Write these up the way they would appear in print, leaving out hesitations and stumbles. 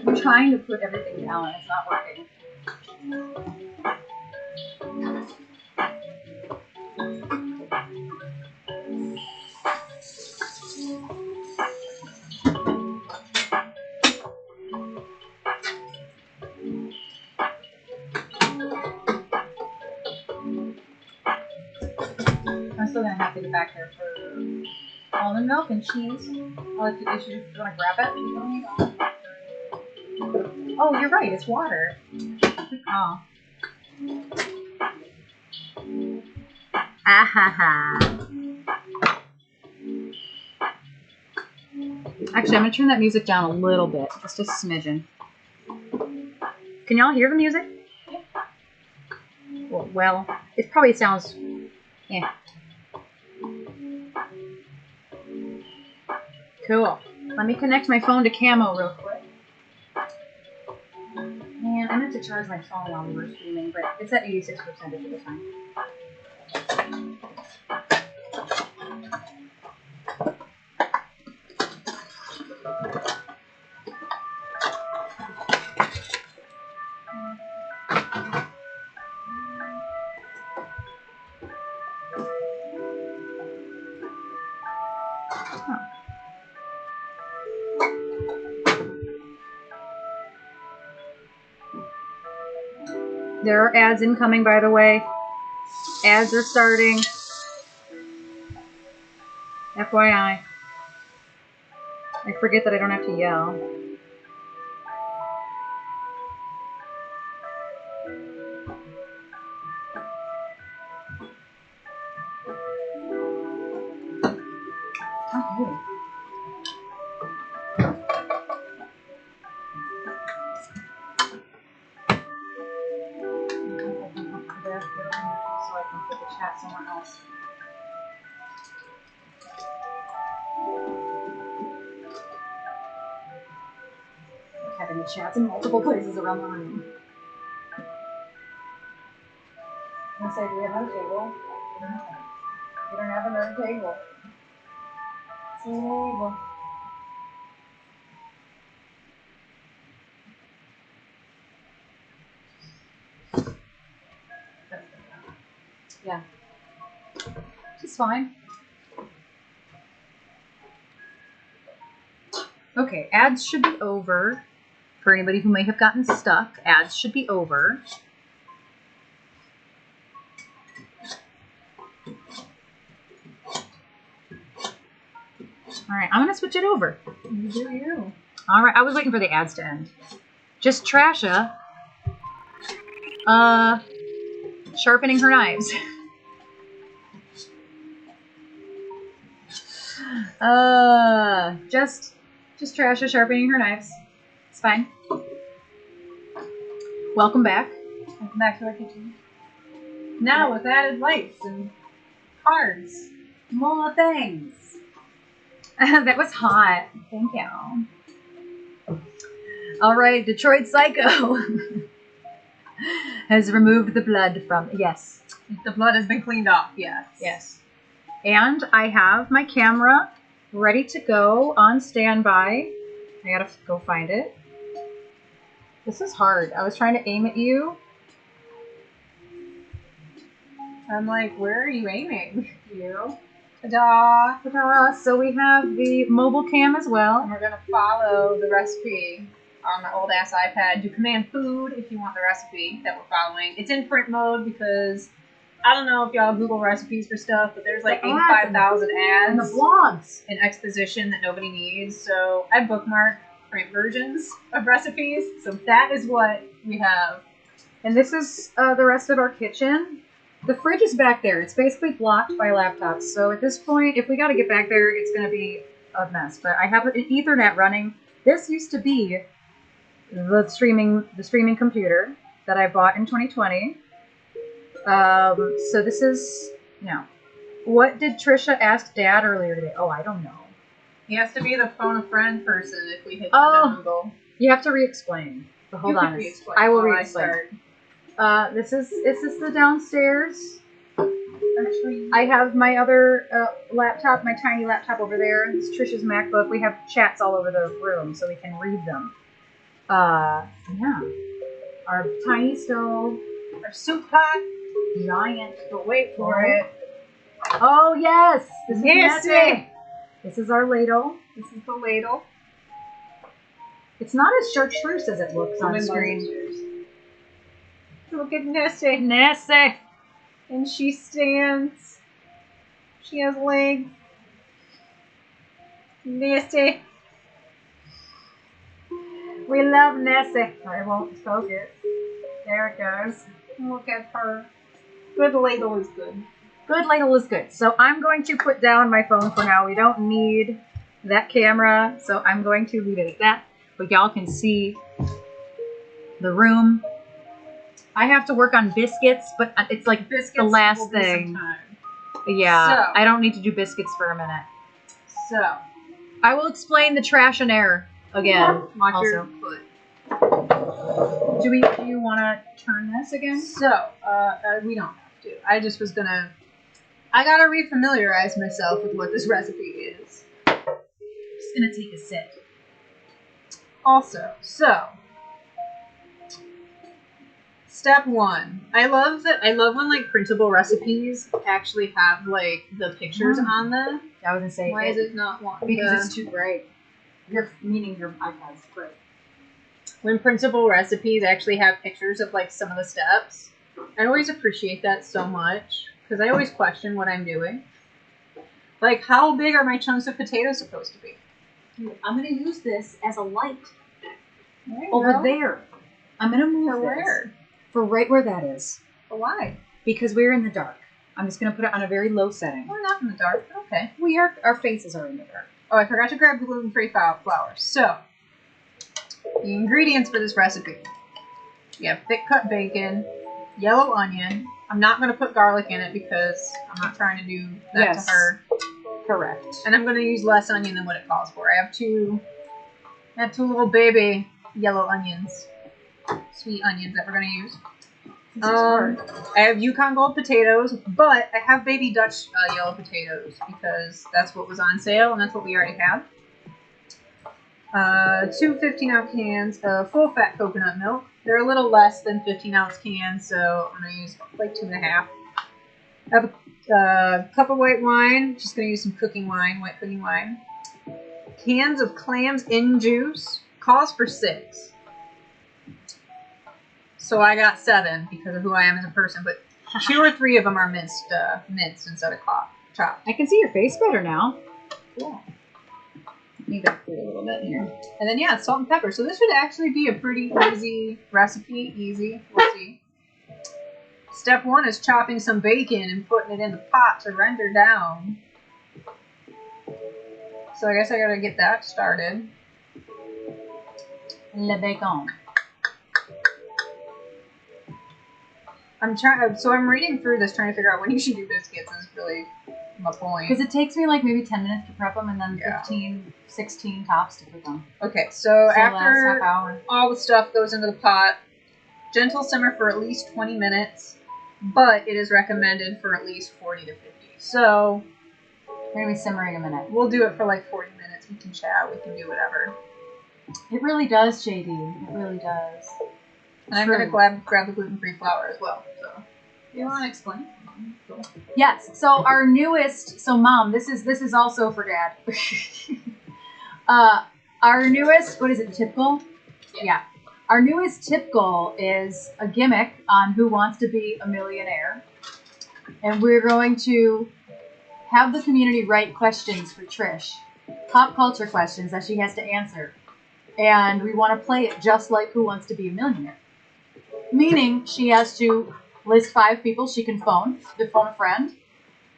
I'm trying to put everything down and it's not working. I'm still gonna have to get back there for almond milk and cheese. I'll let you want to grab it? Oh, you're right, it's water. Oh. Ahaha. Actually, I'm gonna turn that music down a little bit, just a smidgen. Can y'all hear the music? Well, it probably sounds, yeah. Cool. Let me connect my phone to Camo real quick. Man, I meant to charge my phone while we were streaming, but it's at 86% of the time. There are ads incoming, by the way. Ads are starting. FYI. I forget that I don't have to yell. Okay. So I can put the chat somewhere else. Having the chats in multiple places around the room. I'm gonna say, do we have another table? We don't have another table. Table. Yeah. It's fine. Okay, ads should be over. For anybody who may have gotten stuck, ads should be over. All right, I'm going to switch it over. You do you. All right, I was waiting for the ads to end. Just Trasha sharpening her knives. Just Trasha sharpening her knives. It's fine. Welcome back. Welcome back to our kitchen. Now with added lights and cards. More things. That was hot. Thank you. All right, Detroit Psycho has removed the blood from, yes. The blood has been cleaned off, yes. Yes. And I have my camera ready to go on standby. I gotta go find it. This is hard. I was trying to aim at you. I'm like, where are you aiming? You. Ta-da! Ta-da! So we have the mobile cam as well. And we're gonna follow the recipe on my old ass iPad. Do command food if you want the recipe that we're following. It's in print mode because I don't know if y'all Google recipes for stuff, but there's like 85,000 ads and the blogs and exposition that nobody needs. So I bookmark print versions of recipes. So that is what we have. And this is the rest of our kitchen. The fridge is back there. It's basically blocked by laptops. So at this point, if we got to get back there, it's going to be a mess. But I have an Ethernet running. This used to be the streaming computer that I bought in 2020. So this is, what did Trisha ask Dad earlier today? Oh, I don't know. He has to be the phone a friend person if we hit the dongle. You have to re-explain. So hold on. I will re-explain. This is the downstairs. Actually, I have my other laptop, my tiny laptop over there. This is Trisha's MacBook. We have chats all over the room so we can read them. Yeah. Our tiny stove. Our soup pot. Giant. But wait for it. Oh, yes. This is messy. This is our ladle. This is the ladle. It's not as chartreuse as it looks on screen. Look at Nessie. Nessie. And she stands. She has legs. Nessie. We love Nessie. I won't focus. There it goes. Look at her. Good ladle is good. Good ladle is good. So I'm going to put down my phone for now. We don't need that camera, so I'm going to leave it at that. But y'all can see the room. I have to work on biscuits, but it's like biscuits the last thing. Yeah, so, I don't need to do biscuits for a minute. So, I will explain the trash and air again. Watch your foot. Do you want to turn this again? So, we don't have to. I just was gonna. I gotta refamiliarize myself with what this recipe is. I'm just gonna take a sip. Also, so. Step 1. I love when like printable recipes actually have like the pictures on them. I was gonna say, why is it not one? Because it's too bright. Meaning your iPad's bright. When printable recipes actually have pictures of like some of the steps, I always appreciate that so much because I always question what I'm doing. Like, how big are my chunks of potatoes supposed to be? I'm gonna use this as a light over there. I'm gonna move for where? For right where that is. But why? Because we're in the dark. I'm just going to put it on a very low setting. We're not in the dark. Okay. We are. Our faces are in the dark. Oh, I forgot to grab gluten-free flour. So, the ingredients for this recipe. You have thick cut bacon, yellow onion. I'm not going to put garlic in it because I'm not trying to do that to her. Correct. And I'm going to use less onion than what it calls for. I have two little baby yellow onions. Sweet onions that we're going to use. I have Yukon Gold potatoes, but I have baby Dutch yellow potatoes because that's what was on sale and that's what we already have. 2 15-ounce cans of full-fat coconut milk. They're a little less than 15-ounce cans, so I'm going to use like 2.5. I have a cup of white wine. Just going to use some cooking wine, white cooking wine. Cans of clams in juice. Calls for 6. So I got 7 because of who I am as a person, but 2 or 3 of them are minced instead of chopped. I can see your face better now. Cool. Let me back through a little bit here. And then, yeah, salt and pepper. So this would actually be a pretty easy recipe. Easy. We'll see. Step 1 is chopping some bacon and putting it in the pot to render down. So I guess I gotta get that started. Le bacon. I'm reading through this, trying to figure out when you should do biscuits is really my point. Because it takes me like maybe 10 minutes to prep them and then 15, 16 tops to cook them. Okay, so after all the stuff goes into the pot, gentle simmer for at least 20 minutes, but it is recommended for at least 40 to 50. So we're going to be simmering a minute. We'll do it for like 40 minutes. We can chat, we can do whatever. It really does, JD. It really does. And I'm going to grab the gluten-free flour as well. So, you want to explain? Cool. Yes. So our newest. So Mom, this is also for Dad. Our newest. What is it? Typical. Yeah. Our newest tip goal is a gimmick on Who Wants to Be a Millionaire. And we're going to have the community write questions for Trish. Pop culture questions that she has to answer. And we want to play it just like Who Wants to Be a Millionaire. Meaning she has to list 5 people she can phone a friend.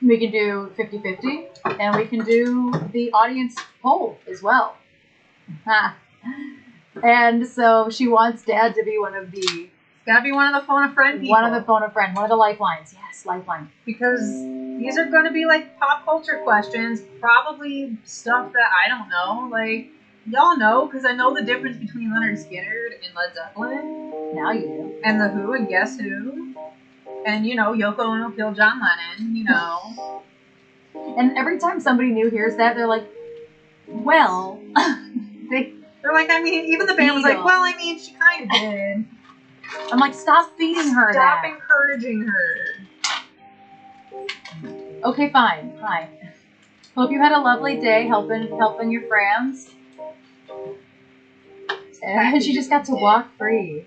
We can do 50-50, and we can do the audience poll as well. And so she wants Dad to be one of the... Gotta be one of the phone a friend people. One of the phone a friend. One of the lifelines. Yes, lifeline. Because these are going to be like pop culture questions. Probably stuff that I don't know. Like, y'all know, because I know the difference between Leonard Skinner and Led Zeppelin. Now you do. And The Who and Guess Who. And, you know, Yoko Ono killed John Lennon, you know. And every time somebody new hears that, they're like, well, they're like, I mean, even the band was like, well, I mean, she kind of did. I'm like, stop feeding her Stop that. encouraging her. Okay, fine. Hope you had a lovely day helping your friends. And she just got to walk free.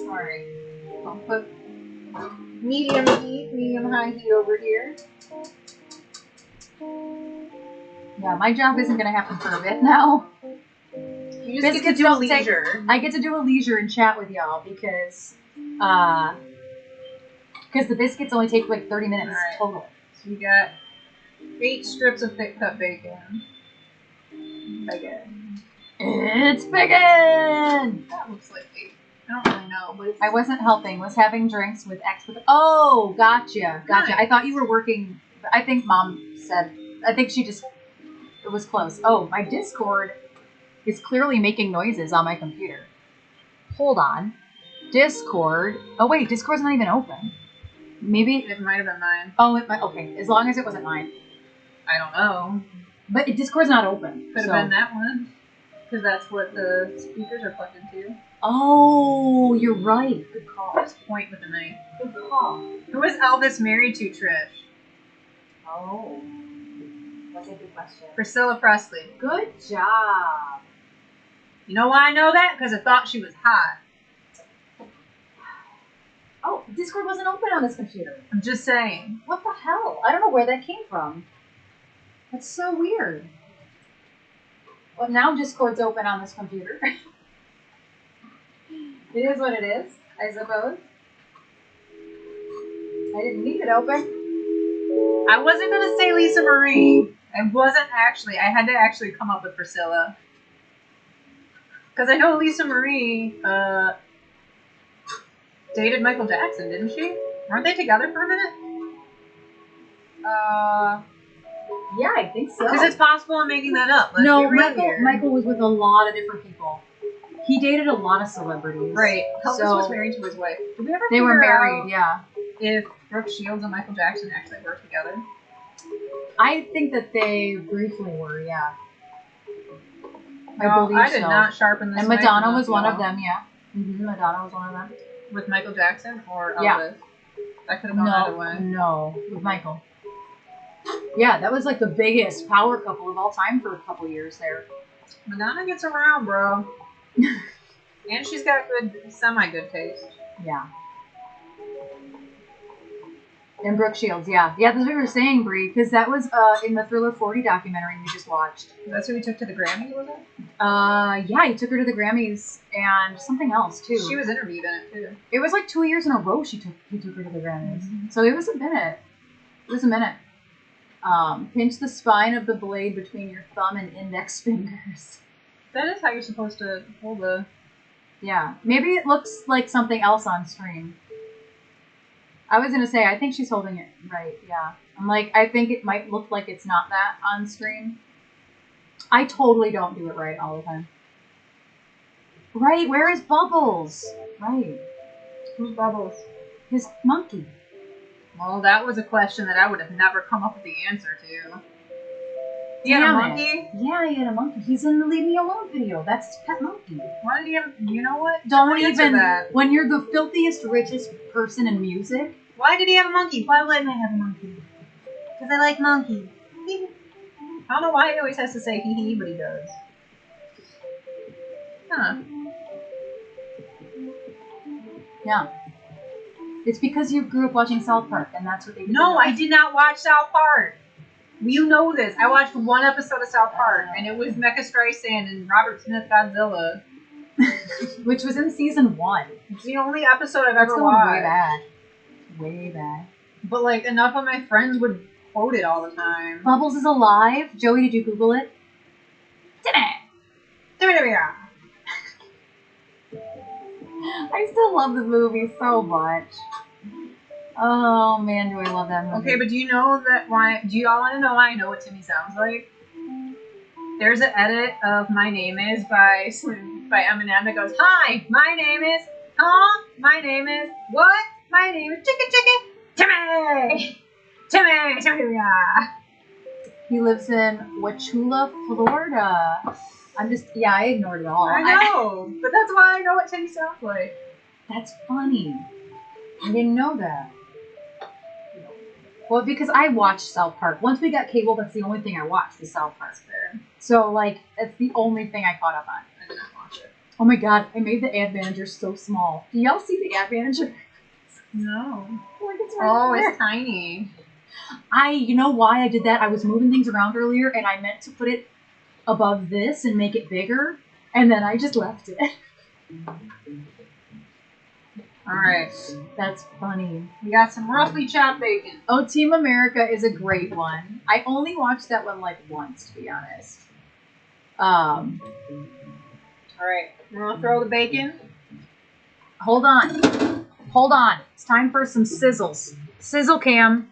Alright. I'll put medium heat, medium high heat over here. Yeah, my job isn't going to happen for a bit now. You just get to do a leisure. I get to do a leisure and chat with y'all because the biscuits only take like 30 minutes total. So you got 8 strips of thick cut bacon. Bacon. It's bacon! That looks like 8. I don't really know, but I wasn't helping. Was having drinks with X with... Oh, gotcha. Nice. I thought you were working... I think Mom said... I think she just... It was close. Oh, my Discord is clearly making noises on my computer. Hold on. Discord... Oh, wait. Discord's not even open. Maybe... It might have been mine. Oh, it might... Okay. As long as it wasn't mine. I don't know. But Discord's not open. Could have been that one. Because that's what the speakers are plugged into. Oh, you're right. Good call. Just point with a knife. Good call. Who is Elvis married to, Trish? Oh. That's a good question. Priscilla Presley. Good job. You know why I know that? Because I thought she was hot. Oh, Discord wasn't open on this computer. I'm just saying. What the hell? I don't know where that came from. That's so weird. Well, now Discord's open on this computer. It is what it is, I suppose. I didn't need it open. I wasn't going to say Lisa Marie. I wasn't actually. I had to actually come up with Priscilla. Because I know Lisa Marie dated Michael Jackson, didn't she? Weren't they together for a minute? Yeah, I think so. Because it's possible I'm making that up. Let's No, be real here. Michael was with a lot of different people. He dated a lot of celebrities. Right. Elvis So- was married to his wife. Did we ever They were figure married, out yeah. if Brooke Shields and Michael Jackson actually worked together? I think that they briefly were, yeah. No, believe I did so. not sharpen this And knife Madonna enough, was one of y'all. them, yeah. Madonna was one of them. With Michael Jackson or Elvis? Yeah. That could have gone either way. No, with Michael. Yeah, that was like the biggest power couple of all time for a couple years there. Madonna gets around, bro. And she's got good, semi-good taste. Yeah. And Brooke Shields, yeah. Yeah, that's what we were saying, Brie, because that was in the Thriller 40 documentary we just watched. That's who we took to the Grammys, was it? Yeah, he took her to the Grammys and something else, too. She was interviewed in it, too. It was like 2 years in a row he took her to the Grammys. So it was a minute. Pinch the spine of the blade between your thumb and index fingers. That is how you're supposed to hold the... Yeah. Maybe it looks like something else on screen. I was going to say, I think she's holding it right, yeah. I'm like, I think it might look like it's not that on screen. I totally don't do it right all the time. Right, where is Bubbles? Right. Who's Bubbles? His monkey. Well, that was a question that I would have never come up with the answer to. He had a monkey? Yeah, he had a monkey. He's in the Leave Me Alone video. That's his pet monkey. Why did he have... You know what? Don't answer even... that. When you're the filthiest, richest person in music... Why did he have a monkey? Why wouldn't I have a monkey? Because I like monkeys. I don't know why he always has to say hee hee, but he does. Huh. Yeah. It's because you grew up watching South Park, and that's what they did. No, I did not watch South Park. You know this. I watched one episode of South Park, and it was Mecha Streisand and Robert Smith Godzilla. Which was in season 1. It's the only episode I've ever That's watched. way back. Way back. But like enough of my friends would quote it all the time. Bubbles is alive. Joey, did you Google it? Did it? I still love this movie so much. Oh man, do I love that movie. Okay, but do you know that why? Do you all want to know why I know what Timmy sounds like? There's an edit of "My Name Is" by Eminem that goes, "Hi, my name is, my name is what? My name is Chicken Timmy, Timmy, yeah." He lives in Wauchula, Florida. I ignored it all. I know, but that's why I know what Timmy sounds like. That's funny. I didn't know that. Well, because I watched South Park. Once we got cable, that's the only thing I watched was South Park. So, like, it's the only thing I caught up on. I didn't watch it. Oh my god, I made the ad manager so small. Do y'all see the ad manager? No. Like it's right there. It's tiny. You know why I did that? I was moving things around earlier, and I meant to put it above this and make it bigger, and then I just left it. Alright. That's funny. We got some roughly chopped bacon. Oh, Team America is a great one. I only watched that one like once, to be honest. Alright. We're gonna throw the bacon. Hold on. Hold on. It's time for some sizzles. Sizzle cam.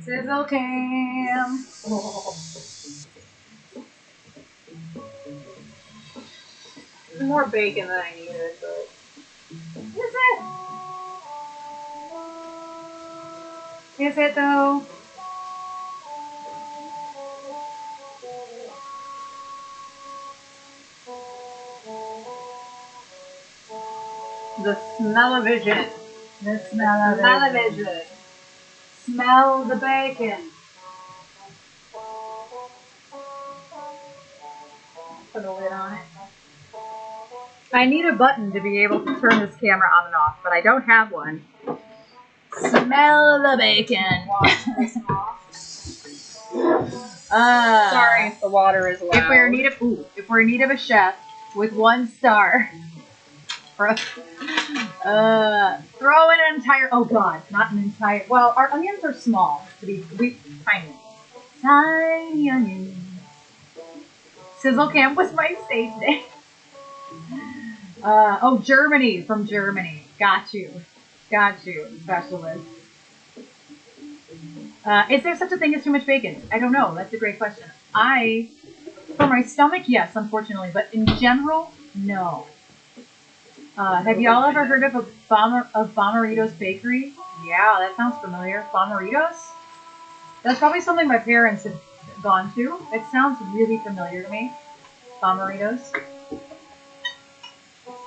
Sizzle cam. Oh. More bacon than I needed, but... Is it? Is it though? The smell-o-vision. The smell-o-vision. Smell the bacon. Put a lid on it. I need a button to be able to turn this camera on and off, but I don't have one. Smell the bacon. Wash this off. Sorry if the water is loud. If we're in need of a chef with 1 star, throw in an entire. Oh God, not an entire. Well, our onions are small to be tiny. Tiny onions. Sizzle camp was my safe day. Germany, from Germany. Got you, specialist. Is there such a thing as too much bacon? I don't know. That's a great question. For my stomach, yes, unfortunately, but in general, no. Have y'all ever heard of Bommarito's Bakery? Yeah, that sounds familiar. Bommarito's? That's probably something my parents have gone to. It sounds really familiar to me. Bommarito's.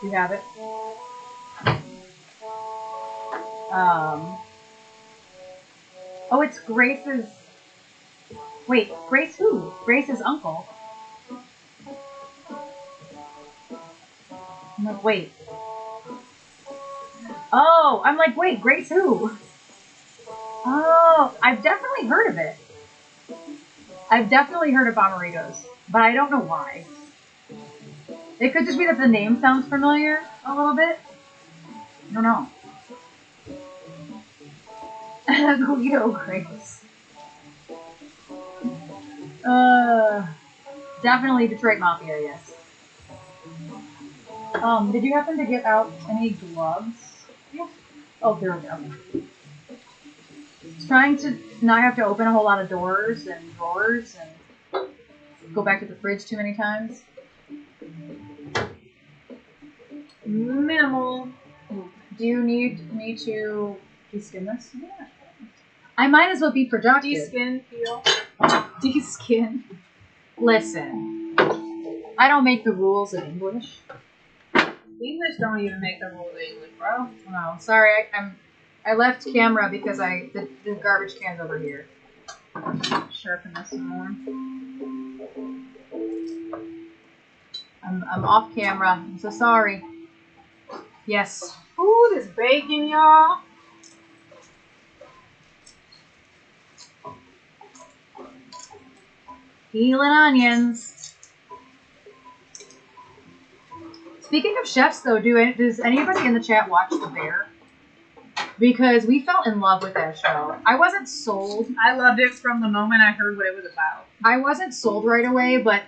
You have it. Oh, it's Grace's. Wait, Grace who? Grace's uncle. I'm like, wait. Oh, I'm like, wait, Grace who? Oh, I've definitely heard of it. I've definitely heard of Bommarito's, but I don't know why. It could just be that the name sounds familiar a little bit. I don't know. Guido Grace. Definitely Detroit Mafia, yes. Did you happen to get out any gloves? Yeah. Oh, there we go. Trying to not have to open a whole lot of doors and drawers and go back to the fridge too many times. Minimal. Do you need me to de-skin this? Yeah. I might as well be productive. De-skin, peel. De-skin. Listen, I don't make the rules of English. English don't even make the rules of English, bro. No, sorry, I left camera because the garbage can's over here. Sharpen this some more. I'm off camera. I'm so sorry. Yes. Ooh, this bacon, y'all. Peeling onions. Speaking of chefs, though, does anybody in the chat watch The Bear? Because we fell in love with that show. I wasn't sold. I loved it from the moment I heard what it was about. I wasn't sold right away, but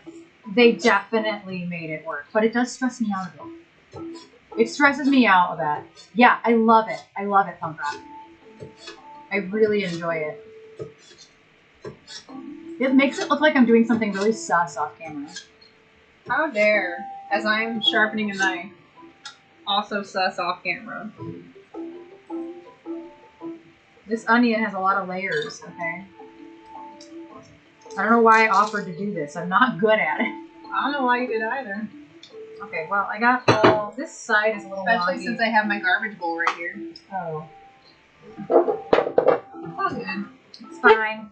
they definitely made it work. But it does stress me out a bit. It stresses me out a bit. Yeah, I love it. I love it, punk rock. I really enjoy it. It makes it look like I'm doing something really sus off camera. How dare, as I'm sharpening a knife, also sus off camera. This onion has a lot of layers, okay? I don't know why I offered to do this. I'm not good at it. I don't know why you did either. Okay, well, I got all... This side is a little Especially wonky. since I have my garbage bowl right here. Oh. All good. It's fine.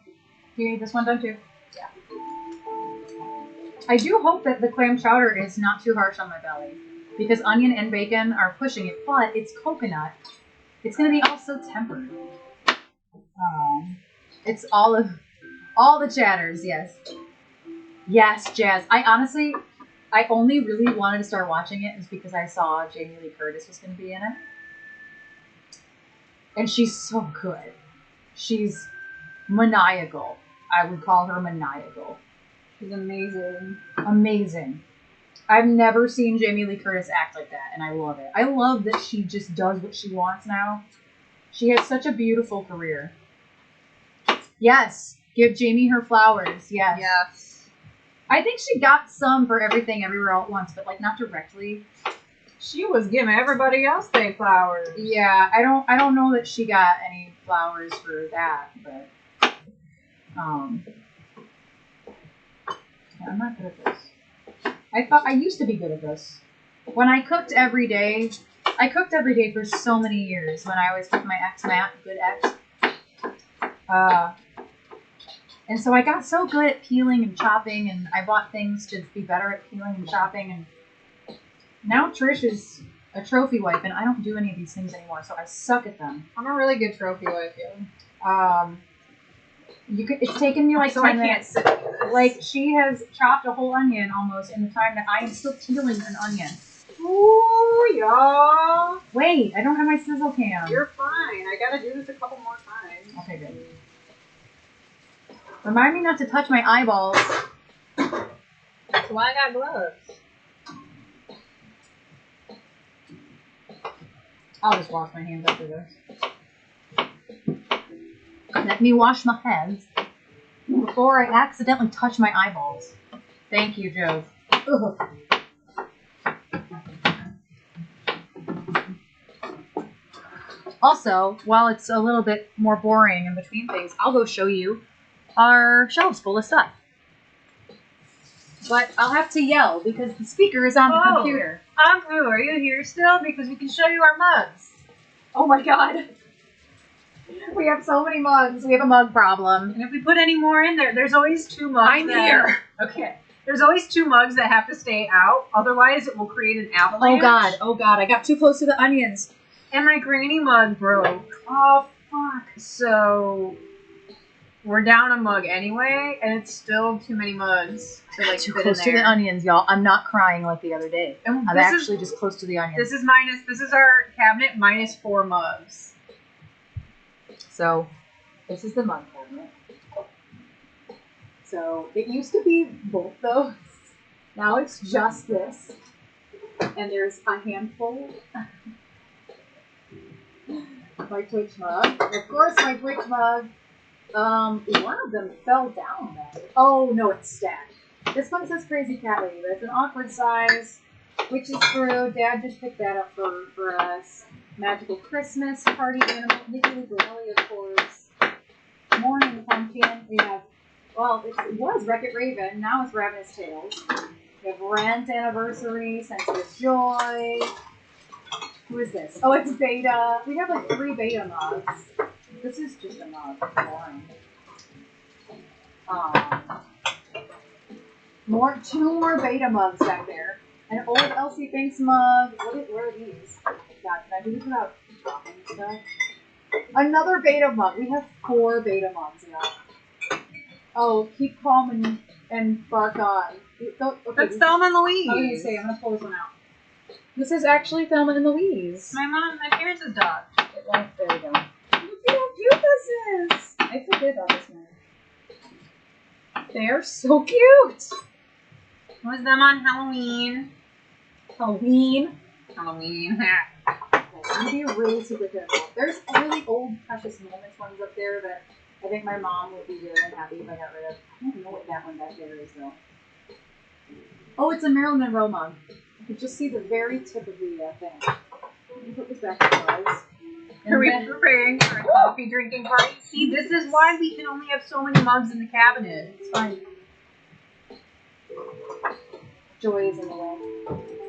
Do you need this one done too? Yeah. I do hope that the clam chowder is not too harsh on my belly. Because onion and bacon are pushing it, but it's coconut. It's going to be also tempered. It's all the chatters, yes. Yes, Jazz. I only really wanted to start watching it is because I saw Jamie Lee Curtis was going to be in it. And she's so good. She's maniacal. I would call her maniacal. She's amazing. Amazing. I've never seen Jamie Lee Curtis act like that, and I love it. I love that she just does what she wants now. She has such a beautiful career. Yes. Give Jamie her flowers. Yes. Yes. I think she got some for Everything Everywhere All at Once, but like not directly. She was giving everybody else their flowers. Yeah, I don't know that she got any flowers for that, but yeah, I'm not good at this. I used to be good at this. When I cooked every day for so many years when I was with my ex Matt, good ex. And so I got so good at peeling and chopping, and I bought things to be better at peeling and chopping, and now Trish is a trophy wife, and I don't do any of these things anymore, so I suck at them. I'm a really good trophy wife, yeah. It's taken me like so 10 I minutes. Can't sit with this. Like, she has chopped a whole onion almost in the time that I am still peeling an onion. Ooh, y'all. Wait, I don't have my sizzle cam. You're fine. I gotta do this a couple more times. Okay, good. Remind me not to touch my eyeballs. That's why I got gloves. I'll just wash my hands after this. Let me wash my hands before I accidentally touch my eyeballs. Thank you, Joe. Ugh. Also, while it's a little bit more boring in between things, I'll go show you our shelves full of stuff. But I'll have to yell because the speaker is on the computer. Anku, are you here still? Because we can show you our mugs. Oh my god. We have so many mugs. We have a mug problem. And if we put any more in there, there's always 2 mugs. I'm here. Okay. There's always 2 mugs that have to stay out. Otherwise, it will create an avalanche. Oh god. I got too close to the onions. And my granny mug broke. Oh fuck. So we're down a mug anyway, and it's still too many mugs to like Too fit close in to there. the onions, y'all. I'm not crying like the other day. And I'm this actually just close to the onions. This is our cabinet minus 4 mugs. So, this is the mug cabinet. So, it used to be both those. Now it's just this. And there's a handful. My Twitch mug. Of course, my Twitch mug. One of them fell down then. Oh, no, it's stacked. This one says Crazy Cat Lady, but it's an awkward size, which is true. Dad just picked that up for us. Magical Christmas, Party Animal, Nikki Lugarelli, of course. Morning Pumpkin. We have, well, it was Wreck-It Raven. Now it's Ravenous Tales. We have Rent Anniversary, Sensitive Joy. Who is this? Oh, it's Beta. We have like 3 Beta mugs. This is just a mug. It's boring. Two more beta mugs back there. An old Elsie Banks mug. Where are these? God, can I do this without dropping stuff? Another beta mug. We have 4 beta mugs now. Oh, keep calm and bark on. Okay, That's Thelma and Louise. I was gonna say, I'm gonna pull this one out. This is actually Thelma and Louise. My parents' dog. There we go. Look at how cute this is. I forget about this one. They're so cute. Was them on Halloween? Halloween. I'm gonna be really super careful. There's really old Precious Moments ones up there that I think my mom would be really unhappy if I got rid of. I don't know what that one back there is though. Oh, it's a Marilyn Monroe mug. You can just see the very tip of the thing. Let me put this back in place. Are we preparing for a coffee drinking party? See, this is why we can only have so many mugs in the cabinet. It's fine. Joy is in the way.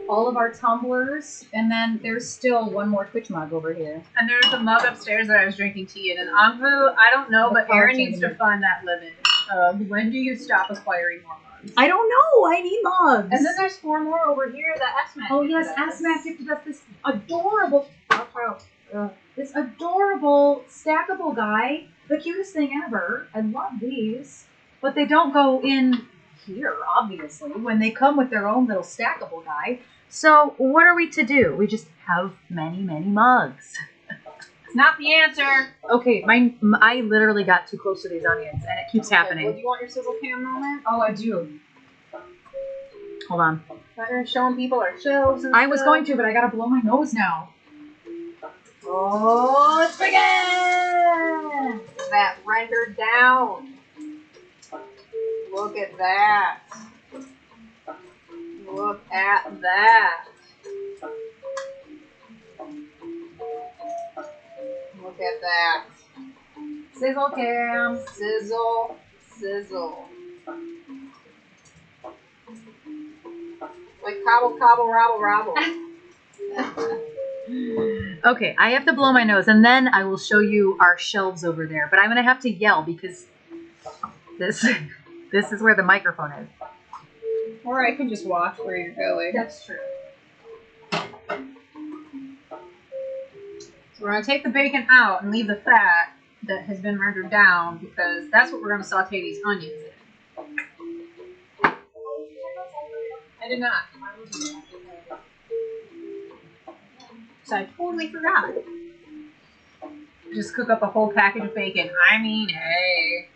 All of our tumblers, and then there's still one more Twitch mug over here. And there's a mug upstairs that I was drinking tea in. And Anpu, I don't know, but Erin needs to find that limit of when do you stop acquiring more mugs? I don't know. I need mugs. And then there's 4 more over here that S-Mac. Oh yes, S-Mac gifted us this adorable, this adorable stackable guy. The cutest thing ever. I love these, but they don't go in here, obviously, when they come with their own little stackable guy. So what are we to do? We just have many, many mugs. It's not the answer. Okay, I literally got too close to these onions, and it keeps happening. Well, do you want your sizzle cam moment? Oh, I do. Hold on. We're showing people our shelves and I was going to, but I gotta blow my nose now. Oh, it's friggin'! That rendered down. Look at that. Look at that. Look at that. Sizzle cam. Sizzle. Sizzle. Like cobble, cobble, rabble, rabble. Okay, I have to blow my nose, and then I will show you our shelves over there. But I'm gonna have to yell because this is where the microphone is. Or I can just watch where you're going. That's true. So we're gonna take the bacon out and leave the fat that has been rendered down because that's what we're gonna saute these onions in. I did not. So I totally forgot. Just cook up a whole package of bacon. I mean, hey.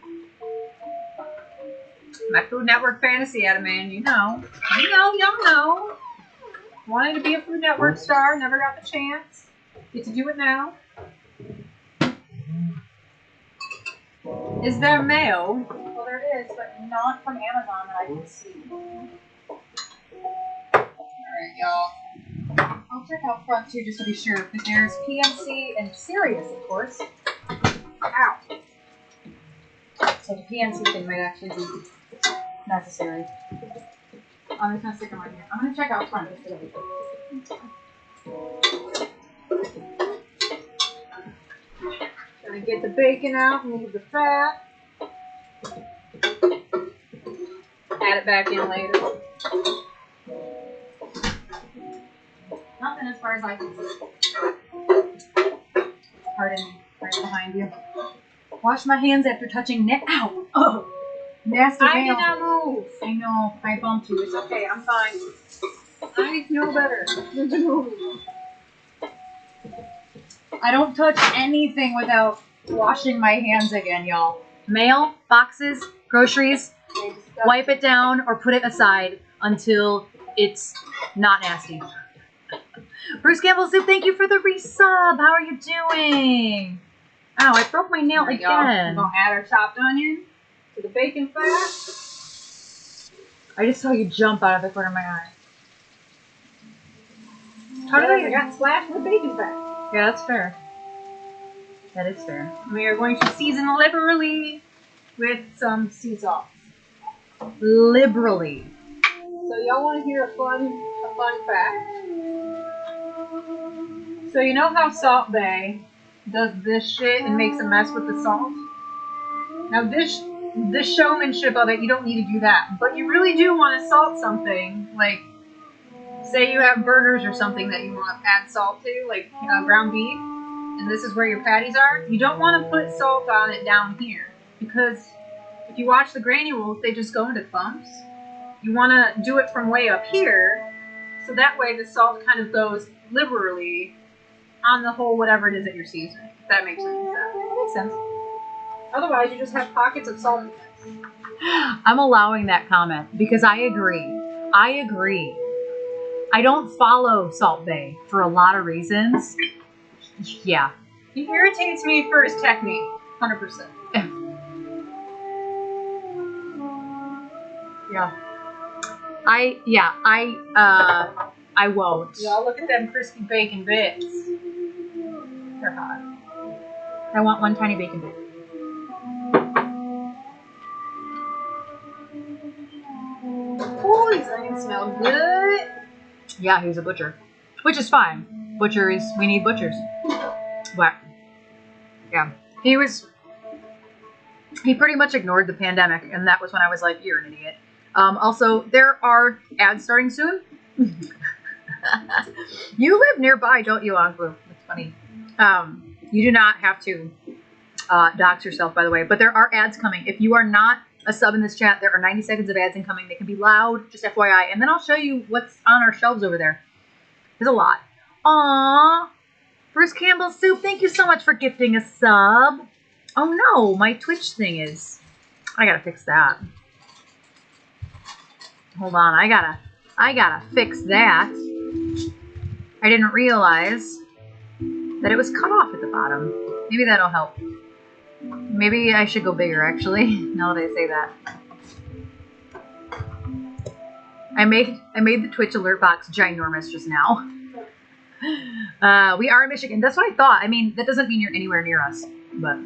My Food Network fantasy anime, you know. Y'all know. Wanted to be a Food Network star, never got the chance. Get to do it now. Is there mail? Well, there is, but not from Amazon that I can see. Alright, y'all. I'll check out front too, just to be sure. But there's PNC and Sirius, of course. Ow. So the PNC thing might actually be necessary. I'm just gonna stick them right here. I'm gonna check out front just to Gonna get the bacon out and leave the fat. Add it back in later. Nothing as far as I can see. Pardon me, right behind you. Wash my hands after touching Ow! Oh! Nasty I nail. did not move. I know, I bumped you. It's okay, I'm fine. I know better. I don't touch anything without washing my hands again, y'all. Mail, boxes, groceries, wipe it down or put it aside until it's not nasty. Bruce Campbell Soup, thank you for the resub. How are you doing? Ow, I broke my nail again. We're gonna add our chopped onion to the bacon fat. I just saw you jump out of the corner of my eye. How did I got splashed with bacon fat? Yeah, that's fair. That is fair. We are going to season liberally with some sea salt. Liberally. So y'all want to hear a fun fact? So you know how Salt Bay does this shit and makes a mess with the salt? Now this the showmanship of it, you don't need to do that. But you really do want to salt something, like say you have burgers or something that you want to add salt to, like ground beef, and this is where your patties are. You don't want to put salt on it down here, because if you watch the granules, they just go into clumps. You want to do it from way up here, so that way the salt kind of goes liberally on the whole whatever it is that you're seasoning. If that makes sense. That makes sense. Otherwise, you just have pockets of saltiness. I'm allowing that comment because I agree. I agree. I don't follow Salt Bae for a lot of reasons. Yeah. He irritates me for his technique, 100%. Yeah. I won't. Y'all look at them crispy bacon bits. They're hot. I want one tiny bacon bit. Oh, these onions smell good. Yeah, he was a butcher. Which is fine. We need butchers. But, yeah. He pretty much ignored the pandemic, and that was when I was like, you're an idiot. Also, there are ads starting soon. You live nearby, don't you, Anglu? That's funny. You do not have to dox yourself, by the way, but there are ads coming. If you are not a sub in this chat, there are 90 seconds of ads incoming. They can be loud, just FYI. And then I'll show you what's on our shelves over there. There's a lot. Aww. Bruce Campbell Soup, thank you so much for gifting a sub. Oh no, my Twitch thing is... I gotta fix that. Hold on, I gotta fix that. I didn't realize that it was cut off at the bottom. Maybe that'll help. Maybe I should go bigger, actually, now that I say that. I made the Twitch alert box ginormous just now. We are in Michigan. That's what I thought. I mean, that doesn't mean you're anywhere near us, but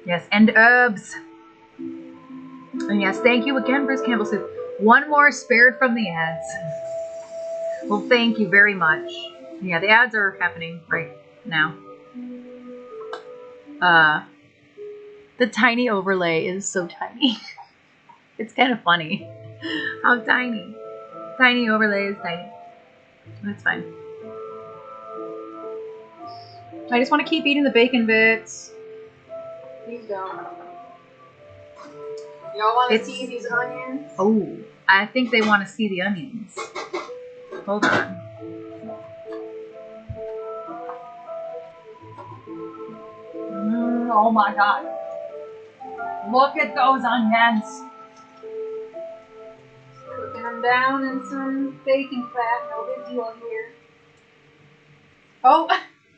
yes, and herbs. And yes, thank you again, Bruce Campbell Soup. One more spared from the ads. Well, thank you very much. Yeah, the ads are happening right now. The tiny overlay is so tiny. It's kind of funny. How tiny. Tiny overlay is tiny. That's fine. I just want to keep eating the bacon bits. Please don't. Y'all want to see these onions? Oh, I think they want to see the onions. Hold on. Oh my god. Look at those onions. Cooking them down in some baking fat. No big deal here. Oh,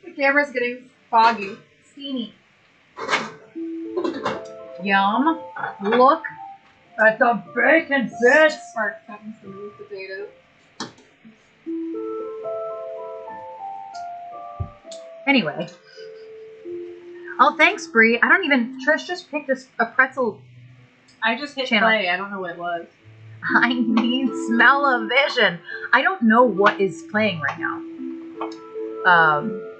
the camera's getting foggy. Steamy. Yum. Look at the bacon bits. Spark cutting some of these potatoes. Anyway. Oh, thanks, Bree. I don't even... Trish just picked a pretzel. I just hit channel. play. I don't know what it was. I need smell-o-vision. I don't know what is playing right now.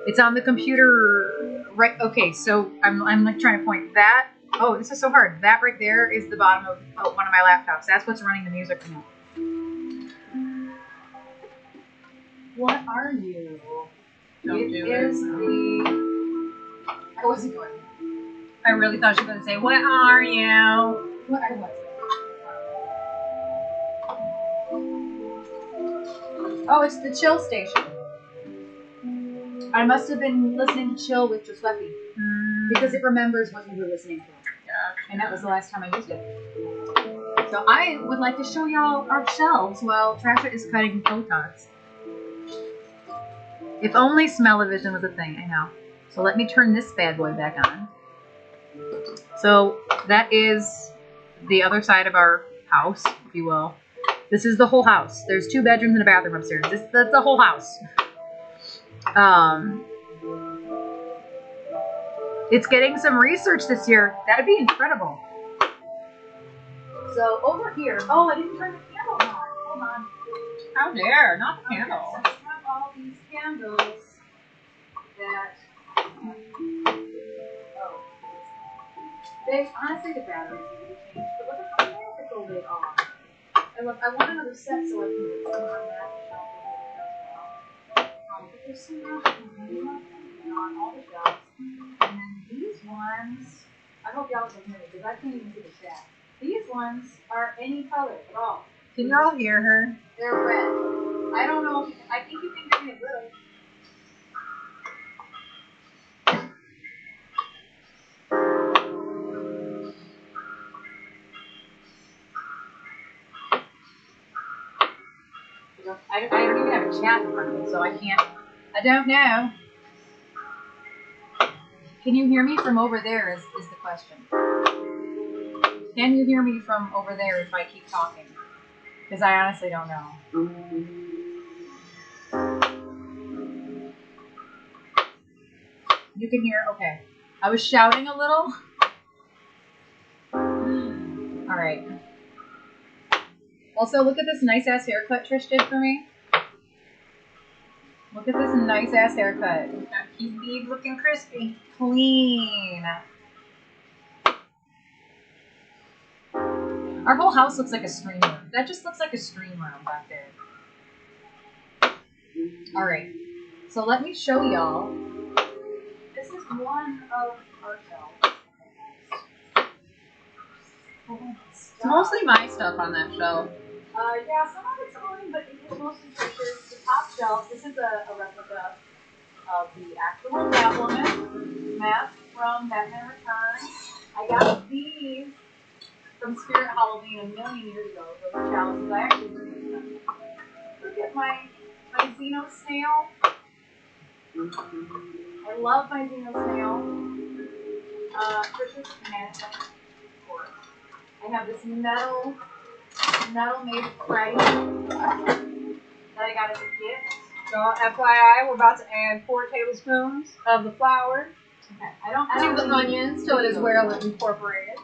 It's on the computer. Right. Okay, so I'm like trying to point that. Oh, this is so hard. That right there is the bottom of one of my laptops. That's what's running the music right now. What are you? Don't do is it. the... I wasn't going. I really thought she was going to say, what are you? What I was. Oh, it's the chill station. I must have been listening to Chill with Giuseppe because it remembers what you were listening to. And that was the last time I used it. So I would like to show y'all our shelves while Trasha is cutting photons. If only smell-o-vision was a thing, I know. So let me turn this bad boy back on. So that is the other side of our house, if you will. This is the whole house. There's 2 bedrooms and a bathroom upstairs. That's the whole house. It's getting some research this year. That'd be incredible. So over here, oh, I didn't turn the candle on. Hold on. How dare, not the candle. Okay, so I have all these candles that Honestly, the batteries need to be changed, but look at how magical they are. I want another set so I can put them on that shelf over there as well. But there's some really on all the shelves. And then these ones, I hope y'all can hear me because I can't even see the chat. These ones are any color at all. Can y'all hear her? They're red. I don't know if you can, I think you can hear me a little. I don't even have a chat in front of me, so I can't. I don't know. Can you hear me from over there is the question. Can you hear me from over there if I keep talking? Because I honestly don't know. You can hear? Okay. I was shouting a little. All right. Also, look at this nice ass haircut Trish did for me. Look at this nice ass haircut. Keep bead looking crispy. Clean. Our whole house looks like a screen room. That just looks like a screen room back there. All right. So let me show y'all. This is one of our shelves. It's mostly my stuff on that shelf. Yeah, some of it's mine, but it is mostly Trish's. The top shelf. This is a replica of the actual Batwoman mask from Batman Returns. I got these from Spirit Halloween a million years ago. Those challenges. I actually remember them. Look at my Xeno snail. I love my Xeno snail. Trish's mannequin, of course. I have this metal made Freddy that I got as a gift. So, FYI, we're about to add 4 tablespoons of the flour Okay. I to the onions so it is well incorporated.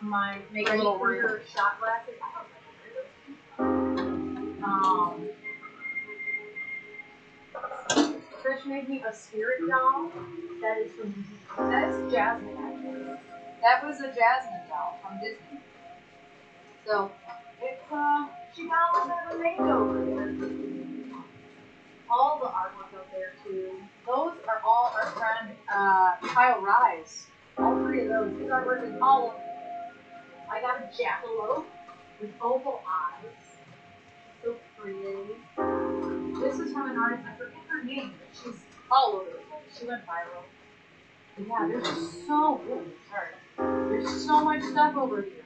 My Make a little clear shot glasses. Trish made me a spirit doll. That is Jasmine actually. That was a Jasmine doll from Disney. So it's she got a little bit of a makeover there. All the artwork up there too. Those are all our friend Kyle Rise. All 3 of those. His artwork is all of them. I got a jackalope with oval eyes. So pretty. This is from an artist, I forget her name, but she's all over the place. She went viral. But yeah, there's so much stuff over here.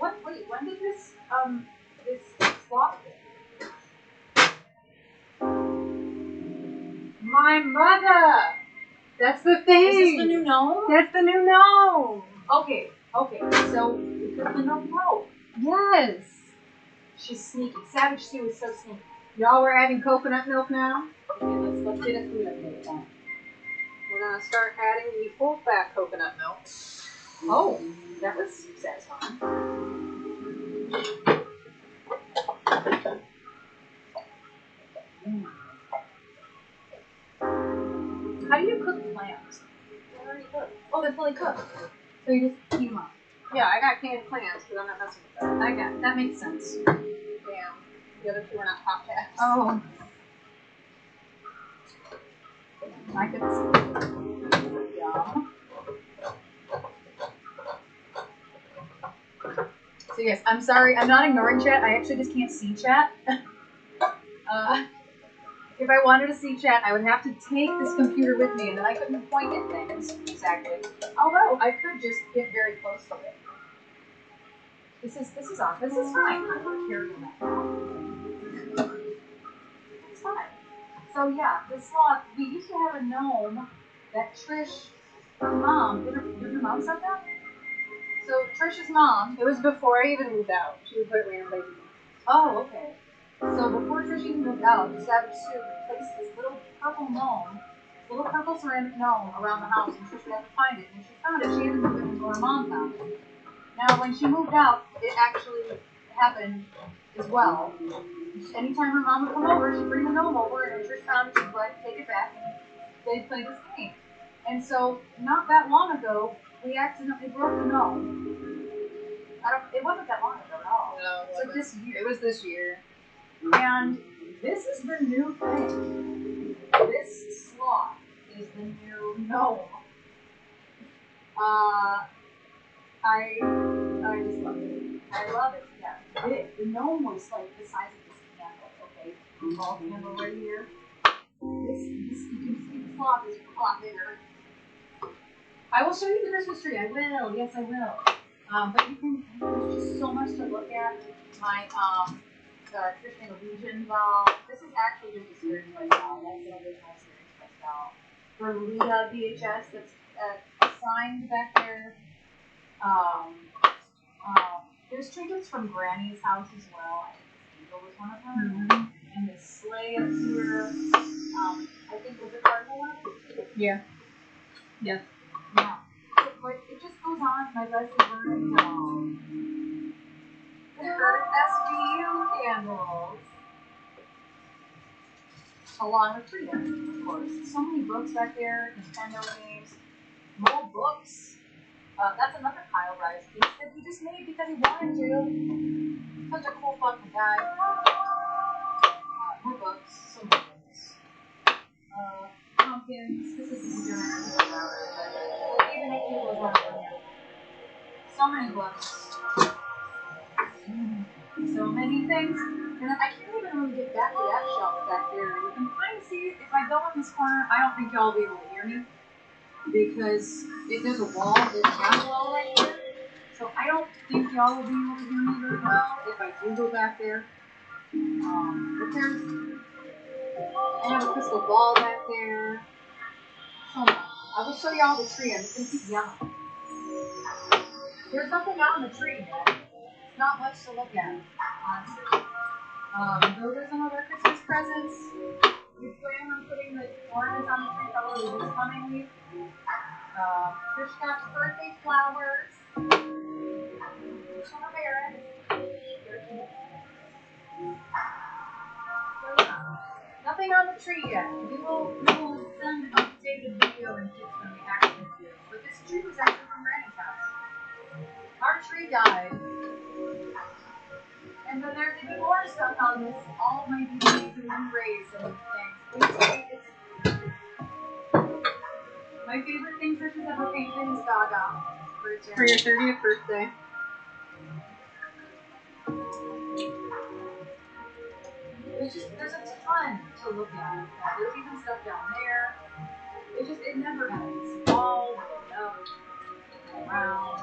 Wait, when did this slot hit? My mother! That's the thing! Is this the new gnome? That's the new gnome! Okay, so because the gnome broke. Yes! She's sneaky. Savage Sue is so sneaky. Y'all, we're adding coconut milk now. Okay, let's get a food update then. We're gonna start adding the full fat coconut milk. Oh, that was satisfying. How do you cook clams? They're already cooked. Oh, they're fully cooked. So you just heat them up. Yeah, I got canned clams because I'm not messing with that. I got that makes sense. Damn. The other 2 are not hot tabs. Oh. I could see. Yum. So yes, I'm sorry. I'm not ignoring chat. I actually just can't see chat. If I wanted to see chat, I would have to take this computer with me, and then I couldn't point at things exactly. Although I could just get very close to it. This is awesome. This is fine. I'm not carrying that. It's fine. So yeah, this slot. We used to have a gnome that Trish, her mom. Did her mom set that? So Trish's mom. It was before I even moved out. She would put it random places. Oh, okay. So before Trish even moved out, Savage Sue placed this little purple gnome, little purple ceramic gnome around the house, and Trish had to find it. And she found it. She had to move it until her mom found it. Now, when she moved out, it actually happened as well. Anytime her mom would come over, she'd bring the gnome over, and when Trish found it, she'd like take it back, and they'd play this game. And so, not that long ago, we accidentally broke the gnome. It wasn't that long ago at all. No, It's like this year. It was this year. And this is the new thing. This sloth is the new gnome. I just love it. I love it. Yeah, it's big. The gnome was like the size of this candle. Okay, small candle right here. This you can see the sloth is a lot bigger. I will show you the Christmas tree. I will. Yes, I will. But you can. There's just so much to look at. My Christian illusion doll. This is actually just a series by doll. That's an original series by doll. For Lita VHS, that's assigned back there. There's trinkets from Granny's house as well. I think this angel was one of them. Mm-hmm. And this sleigh up here. I think was a cardinal one. Yeah. Yeah. Yeah. But it just goes on. My Leslie Vernon doll. Her SVU candles. Along with freedom, of course. So many books back there, Nintendo games, more books. That's another Kyle Rise piece that he just made because he wanted to. Such a cool fucking guy. More books, so many books. Pumpkins. This is the giant. Even if he was one of them. So many books. So many things. And I can't even really get back to that shelf back there. You can kind of see, if I go in this corner, I don't think y'all will be able to hear me. Because there's a wall, there's a ground wall right here. So I don't think y'all will be able to hear me very well if I do go back there. But I have a crystal ball back there. So much. I will show y'all the tree. I'm just going to keep yelling. There's nothing on the tree yet. Not much to look at, honestly. Those are some of our Christmas presents. We plan on putting the ornaments on the tree probably this coming week. Trish got birthday flowers. Some of Erin. Nothing on the tree yet. We will send an updated video and tips when we actually do. But this tree was actually from Granny's house. Our tree died. And then there's even more stuff on this. All of my DVDs and Blu-rays and things. My favorite thing Trisha's ever painted is Gaga. For your 30th birthday. There's a ton to look at. There's even stuff down there. It never ends. All the way up, around.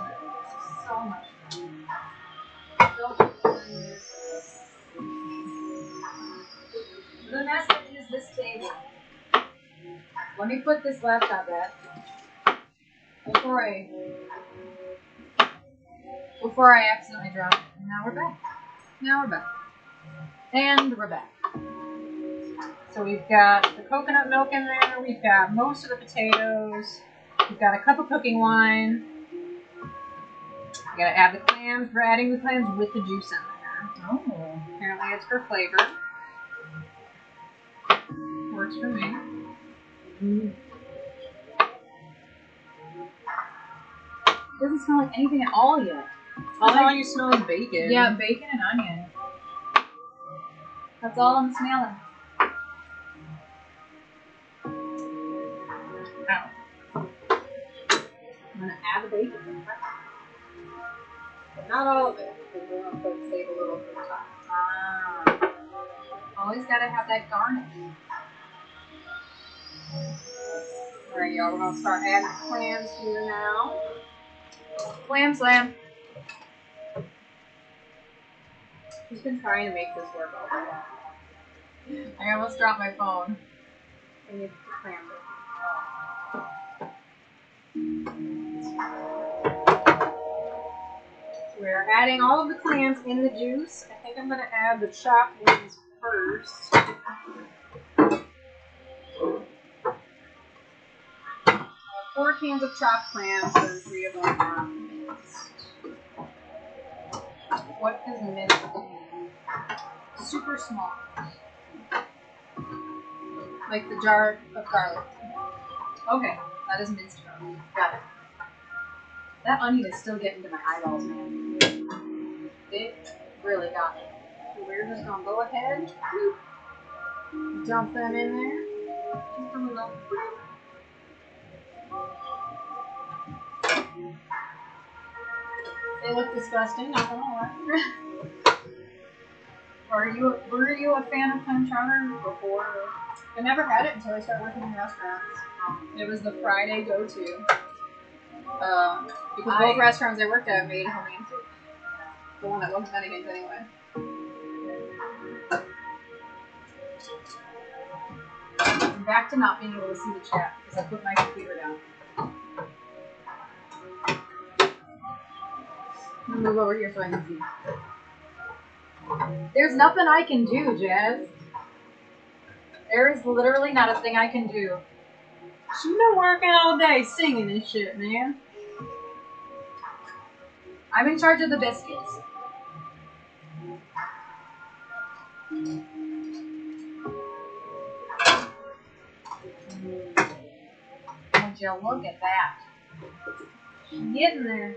So much fun. So much fun. The message is this table. Let me put this laptop back before I accidentally drop it. And now we're back. And we're back. So we've got the coconut milk in there. We've got most of the potatoes. We've got a cup of cooking wine. We gotta add the clams. We're adding the clams with the juice in there. Oh. Apparently it's for flavor. Works for me. It doesn't smell like anything at all yet. All you smell is bacon. Yeah, bacon and onion. That's all I'm smelling. Ow. I'm gonna add the bacon. But not all of it, because we want to save a little for the top. Ah. Always gotta have that garnish. Alright, y'all, we're gonna start adding clams here now. Clam slam. She's been trying to make this work all day long. I almost dropped my phone. I need the clams. We're adding all of the clams in the juice. I think I'm going to add the chopped ones first. 4 cans of chopped clams, and 3 of them are minced. What does minced mean? Super small. Like the jar of garlic. Okay, that is minced garlic. Got it. That onion is still getting to my eyeballs, man. It really got me. So we're just gonna go ahead, dump them in there. Just a little. They look disgusting, not gonna lie. Were you a fan of clam chowder before? I never had it until I started working in restaurants. It was the Friday go-to. Because both restaurants I worked at made homemade soup. The one that wasn't Bennigan's anyway. I'm back to not being able to see the chat because I put my computer down. I'm gonna move over here so I can see. There's nothing I can do, Jazz. There is literally not a thing I can do. She's been working all day singing and shit, man. I'm in charge of the biscuits. Would you look at that? She's getting there.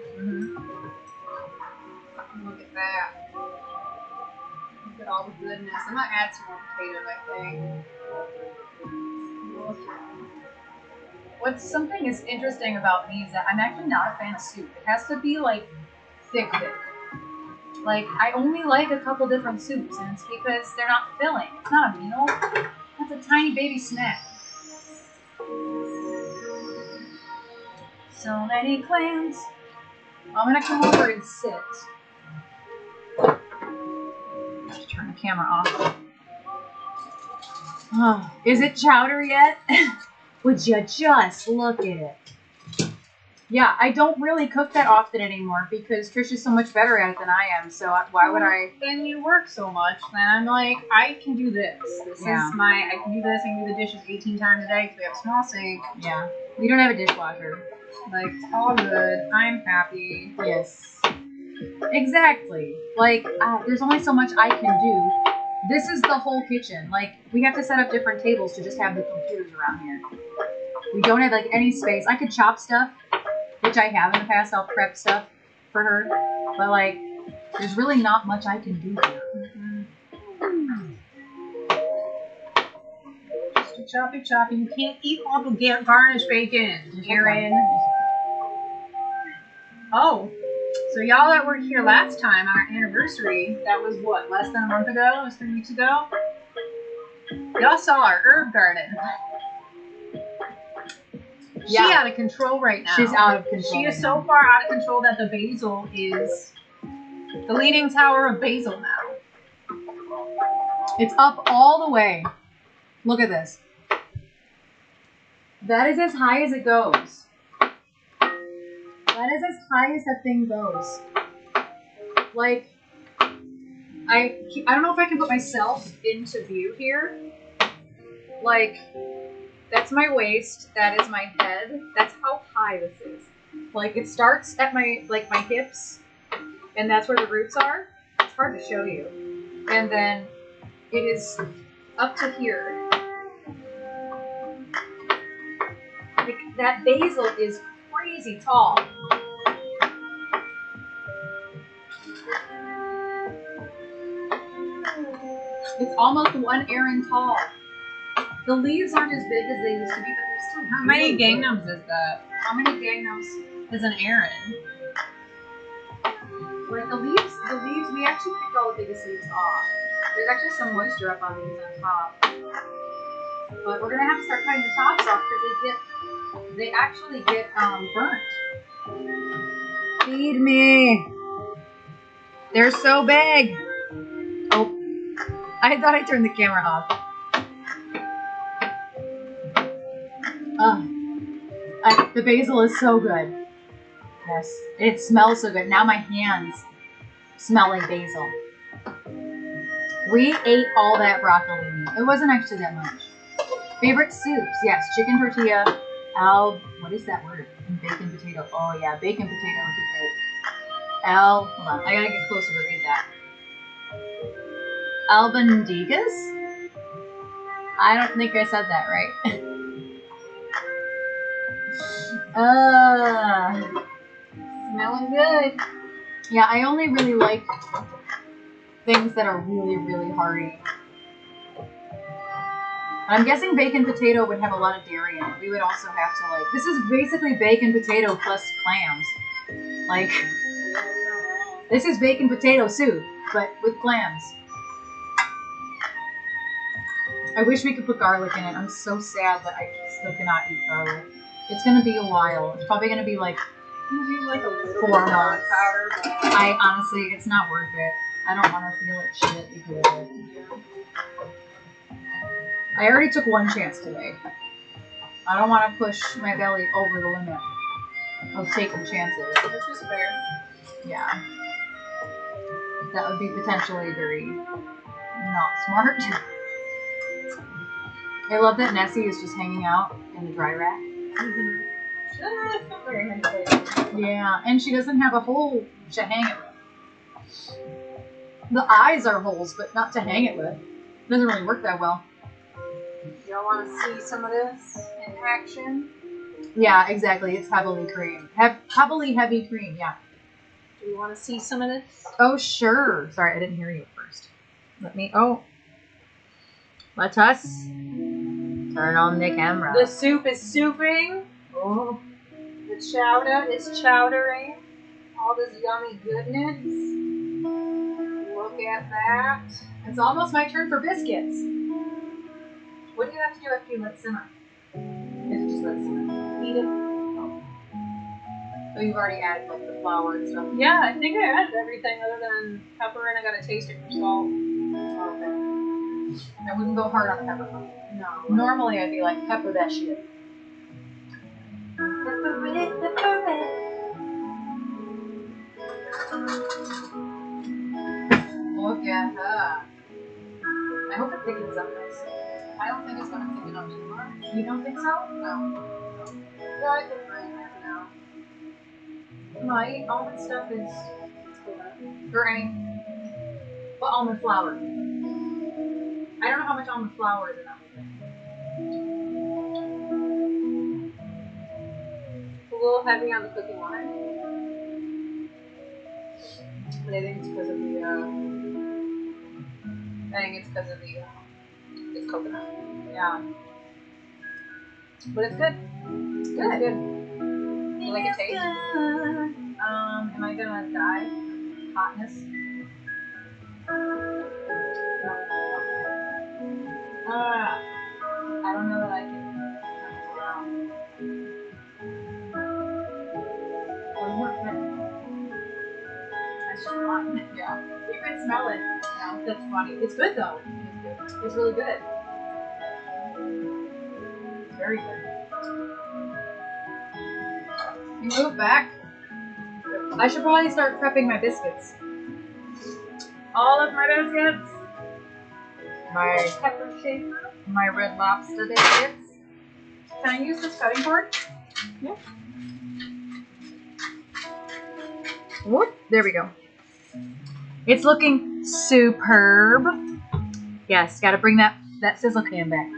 Look at that. Look at all the goodness. I'm gonna add some more potatoes, I think. What's something is interesting about me is that I'm actually not a fan of soup. It has to be like thick. Like I only like a couple different soups, and it's because they're not filling. It's not a meal. It's a tiny baby snack. So many clams. I'm gonna come over and sit. Just turn the camera off. Oh, is it chowder yet? Would you just look at it? Yeah, I don't really cook that often anymore because Trisha's so much better at it than I am. So why would I? And you work so much, then I'm like, I can do this. This is I can do this. I can do the dishes 18 times a day because we have a small sink. Yeah, we don't have a dishwasher. Like, it's all good. I'm happy. Yes. Exactly. Like, there's only so much I can do. This is the whole kitchen. Like, we have to set up different tables to just have the computers around here. We don't have, like, any space. I could chop stuff, which I have in the past. I'll prep stuff for her. But, like, there's really not much I can do here. Just a choppy. You can't eat all the garnished bacon, Erin. Oh. So y'all that were here last time on our anniversary, that was what, less than a month ago? It was 3 weeks ago? Y'all saw our herb garden. She's out of control right now. She's out of control. She is so far out of control that the basil is the leaning tower of basil now. It's up all the way. Look at this. That is as high as it goes. That is as high as that thing goes. Like, I don't know if I can put myself into view here. Like, that's my waist. That is my head. That's how high this is. Like, it starts at my hips, and that's where the roots are. It's hard to show you. And then it is up to here. Like, that basil is crazy tall. It's almost 1 Erin tall. The leaves aren't as big as they used to be, but they're still. How many gangnams is that? How many gangnams Is an Erin? Like the leaves, we actually picked all the biggest leaves off. There's actually some moisture up on these on top. But we're gonna have to start cutting the tops off because they actually get burnt. Feed me. They're so big. Oh, I thought I turned the camera off. The basil is so good. Yes, it smells so good. Now my hands smell like basil. We ate all that broccoli meat. It wasn't actually that much. Favorite soups? Yes, chicken tortilla. What is that word? And bacon potato. Oh yeah, bacon potato would be great. Hold on, I gotta get closer to read that. Albondigas? I don't think I said that right. Smelling good. Yeah, I only really like things that are really, really hearty. I'm guessing bacon potato would have a lot of dairy in it. We would also have to like, this is basically bacon potato plus clams. Like, this is bacon potato soup, but with clams. I wish we could put garlic in it. I'm so sad that I still cannot eat garlic. It's gonna be a while. It's probably gonna be like Maybe like a little 4 months. powder. But... I honestly, it's not worth it. I don't want to feel like shit because of it. I already took one chance today. I don't want to push my belly over the limit of taking chances. Which is fair. Yeah. That would be potentially very not smart. I love that Nessie is just hanging out in the dry rack. Mm-hmm. She doesn't really fit very many places. Yeah, and she doesn't have a hole to hang it with. The eyes are holes, but not to hang it with. Doesn't really work that well. Y'all want to see some of this in action? Yeah, exactly. It's heavily cream. Heavily heavy cream, yeah. Do you want to see some of this? Oh, sure. Sorry, I didn't hear you at first. Let us turn on the camera. The soup is souping. Oh. The chowder is chowdering. All this yummy goodness. Look at that. It's almost my turn for biscuits. What do you have to do after you let it simmer? You have to just let it simmer. Eat it. So you've already added like the flour and stuff. Yeah, I think I added everything other than pepper, and I gotta taste it for salt. Okay. I wouldn't go hard on the pepper. No. Normally I'd be like, pepper that shit. Look at her. I hope it thickens up nice. I don't think it's gonna thicken up too much. You don't think so? No. Yeah, I think right now. My almond stuff is great. What almond flour? I don't know how much almond flour is in that whole thing. It's a little heavy on the cooking wine. But I think it's because of the, it's coconut. Yeah. But it's good. It's It's good. You like it taste? Am I gonna die? Hotness? I don't know that I can turn this around. Oh, you weren't kidding. That's just fun. Yeah. You can smell it. Yeah. That's funny. It's good though. It's really good. It's very good. You move back. I should probably start prepping my biscuits. All of my biscuits. My Pepper shaker. my Red Lobster biscuits. Can I use this cutting board? Yeah. Whoop, there we go. It's looking superb. Yes, gotta bring that sizzle can back.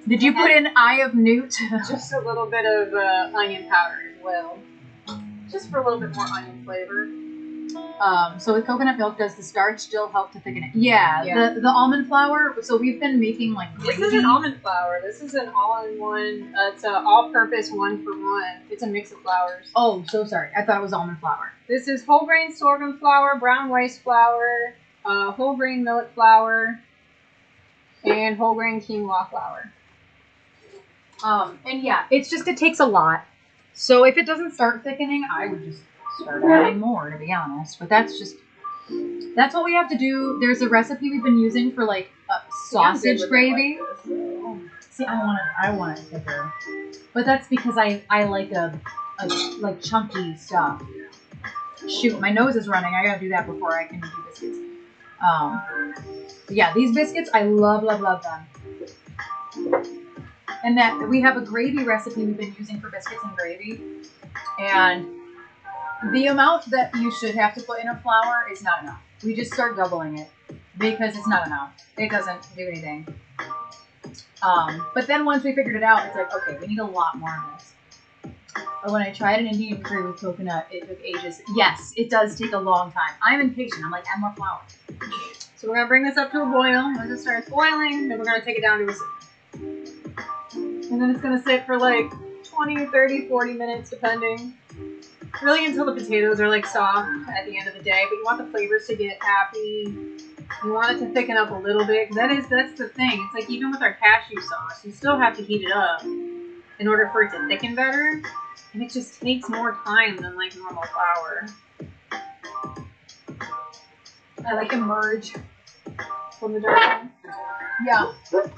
Did you put in Eye of Newt? Just a little bit of onion powder as well. Just for a little bit more onion flavor. So with coconut milk, does the starch still help to thicken it? Yeah. Yeah. The almond flour. So we've been making like This gravy. isn't almond flour. This is an all-in-one. It's an all-purpose one-for-one. It's a mix of flours. Oh, so sorry. I thought it was almond flour. This is whole grain sorghum flour, brown rice flour, whole grain millet flour, and whole grain quinoa flour. And yeah, it takes a lot. So if it doesn't start thickening, I would just start adding more, to be honest. But that's what we have to do. There's a recipe we've been using for like sausage gravy. See, I want it thicker. But that's because I like like chunky stuff. Shoot, my nose is running. I gotta do that before I can do biscuits. But yeah, these biscuits, I love them. And that we have a gravy recipe we've been using for biscuits and gravy. And the amount that you should have to put in a flour is not enough. We just start doubling it because it's not enough. It doesn't do anything. But then once we figured it out, it's like, okay, we need a lot more of this. Or when I tried an Indian curry with coconut, it took ages. Yes, it does take a long time. I'm impatient. I'm like, add more flour. So we're gonna bring this up to a boil. Once it starts boiling, then we're gonna take it down to a simmer. And then it's gonna sit for like 20, 30, 40 minutes, depending. Really until the potatoes are like soft at the end of the day. But you want the flavors to get happy. You want it to thicken up a little bit. That's the thing. It's like even with our cashew sauce, you still have to heat it up in order for it to thicken better. And it just takes more time than like normal flour. I like emerge. From the jar. Yeah. We're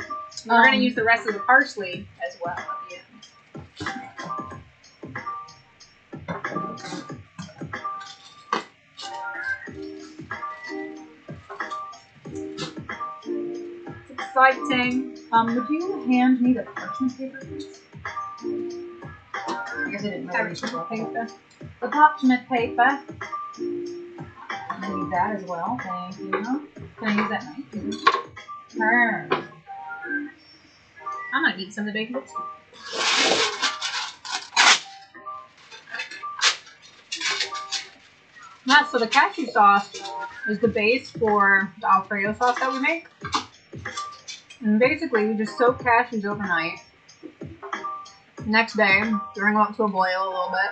going to use the rest of the parsley as well at the end. It's exciting. Would you hand me the parchment paper, please? I guess I didn't really Paper. The parchment paper. I need that as well. Thank you. Can I use that knife? Sure. I'm going to eat some of the bacon bits. So the cashew sauce is the base for the Alfredo sauce that we make. And basically, we just soak cashews overnight. Next day, bring them up to a boil a little bit.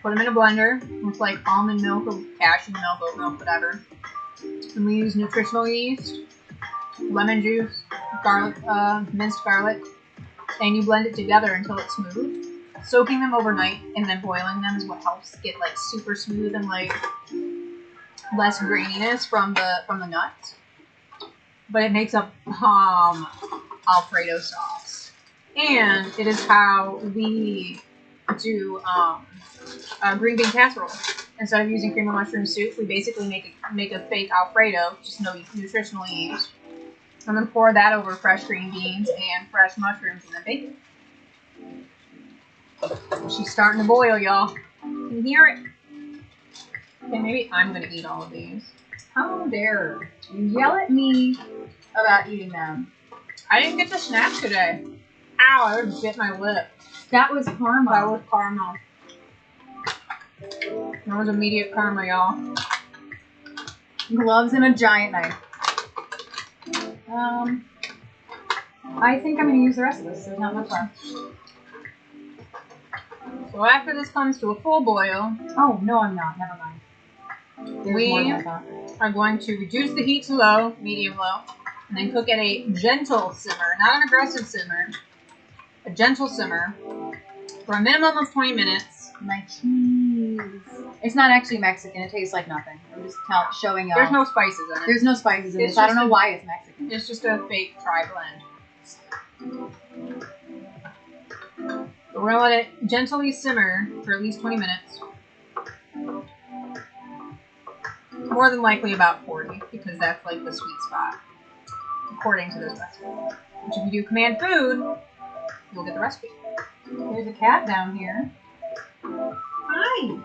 Put them in a blender with like almond milk or cashew milk, oat milk, whatever. And we use nutritional yeast, lemon juice, garlic, minced garlic, and you blend it together until it's smooth. Soaking them overnight and then boiling them is what helps get like super smooth and like less graininess from the nuts. But it makes a bomb Alfredo sauce, and it is how we do green bean casserole. Instead of using cream of mushroom soup, we basically make a fake Alfredo, just no nutritional yeast, and then pour that over fresh green beans and fresh mushrooms and then bake it. She's starting to boil, y'all. You can hear it. Okay, maybe I'm gonna eat all of these. How dare you yell at me about eating them? I didn't get the snack today. Ow, I just bit my lip. That was karma. That was karma. That was immediate karma, y'all. Gloves and a giant knife. I think I'm going to use the rest of this. There's not much left. So after this comes to a full boil... Oh, no, I'm not. Never mind. There's more than I thought. Are going to reduce the heat to low, medium low, and then cook at a gentle simmer, not an aggressive simmer, a gentle simmer for a minimum of 20 minutes. My cheese. It's not actually Mexican. It tastes like nothing. I'm just showing y'all. There's no spices in it. There's no spices in this. I don't know why it's Mexican. It's just a fake tri blend. But we're going to let it gently simmer for at least 20 minutes. More than likely about 40, because that's like the sweet spot, according to this recipe. Which if you do command food, you'll get the recipe. There's a cat down here. Hi!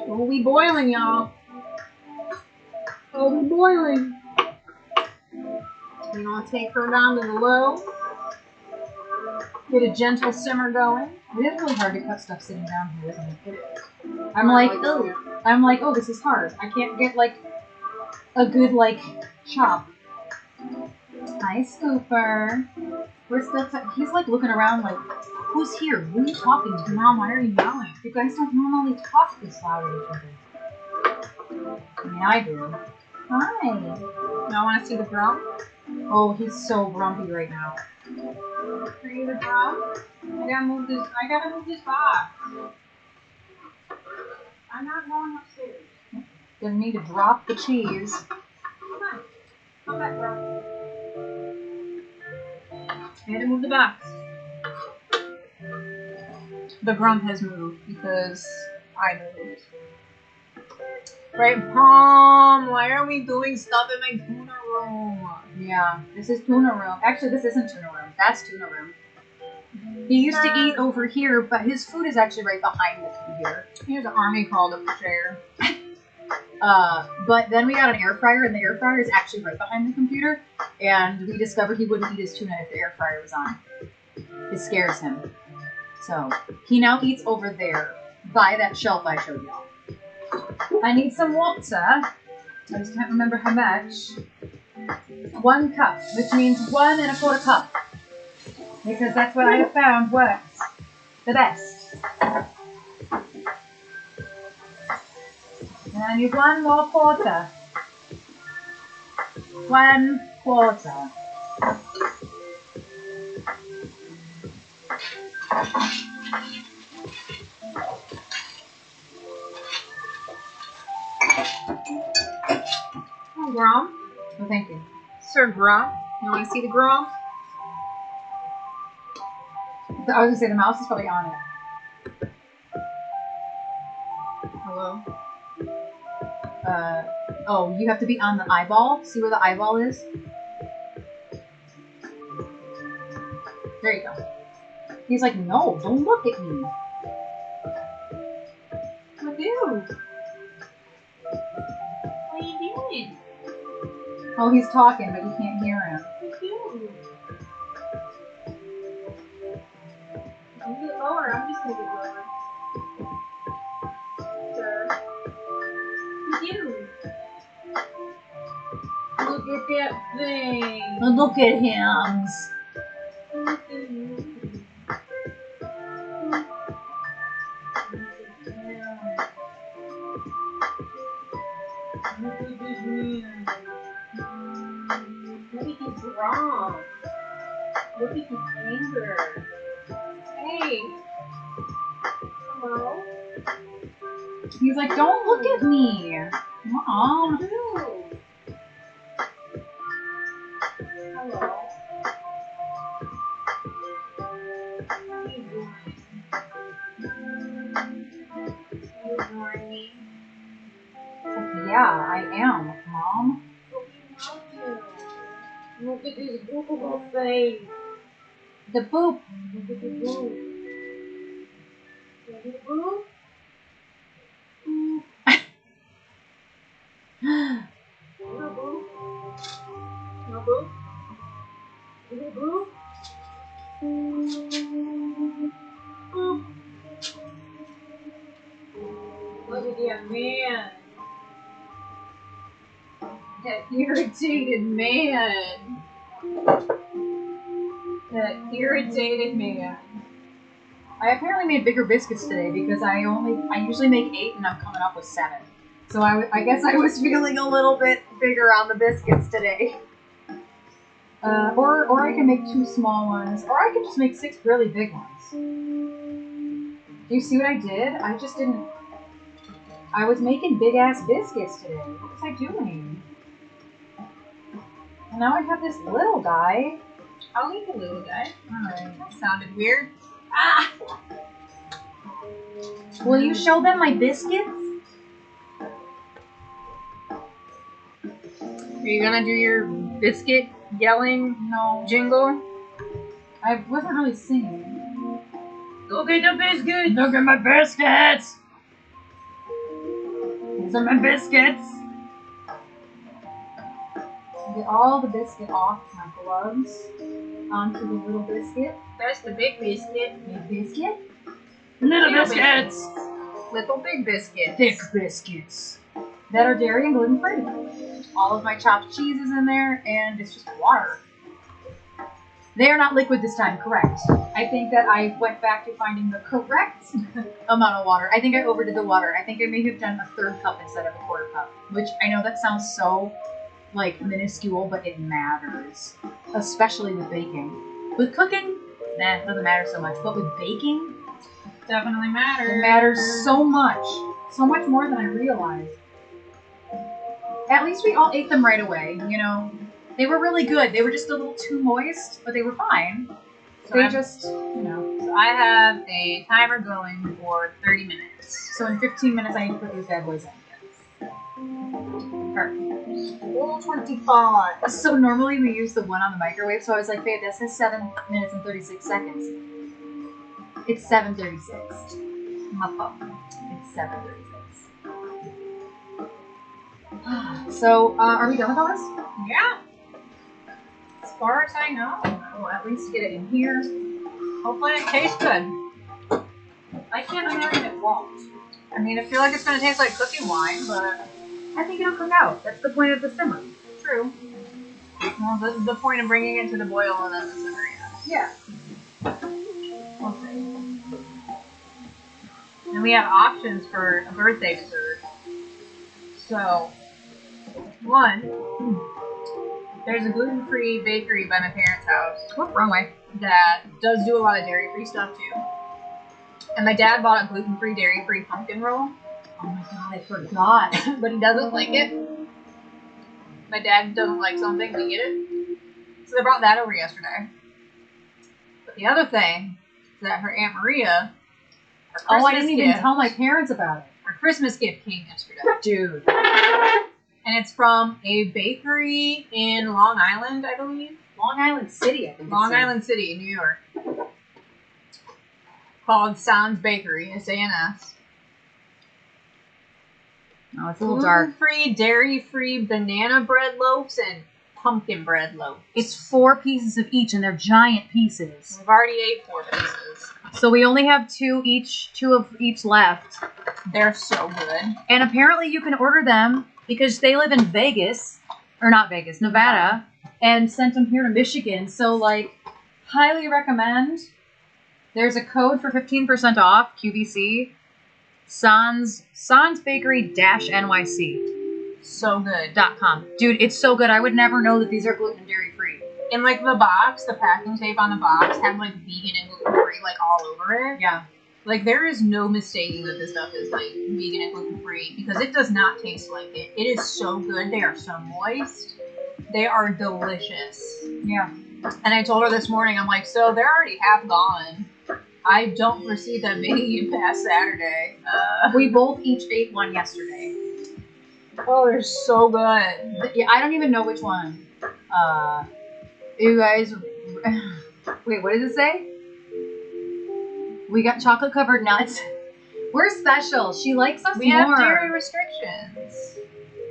Oh, we boiling, y'all. Oh, we boiling. We're going to take her down to the low. Get a gentle simmer going. It is really hard to cut stuff sitting down here, isn't it? It is. I'm like, oh, this is hard. I can't get, like, a good, like, chop. Hi, Scooper. We're still he's, like, looking around like, who's here? Who are you talking to? Mom, why are you yelling? You guys don't normally talk this loud at each other. I mean, I do. Hi. Y'all want to see the grump? Oh, he's so grumpy right now. Are you the grump? I gotta move this box. I'm not going upstairs. Gonna need to drop the cheese. Come on. Come back, grump. I had to move the box. The grump has moved because I moved. Right, Mom, why are we doing stuff in my tuna room? Yeah, this is tuna room. Actually, this isn't tuna room. That's tuna room. He used to eat over here, but his food is actually right behind the computer. He has an army called up the chair. But then we got an air fryer, and the air fryer is actually right behind the computer. And we discovered he wouldn't eat his tuna if the air fryer was on. It scares him. So he now eats over there by that shelf I showed y'all. I need some water. I just can't remember how much. 1 cup, which means 1 1/4 cup. Because that's what I have found works the best. And I need 1 more quarter. 1 quarter. Oh, Grom. Oh, thank you. Sir Grom. You want to see the Grom? I was gonna say the mouse is probably on it. Hello? Oh, you have to be on the eyeball. See where the eyeball is? There you go. He's like, no, don't look at me. What do? What are you doing? Oh, he's talking, but you can't hear him. What do? You get lower. I'm just gonna get lower. Sir. What do? Look at that thing. Look at him. Look at this man. Look at his wrong. Look at his anger. Hey. Hello? He's like, don't look at me. Mom. Hello. Hello. What are you doing? You ignoring me? Yeah, I am, Mom. What do you want to? Look at this beautiful face. The boop. Look at the boob. Look at the boob. No boob. No boob. Look at the boob. Boop. Look at that man. That irritated man. That irritated man. I apparently made bigger biscuits today because I usually make 8 and I'm coming up with 7. So I guess I was feeling a little bit bigger on the biscuits today. Or I can make 2 small ones, or I could just make 6 really big ones. Do you see what I did? I was making big ass biscuits today. What was I doing? And now I have this little guy. I'll eat the little guy. Alright. That sounded weird. Ah! Will you show them my biscuits? Are you gonna do your biscuit yelling No. jingle? I wasn't really singing. Look at the biscuit! Look at my biscuits! These are my biscuits! Get all the biscuit off my gloves onto the little biscuit. That's the big biscuit. Big biscuit. Little biscuits. Little big biscuit. Thick biscuits. That are dairy and gluten free. All of my chopped cheese is in there, and it's just water. They are not liquid this time, correct. I think that I went back to finding the correct amount of water. I think I overdid the water. I think I may have done a 1/3 cup instead of a 1/4 cup, which I know that sounds so like minuscule, but it matters, especially with baking. With cooking, nah, it doesn't matter so much, but with baking, Definitely matters. it matters so much more than I realized. At least we all ate them right away, you know. They were really good. They were just a little too moist, but they were fine. So They I'm- just, you know. So I have a timer going for 30 minutes. So in 15 minutes, I need to put these bad boys in. Perfect. Rule 25. So normally we use the one on the microwave, so I was like, babe, that says 7 minutes and 36 seconds. It's 7:36. My fault. It's 7:36. So, are we done with all this? Yeah. As far as I know. We'll at least get it in here. Hopefully it tastes good. I can't imagine it won't. I mean, I feel like it's gonna taste like cooking wine, but I think it'll cook out. That's the point of the simmer. true. Well, this is the point of bringing it to the boil and then the simmer. Yeah. We'll see. And we have options for a birthday dessert. So, one, there's a gluten-free bakery by my parents' house. What's wrong way? That does do a lot of dairy-free stuff too. And my dad bought a gluten-free, dairy-free pumpkin roll. Oh my god, I forgot. But he doesn't like it. My dad doesn't like something, we get it. So they brought that over yesterday. But the other thing is that her Aunt Maria, Oh, I didn't even tell my parents about it. her Christmas gift came yesterday. Dude. And it's from a bakery in Long Island, I believe. Long Island City, I think. Long Island City, New York. Called Sans Bakery, S-A-N-S. Oh, it's a little dark. Gluten-free, dairy-free banana bread loaves and pumpkin bread loaves. It's 4 pieces of each, and they're giant pieces. We've already ate 4 pieces. So we only have two of each left. They're so good. And apparently you can order them because they live in Vegas, or not Vegas, Nevada, and sent them here to Michigan. So, like, highly recommend. There's a code for 15% off, QVC, Sans Bakery-NYC.com. So good. Dude, it's so good. I would never know that these are gluten and dairy free. In, like, the box, the packing tape on the box had, like, vegan and gluten-free, like, all over it. Yeah. Like, there is no mistaking that this stuff is, like, vegan and gluten-free because it does not taste like it. It is so good. They are so moist. They are delicious. Yeah. And I told her this morning, I'm like, so they're already half gone. I don't foresee them making it past Saturday. We both each ate one yesterday. Oh, they're so good. Yeah, I don't even know which one. You guys... Wait, what does it say? We got chocolate covered nuts. We're special. She likes us We more. have dairy restrictions.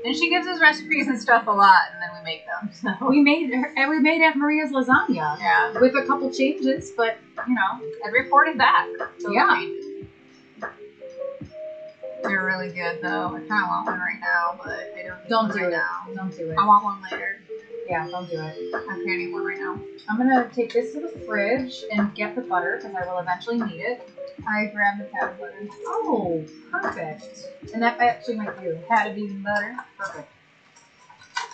And she gives us recipes and stuff a lot, and then we make them. So We made Aunt Maria's lasagna. yeah, With a couple changes, but, you know. I reported back. So Yeah. They're really good, though. I kind of want one right now, but I don't need one right now. Don't do it. I want one later. Yeah, don't do it. I can't eat one right now. I'm going to take this to the fridge and get the butter, because I will eventually need it. I grabbed the cat butter. Oh, perfect. And that actually might do. Had vegan butter. Perfect.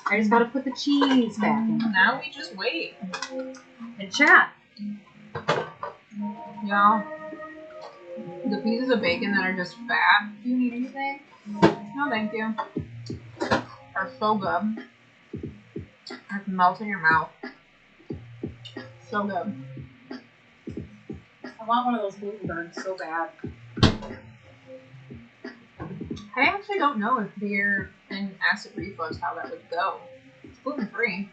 I just got to put the cheese back in. Now we just wait. And chat. Y'all, the pieces of bacon that are just fat. Do you need anything? No, thank you. Are so good. It melts in your mouth. So good. I want one of those gluten burns so bad. I actually don't know if beer and acid reflux, how that would go. It's gluten free.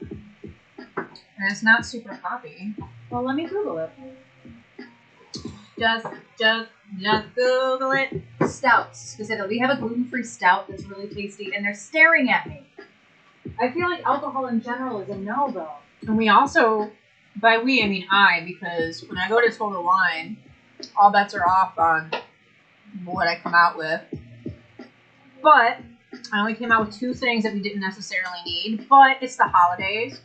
And it's not super poppy. Well, let me Google it. Just Google it. Stouts, specifically. We have a gluten-free stout that's really tasty, and they're staring at me. I feel like alcohol in general is a no, though. And we also, by we, I mean I, because when I go to Total Wine, all bets are off on what I come out with. But I only came out with 2 things that we didn't necessarily need, but it's the holidays.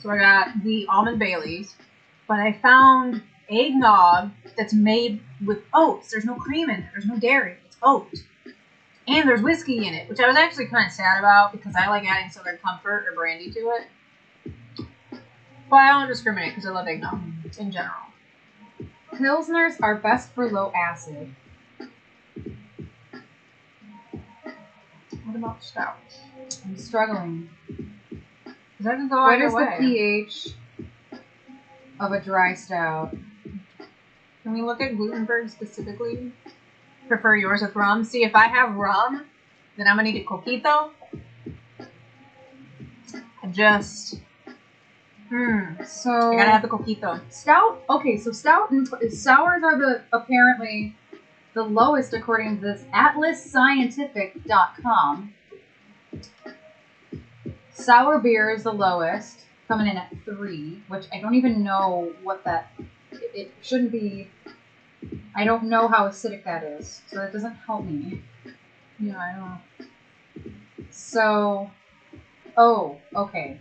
So I got the Almond Baileys, but I found eggnog that's made with oats. There's no cream in it. There's no dairy. It's oat. And there's whiskey in it, which I was actually kind of sad about because I like adding Southern Comfort or brandy to it. But I don't discriminate because I love eggnog in general. Pilsners are best for low acid. What about stouts? I'm struggling. That can go What either is way. the pH of a dry stout? Can we look at Glutenberg specifically? Prefer yours with rum. See, if I have rum, then I'm gonna need a coquito. So I gotta have the coquito. stout. Okay, so stout and sours are apparently the lowest according to this AtlasScientific.com. Sour beer is the lowest, coming in at 3, which I don't even know what that it shouldn't be. I don't know how acidic that is, so it doesn't help me. Yeah, I don't. So, oh, okay.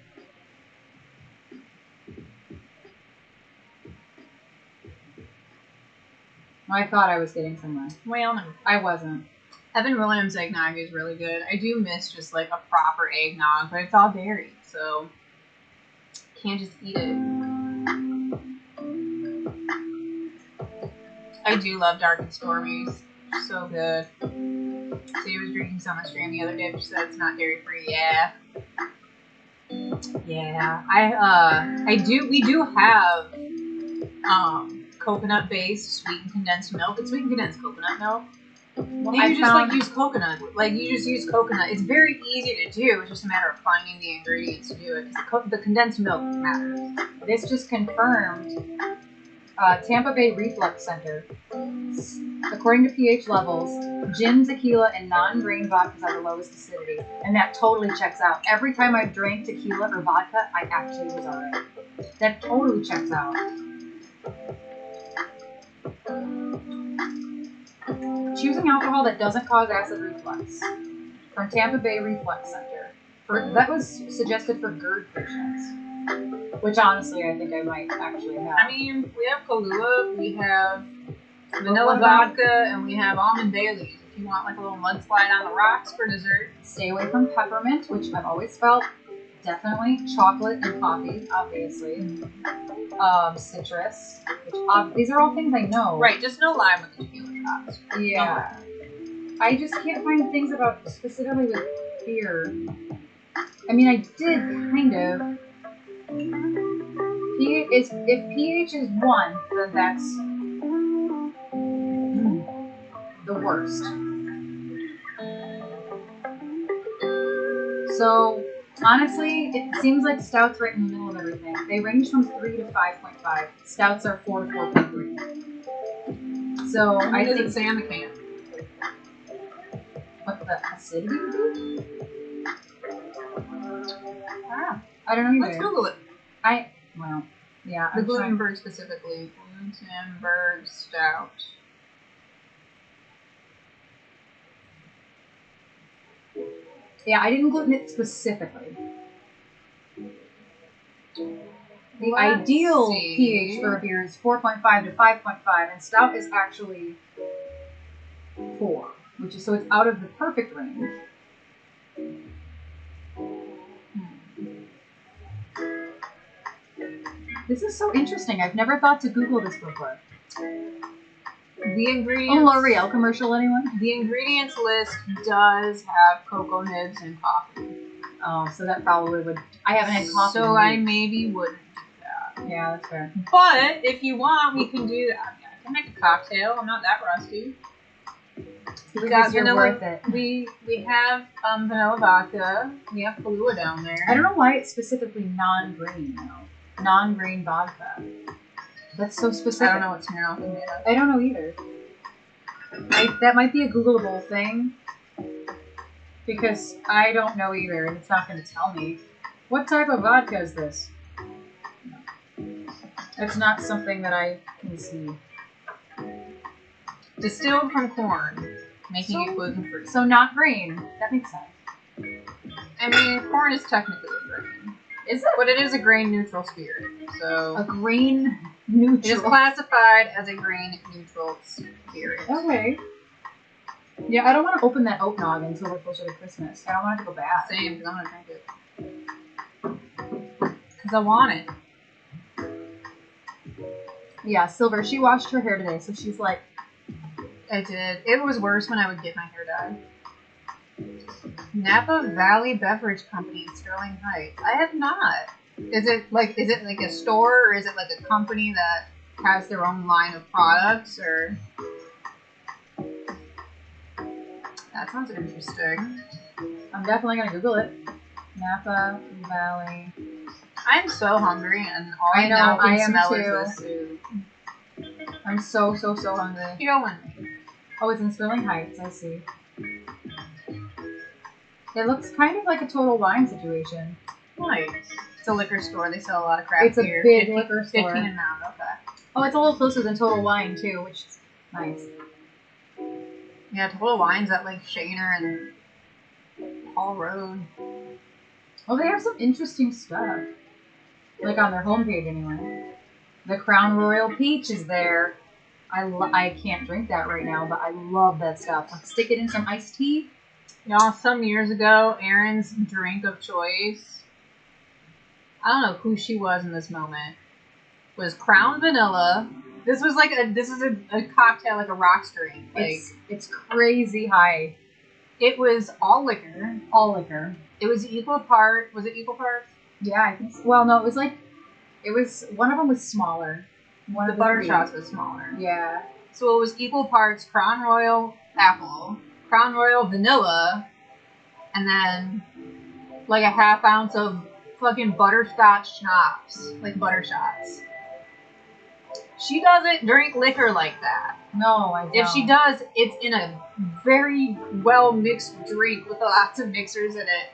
I thought I was getting somewhere. Well, no. I wasn't. Evan Williams eggnog is really good. I do miss just like a proper eggnog, but it's all dairy, so can't just eat it. I do love Dark and Stormies. So good. Sadie was drinking some on stream the other day, but she said it's not dairy free. Yeah. Yeah. We do have coconut based sweetened condensed milk. It's sweetened condensed coconut milk. Well, You just use coconut. Like you just use coconut. It's very easy to do. It's just a matter of finding the ingredients to do it. The condensed milk matters. This just confirmed Tampa Bay Reflux Center. According to pH levels, gin, tequila, and non-grain vodkas are the lowest acidity. And that totally checks out. Every time I drank tequila or vodka, I actually was alright. That totally checks out. Choosing alcohol that doesn't cause acid reflux. From Tampa Bay Reflux Center. That was suggested for GERD patients. Which honestly, I think I might actually have. I mean, we have Kahlua, we have vanilla vodka, and we have almond Baileys. If you want like a little mudslide on the rocks for dessert. Stay away from peppermint, which I've always felt. Definitely chocolate and coffee, obviously. Citrus. Which, these are all things I know. Right, just no lime with the tequila shots. Yeah. I just can't find things about specifically with beer. I mean, I did kind of. If pH is 1, then that's the worst. So, honestly, it seems like stouts right in the middle of everything. They range from 3 to 5.5. Stouts are 4 to 4.3. So, I think it's say on the can. What the acidity would be? I don't know either. Let's Google it. Yeah. The Glutenberg specifically. Glutenberg stout. Yeah, I didn't gluten it specifically. The ideal pH for a beer is 4.5 to 5.5, and stout is actually 4, which is so it's out of the perfect range. This is so interesting. I've never thought to Google this before. The ingredients. Oh, L'Oreal commercial, anyone? The ingredients list does have cocoa nibs and coffee. Oh, so that probably would. I haven't had coffee. So I maybe wouldn't do that. Yeah, that's fair. But if you want, we can do that. I can make a cocktail. I'm not that rusty. We got vanilla. Worth it. We have vanilla vodka. We have Kahlua down there. I don't know why it's specifically non-grain though. Non-grain vodka. That's so specific. I don't know what's made of. I don't know either. That might be a Googleable thing. Because I don't know either, and it's not going to tell me. What type of vodka is this? No. It's not something that I can see. Distilled from corn, making it gluten-free. So not grain. That makes sense. I mean, corn is technically a grain. Is it? But it is a grain-neutral spirit. So a grain-neutral. It is classified as a grain-neutral spirit. Okay. Yeah, I don't want to open that oat nog until we're closer to Christmas. I don't want it to go bad. Same, because I want to drink it. Because I want it. Yeah, Silver, she washed her hair today, so she's like... I did. It was worse when I would get my hair dyed. Napa Valley Beverage Company in Sterling Heights. I have not. Is it like a store, or is it like a company that has their own line of products, or... That sounds interesting. I'm definitely going to Google it. Napa Valley. I'm so hungry, and all I now can smell is this soup. I'm so hungry. Killing me. Oh, it's in Sterling Heights. I see. It looks kind of like a Total Wine situation. Nice. It's a liquor store. They sell a lot of craft beer. It's a big liquor store. 15 and pound. Okay. Oh, it's a little closer than Total Wine too, which is nice. Yeah, Total Wine's at like Shaner and Hall Road. Well, they have some interesting stuff. Like on their homepage anyway. The Crown Royal Peach is there. I can't drink that right now, but I love that stuff. Like stick it in some iced tea. Y'all, some years ago, Erin's drink of choice, I don't know who she was in this moment, was Crown Vanilla. This is a cocktail, like a rocks drink. Like, It's crazy high. it was all liquor. All liquor. It was equal part. Was it equal parts? Yeah, I think so. Well, no, it was one of them was smaller. One The of butter three. shots was smaller. Yeah. So it was equal parts Crown Royal apple, Crown Royal vanilla, and then like a half ounce of fucking butterscotch schnapps, like butter shots. She doesn't drink liquor like that. No, I don't. If she does, it's in a very well mixed drink with lots of mixers in it.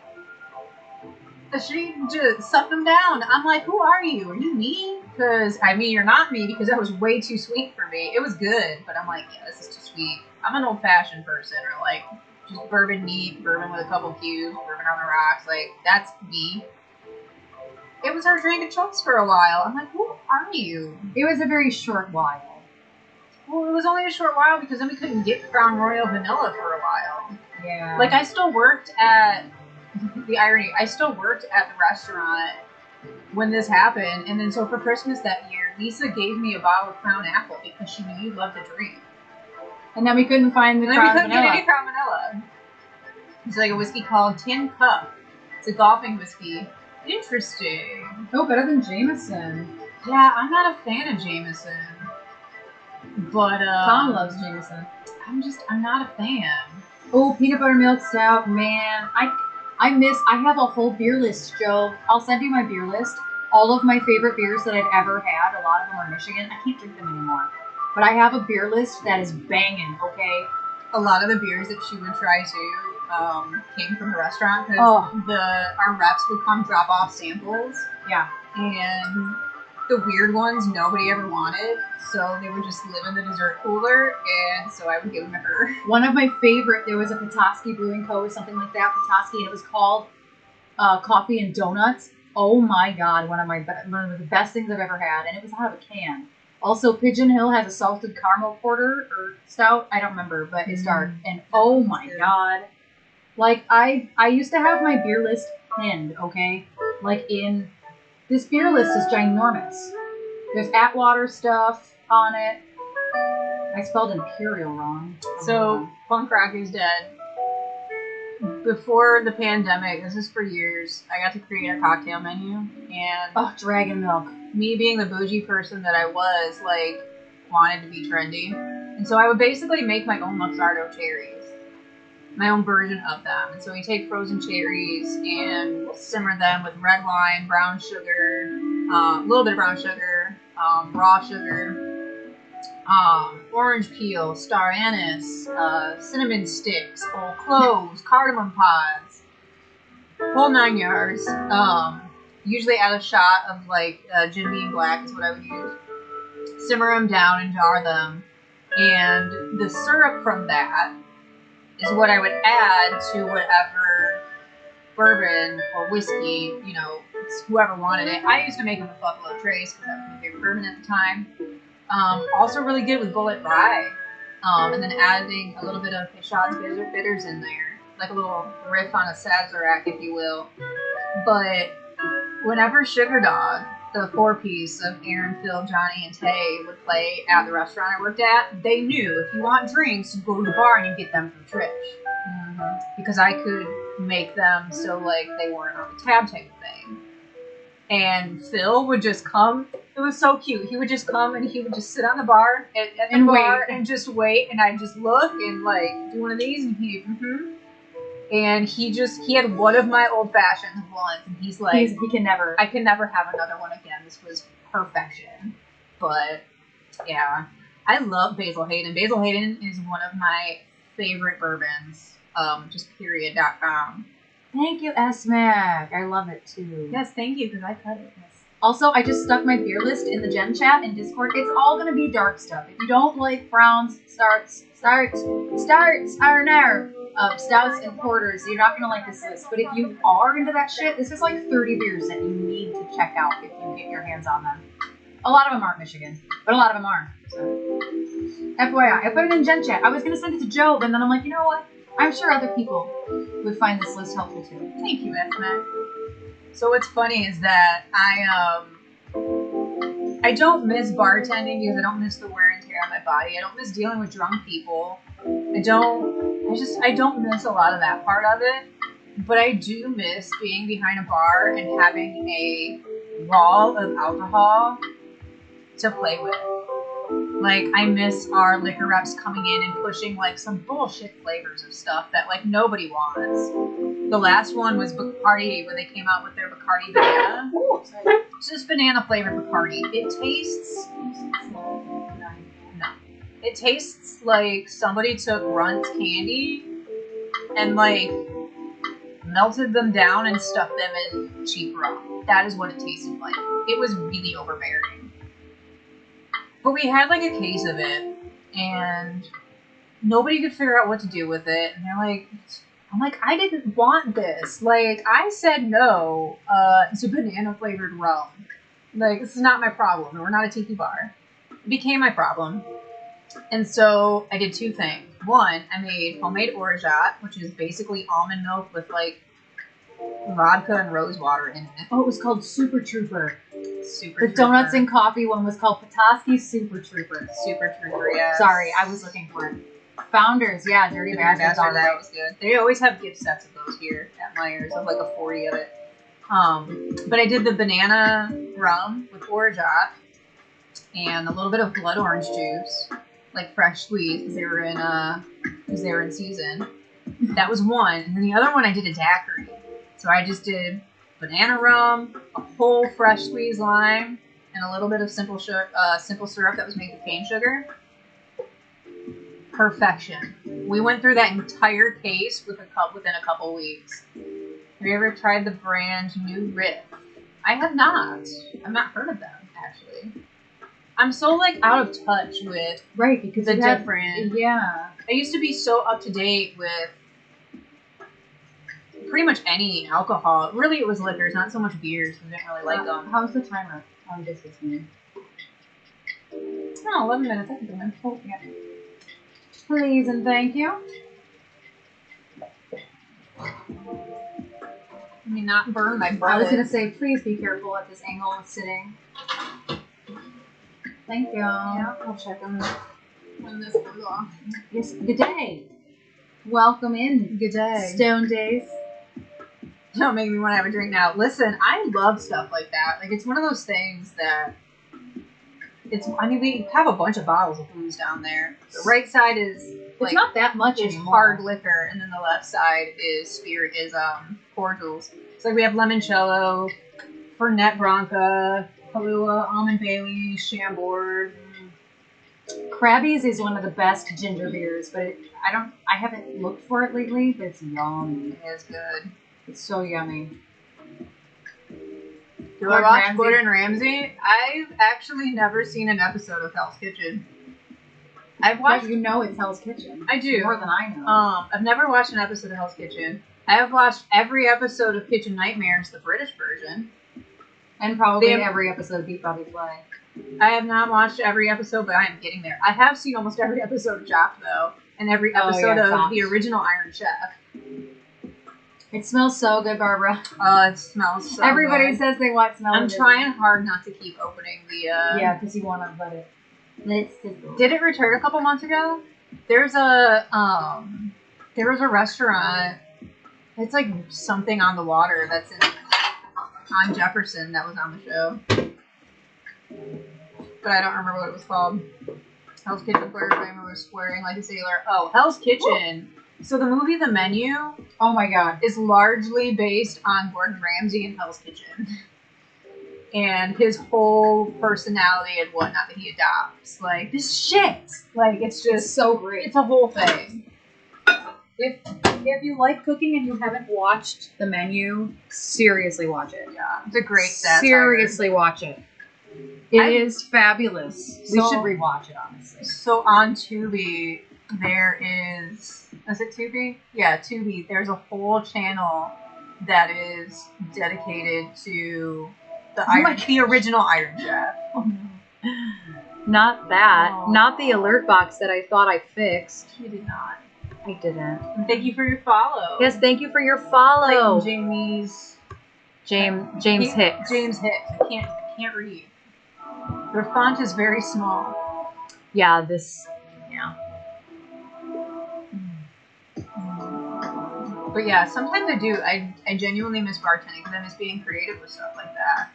She just sucked them down. I'm like, who are you? Are you me? Because, I mean, you're not me because that was way too sweet for me. It was good, but I'm like, yeah, this is too sweet. I'm an old-fashioned person, or like, just bourbon neat, bourbon with a couple cubes, bourbon on the rocks. Like, that's me. It was her drink of choice for a while. I'm like, who are you? It was a very short while. Well, it was only a short while because then we couldn't get Crown Royal Vanilla for a while. Yeah. Like, I still worked at the irony. I still worked at the restaurant when this happened, and then so for Christmas that year, Lisa gave me a bottle of Crown Apple because she knew you loved to drink. And then we couldn't find the And then we Crown couldn't get Vanilla. any Crown Vanilla. It's like a whiskey called Tin Cup. It's a golfing whiskey. Interesting. Oh, better than Jameson. Yeah, I'm not a fan of Jameson. But, Tom loves Jameson. I'm not a fan. Oh, peanut butter milk stout, man. I have a whole beer list, Joe. I'll send you my beer list. All of my favorite beers that I've ever had, a lot of them are Michigan. I can't drink them anymore. But I have a beer list that is banging, okay? A lot of the beers that she would try to came from the restaurant because our reps would come drop off samples. Yeah. And the weird ones nobody ever wanted, so they would just live in the dessert cooler, and so I would give them to her. One of my favorite, there was a Petoskey Brewing Co. or something like that, Petoskey, and it was called Coffee and Donuts. Oh my god, one of the best things I've ever had, and it was out of a can. Also, Pigeon Hill has a salted caramel porter or stout. I don't remember, but it's dark, and oh my god, like I used to have my beer list pinned, okay, like in. This beer list is ginormous. There's Atwater stuff on it. I spelled Imperial wrong. So, punk rock is dead. Before the pandemic, this is for years, I got to create a cocktail menu, and Oh, Dragon Milk. me being the bougie person that I was, like, wanted to be trendy. And so I would basically make my own Luxardo cherries. My own version of them. And so we take frozen cherries and simmer them with red wine, brown sugar, a little bit of brown sugar, raw sugar, orange peel, star anise, cinnamon sticks, whole cloves, cardamom pods, whole 9 yards. Usually add a shot of like Jim Beam Black is what I would use. Simmer them down and jar them. And the syrup from that is what I would add to whatever bourbon or whiskey, you know, whoever wanted it. I used to make them with Buffalo Trace because that was my favorite bourbon at the time. Also really good with Bullet Rye. And then adding a little bit of Peychaud's bitters in there. Like a little riff on a Sazerac, if you will. But whenever Sugar Dog, the 4-piece of Erin, Phil, Johnny, and Tay would play at the restaurant I worked at, they knew if you want drinks, you go to the bar and you get them from Trish. Mm-hmm. Because I could make them so like they weren't on the tab type of thing. And Phil would just come. It was so cute. He would just come and he would just sit on the bar at the bar and just wait. And I'd just look and like do one of these and he'd and he had one of my old fashions once, and he's like, he can never. I can never have another one again. This was perfection. But yeah, I love Basil Hayden. Basil Hayden is one of my favorite bourbons. Just period.com. Thank you, S-Mac. I love it too. Yes, thank you, because I cut it. Yes. Also, I just stuck my beer list in the Gen Chat and Discord. It's all gonna be dark stuff. If you don't like browns, stouts, stouts and porters, you're not gonna like this list. But if you are into that shit, this is like 30 beers that you need to check out if you get your hands on them. A lot of them aren't Michigan, but a lot of them are. So, FYI, I put it in Gen Chat. I was gonna send it to Joe, and then I'm like, you know what? I'm sure other people would find this list helpful too. Thank you, Esme. So what's funny is that I don't miss bartending because I don't miss the wear and tear on my body. I don't miss dealing with drunk people. I don't miss a lot of that part of it. But I do miss being behind a bar and having a wall of alcohol to play with. Like, I miss our liquor reps coming in and pushing, like, some bullshit flavors of stuff that, like, nobody wants. The last one was Bacardi, when they came out with their Bacardi banana. Ooh, sorry. It's just banana-flavored Bacardi. It tastes... No. It tastes like somebody took Runt's candy and, like, melted them down and stuffed them in cheap rum. That is what it tasted like. It was really overbearing. But we had, like, a case of it, and nobody could figure out what to do with it. And they're like, I'm like, I didn't want this. Like, I said no. It's a banana-flavored rum. Like, this is not my problem. We're not a tiki bar. It became my problem. And so I did two things. One, I made homemade orgeat, which is basically almond milk with, like, vodka and rose water in it. Oh, it was called Super Trooper. Super The donuts and coffee one was called Petoskey Super Trooper. Super Trooper, yeah. Sorry, I was looking for it. Founders, yeah, Dirty Bastards. That was good. They always have gift sets of those here at Myers, of like a 40 of it. But I did the banana rum with orgeat and a little bit of blood orange juice, like fresh squeezed, because they were in season. That was one, and then the other one I did a daiquiri. So I just did banana rum, a whole fresh squeezed lime, and a little bit of simple syrup that was made with cane sugar. Perfection. We went through that entire case within a couple weeks. Have you ever tried the brand New Riff? I have not. I've not heard of them, actually. I'm so, like, out of touch with because the different... Yeah. I used to be so up to date with pretty much any alcohol. Really, it was liquors, not so much beers. I didn't really like them. How's the timer on this one? Oh, 11 minutes. I can do it. Oh, yeah. Please and thank you. Let me not burn my breath. I was going to say, please be careful at this angle of sitting. Thank you. Yeah, I'll check them when this goes off. Yes, good day. Welcome in. Good day. Stone Days. Don't make me want to have a drink now. Listen, I love stuff like that. Like, it's one of those things that we have a bunch of bottles of booze down there. The right side is, like, it's not that much is anymore. Hard liquor, and then the left side is cordials. It's like we have limoncello, Fernet Branca, Kahlua, Almond Bailey, Chambord. Krabby's is one of the best ginger beers, but I haven't looked for it lately, but it's yummy. It is good. It's so yummy. Do I watch Gordon Ramsay? I've actually never seen an episode of Hell's Kitchen. I've watched... But you know it's Hell's Kitchen. I do. More than I know. I've never watched an episode of Hell's Kitchen. I have watched every episode of Kitchen Nightmares, the British version. And probably every episode of Beat Bobby Fly. I have not watched every episode, but I am getting there. I have seen almost every episode of Chopped, though. And every episode of the original Iron Chef. It smells so good, Barbara. It smells so Everybody good. says they want smell. I'm trying hard not to keep opening the... Yeah, because you want to let it sizzle. Did it return a couple months ago? There was a restaurant. It's like something on the water that's on Jefferson that was on the show. But I don't remember what it was called. Hell's Kitchen Claire Kramer was swearing like a sailor. Oh, Hell's Kitchen. So the movie The Menu, oh my god, is largely based on Gordon Ramsay and Hell's Kitchen. And his whole personality and whatnot that he adopts. Like, this shit. Like, it's just so great. It's a whole thing. If you like cooking and you haven't watched the menu, seriously watch it. Yeah, it's a great satire. Seriously watch it. It is fabulous. We should rewatch it, honestly. So on Tubi, there is it Tubi? Yeah, Tubi. There's a whole channel that is dedicated to the original Iron Chef. Oh, no. Not that. Oh. Not the alert box that I thought I fixed. You did not. I didn't. And thank you for your follow. Yes, thank you for your follow. Like James Hicks. James Hicks. I can't read. Their font is very small. Yeah, Yeah. But yeah, sometimes I do. I genuinely miss bartending because I miss being creative with stuff like that.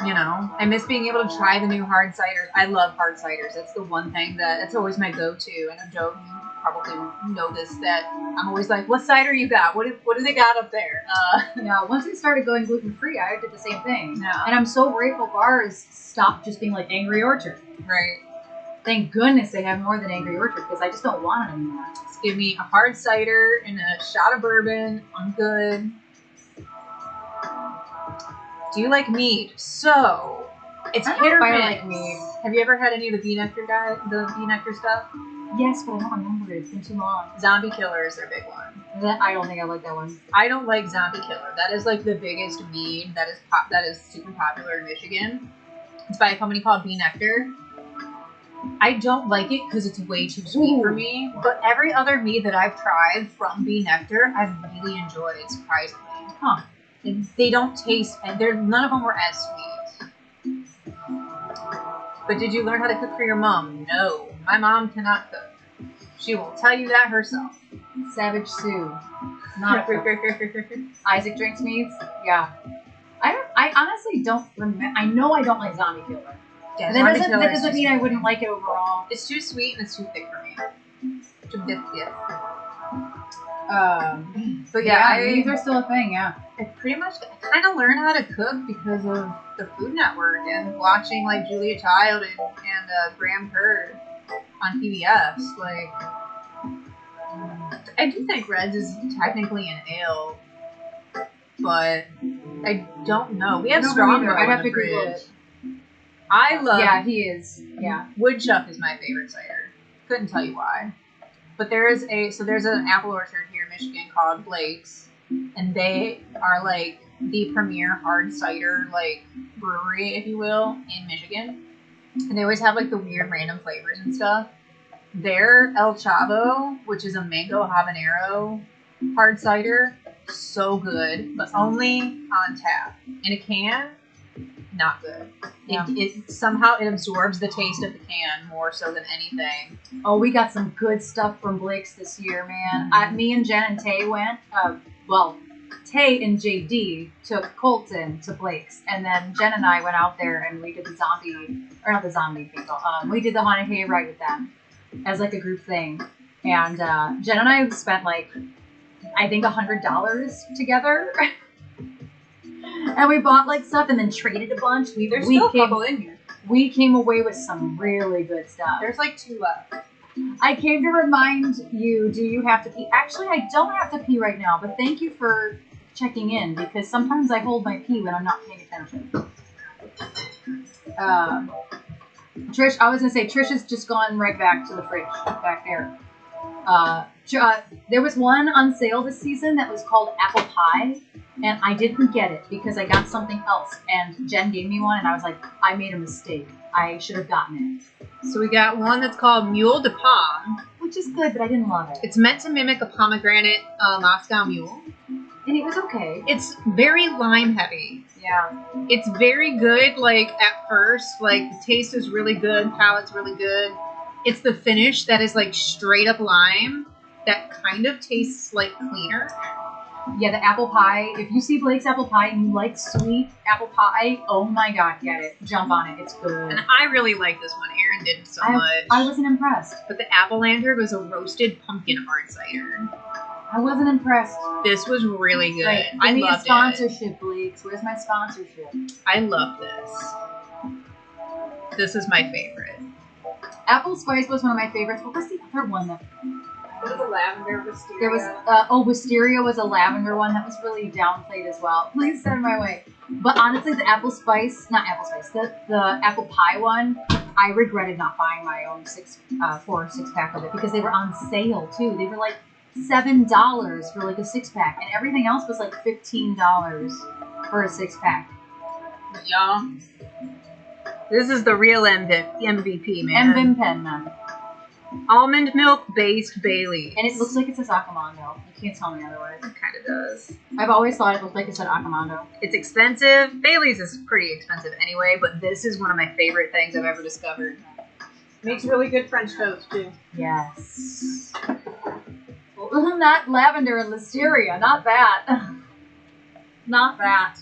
You know, I miss being able to try the new hard ciders. I love hard ciders. That's the one thing that's always my go-to. I know Joe, you probably know this, that I'm always like, what cider you got? What do they got up there? Yeah, once it started going gluten-free, I did the same thing. Yeah. And I'm so grateful bars stopped just being like Angry Orchard. Right. Thank goodness they have more than Angry Orchard because I just don't want it anymore. Just give me a hard cider and a shot of bourbon. I'm good. Do you like mead? So, it's hit or miss. I like mead. Have you ever had any of the bee nectar stuff? Yes, but I don't remember it. It's been too long. Zombie Killer is their big one. I don't think I like that one. I don't like Zombie Killer. That is like the biggest mead that is super popular in Michigan. It's by a company called Bee Nectar. I don't like it because it's way too sweet for me. But every other mead that I've tried from Bee Nectar, I've really enjoyed, surprisingly. Huh. They don't taste, and none of them were as sweet. But did you learn how to cook for your mom? No. My mom cannot cook. She will tell you that herself. Savage Sue. Not Isaac drinks meads? Yeah. I honestly don't remember. I know I don't like Zombie Killer. Yeah, that doesn't mean I wouldn't like it overall. It's too sweet and it's too thick for me. Too thick. But yeah, meads are still a thing, yeah. I kind of learned how to cook because of the Food Network and watching like Julia Child and Graham Hurd on PBS. Like, I do think Reds is technically an ale, but I don't know. We have stronger. I'd have to Google it. I love. Yeah, he is. Yeah, Woodchuck is my favorite cider. Couldn't tell you why, but there's an apple orchard here in Michigan called Blake's, and they are like the premier hard cider like brewery, if you will, in Michigan. And they always have like the weird random flavors and stuff. Their El Chavo, which is a mango habanero hard cider, so good, but only on tap. In a can, not good. Yeah. It somehow it absorbs the taste of the can more so than anything. Oh, we got some good stuff from Blake's this year, man. Mm-hmm. Me and Jen and Tay went. Tay and JD took Colton to Blake's, and then Jen and I went out there and we did we did the haunted hayride with them as like a group thing. And Jen and I spent like, I think $100 together. And we bought like stuff and then traded a bunch. There's still a couple in here. We came away with some really good stuff. There's like 2 left. I came to remind you, do you have to pee? Actually, I don't have to pee right now, but thank you for checking in because sometimes I hold my pee when I'm not paying attention. Trish, I was going to say, Trish has just gone right back to the fridge back there. There was one on sale this season that was called Apple Pie, and I didn't get it because I got something else, and Jen gave me one, and I was like, I made a mistake. I should have gotten it. So we got one that's called Mule de Pomme, which is good, but I didn't love it. It's meant to mimic a pomegranate Moscow Mule. And it was okay. It's very lime heavy. Yeah. It's very good, like, at first. Like, the taste is really good, palate's really good. It's the finish that is, like, straight up lime that kind of tastes, like, cleaner. Yeah, the apple pie. If you see Blake's apple pie and you like sweet apple pie, oh my god, get it. Jump on it. It's good. And I really like this one. Erin didn't so much. I wasn't impressed. But the apple lantern was a roasted pumpkin hard cider. I wasn't impressed. This was really good. Right. I loved loved it. Sponsorship, Blake's. Where's my sponsorship? I love this. This is my favorite. Apple Spice was one of my favorites. What was the other one that What is a lavender wisteria? There was wisteria was a lavender one that was really downplayed as well. Please send my way. But honestly, the apple spice, not apple spice, the apple pie one, I regretted not buying my own 4 or 6 pack of it because they were on sale too. They were like $7 for like a 6-pack, and everything else was like $15 for a 6-pack. Y'all, this is the real MVP, man. MVM pen, man. Almond milk based Bailey's. And it looks like it says Accomando. You can't tell me otherwise. It kind of does. I've always thought it looked like it said Accomando. It's expensive. Bailey's is pretty expensive anyway, but this is one of my favorite things I've ever discovered. Makes really good French toast, too. Yes. Well, not lavender and listeria. Not that. Not that.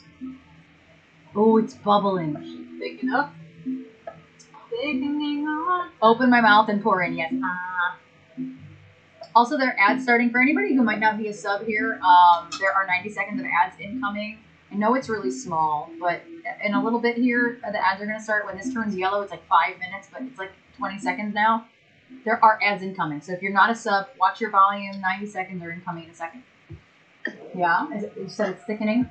Oh, it's bubbling. Big enough. Open my mouth and pour in, yes. Also, there are ads starting for anybody who might not be a sub here. There are 90 seconds of ads incoming. I know it's really small, but in a little bit here, the ads are going to start. When this turns yellow, it's like 5 minutes, but it's like 20 seconds now. There are ads incoming. So if you're not a sub, watch your volume. 90 seconds are incoming in a second. Yeah? You said it's thickening?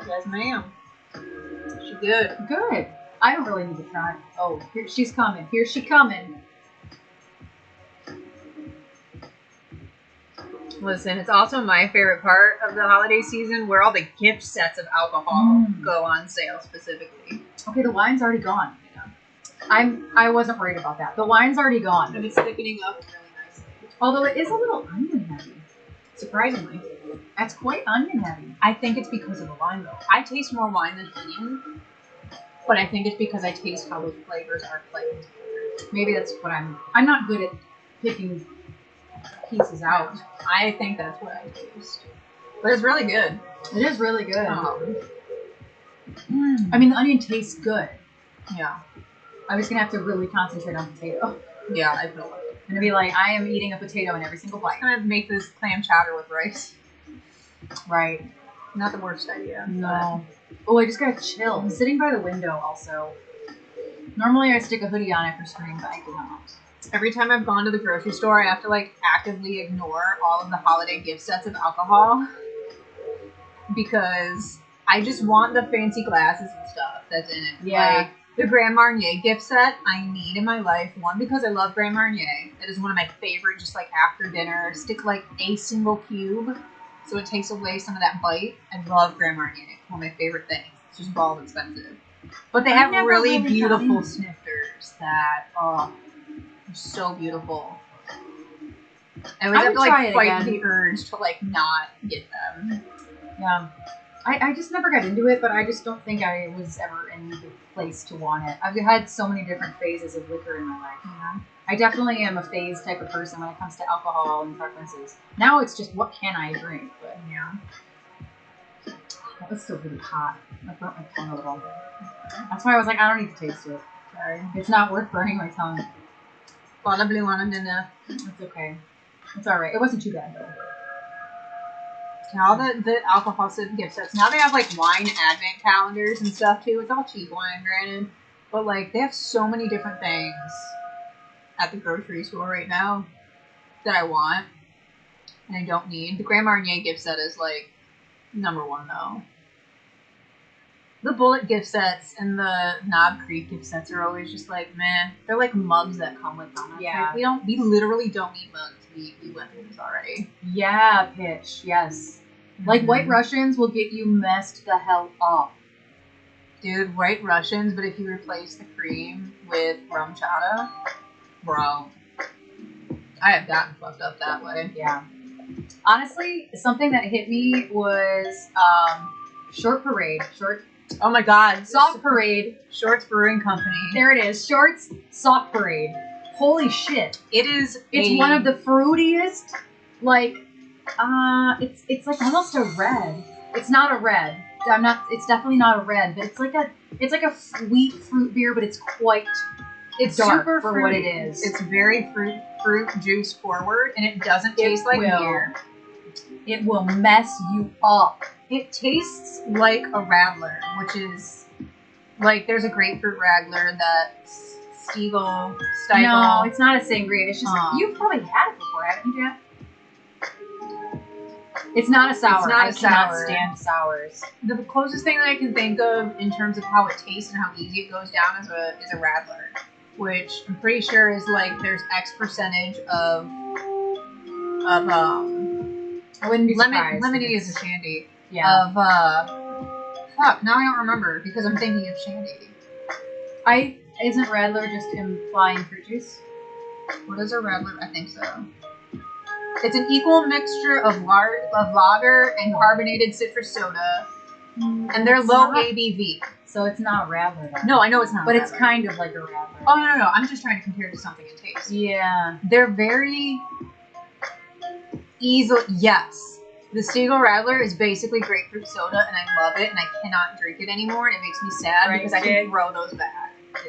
Yes, ma'am. She good. Good. I don't really need to try. Oh, here she's coming. Here's she coming. Listen, it's also my favorite part of the holiday season where all the gift sets of alcohol go on sale specifically. Okay, the wine's already gone. I wasn't worried about that. The wine's already gone. And it's thickening up really nicely. Although it is a little onion heavy. Surprisingly. That's quite onion heavy. I think it's because of the wine, though. I taste more wine than onion, but I think it's because I taste how those flavors are played together. Maybe that's what I'm not good at picking pieces out. I think that's what I taste. But it's really good. It is really good. I mean, the onion tastes good. Yeah. I'm just going to have to really concentrate on potato. Yeah, I feel like I'm going to be like, I am eating a potato in every single bite. I'm going to make this clam chowder with rice. Right. Not the worst idea. No. Oh, I just got to chill. I'm sitting by the window also. Normally I stick a hoodie on after stream, but I do not. Every time I've gone to the grocery store, I have to like actively ignore all of the holiday gift sets of alcohol because I just want the fancy glasses and stuff that's in it. Yeah. Like the Grand Marnier gift set I need in my life. One, because I love Grand Marnier. It is one of my favorite, just like after dinner, stick like a single cube so it takes away some of that bite. I love Grand Marnier. It's one of my favorite things. It's just bald expensive. But they have really beautiful snifters that are so beautiful. I always have to like fight the urge to like not get them. Yeah. I just never got into it, but I just don't think I was ever in the place to want it. I've had so many different phases of liquor in my life. Yeah. I definitely am a phase type of person when it comes to alcohol and preferences. Now it's just what can I drink? But yeah. That was still really hot. I burnt my tongue a little. That's why I was like, I don't need to taste it. Sorry. It's not worth burning my tongue. Probably wanted enough. It's okay. It's alright. It wasn't too bad though. All the alcohol gift sets. Now they have like wine advent calendars and stuff too. It's all cheap wine, granted. But like they have so many different things at the grocery store right now that I want and I don't need. The Grand Marnier gift set is like #1 though. The Bullet gift sets and the Knob Creek gift sets are always just like, meh. They're like mugs that come with them. Yeah. Like, we literally don't need mugs. We went through this already. Yeah, pitch. Yes. Like White Russians will get you messed the hell up. Dude, White Russians, but if you replace the cream with rum chata, bro. I have gotten fucked up that way. Yeah. Honestly, something that hit me was Short Parade. Oh my god. Soft Parade. Shorts Brewing Company. There it is. Shorts Soft Parade. Holy shit. It's one of the fruitiest, like, it's like almost a red. It's not a red. It's definitely not a red, but it's like a sweet fruit beer, but it's dark super for fruity. what it is. It's very fruit juice forward, and it doesn't taste like beer. It will mess you up. It tastes like a Radler, which is Like, there's a grapefruit Radler that's Stiegel. No, it's not a sangria. It's just you've probably had it before, haven't you, Jack? It's not a sour. It's not I a cannot sour. stand sours. The closest thing that I can think of in terms of how it tastes and how easy it goes down is a Radler, which I'm pretty sure is like there's X percentage of I wouldn't be lemon. surprised. Lemonade is a shandy. Yeah. Of fuck. Now I don't remember because I'm thinking of shandy. Isn't Radler just implying fruit juice? What is a Radler? I think so. It's an equal mixture of lager and carbonated citrus soda, and they're low ABV. So it's not a Radler, then. No, I know it's not. But it's kind of like a Radler. Oh no! I'm just trying to compare it to something in taste. Yeah. They're very easy. Yes, the Stiegel Radler is basically grapefruit soda, and I love it, and I cannot drink it anymore, and it makes me sad because I can throw those back.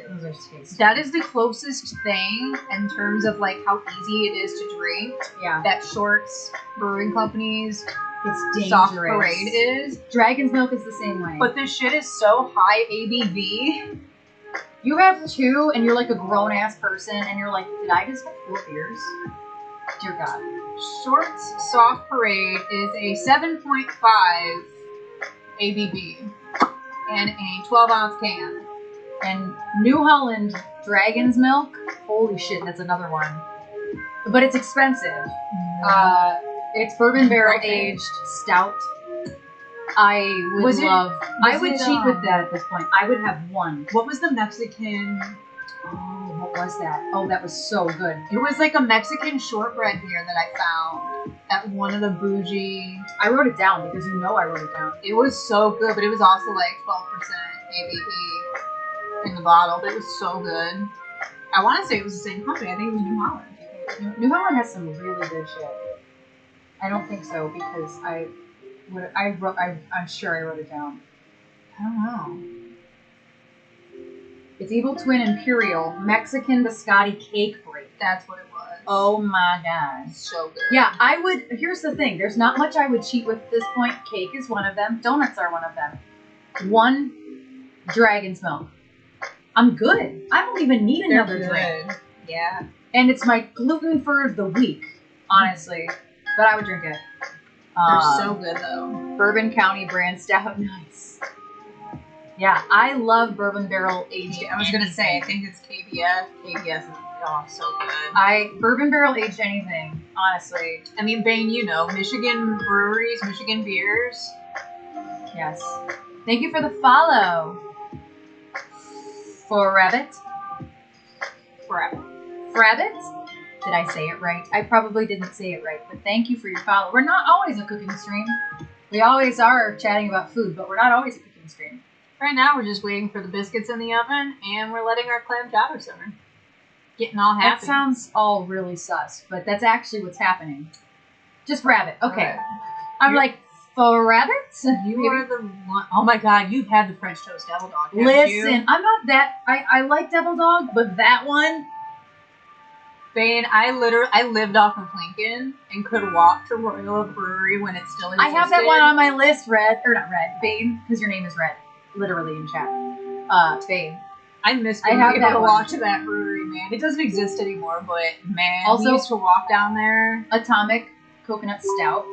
Those are tasty. That is the closest thing in terms of like how easy it is to drink. Yeah. That Shorts Brewing Company's It's Soft dangerous. Parade is. Dragon's Milk is the same way. But this shit is so high ABV. You have 2 and you're like a grown ass person and you're like, did I just have 4 beers? Dear God. Shorts Soft Parade is a 7.5 ABV and a 12-ounce can. And New Holland Dragon's Milk, holy shit, that's another one. But it's expensive. It's bourbon barrel aged stout. I would cheat with that at this point. I would have 1. What was the Mexican? Oh, what was that? Oh, that was so good. It was like a Mexican shortbread beer that I found at one of the bougie. I wrote it down because I wrote it down. It was so good, but it was also like 12% ABV in the bottle, but it was so good. I want to say it was the same company. I think it was New Holland. New Holland has some really good shit. I don't think so because I'm sure I wrote it down. I don't know. It's Evil Twin Imperial Mexican Biscotti Cake Break. That's what it was. Oh my god. So good. Yeah, here's the thing. There's not much I would cheat with at this point. Cake is one of them. Donuts are one of them. 1 Dragon's Milk. I'm good. I don't even need another drink. Yeah. And it's my gluten for the week, honestly. But I would drink it. They're so good though. Bourbon County brand stout. Nice. Yeah, I love bourbon barrel aged. I was gonna say, I think it's KBS. KBS is so good. Bourbon barrel aged anything, honestly. I mean, Bane, you know, Michigan breweries, Michigan beers. Yes. Thank you for the follow. For Rabbit. Did I say it right? I probably didn't say it right, but thank you for your follow. We're not always a cooking stream. We always are chatting about food, but we're not always a cooking stream. Right now, we're just waiting for the biscuits in the oven, and we're letting our clam chowder simmer. Getting all happy. That sounds all really sus, but that's actually what's happening. Just Rabbit. Okay. I'm like, for Rabbit? You are the one. Oh my god, you've had the French toast devil dog. Listen, I'm not that. I like devil dog, but that one. Bane, I lived off of Lincoln and could walk to Royal Oak Brewery when it still existed. I have that one on my list, Bane, because your name is Red, literally in chat. Bane. I miss being able to walk to that brewery, man. It doesn't exist anymore, but man, also, we used to walk down there. Atomic Coconut Stout.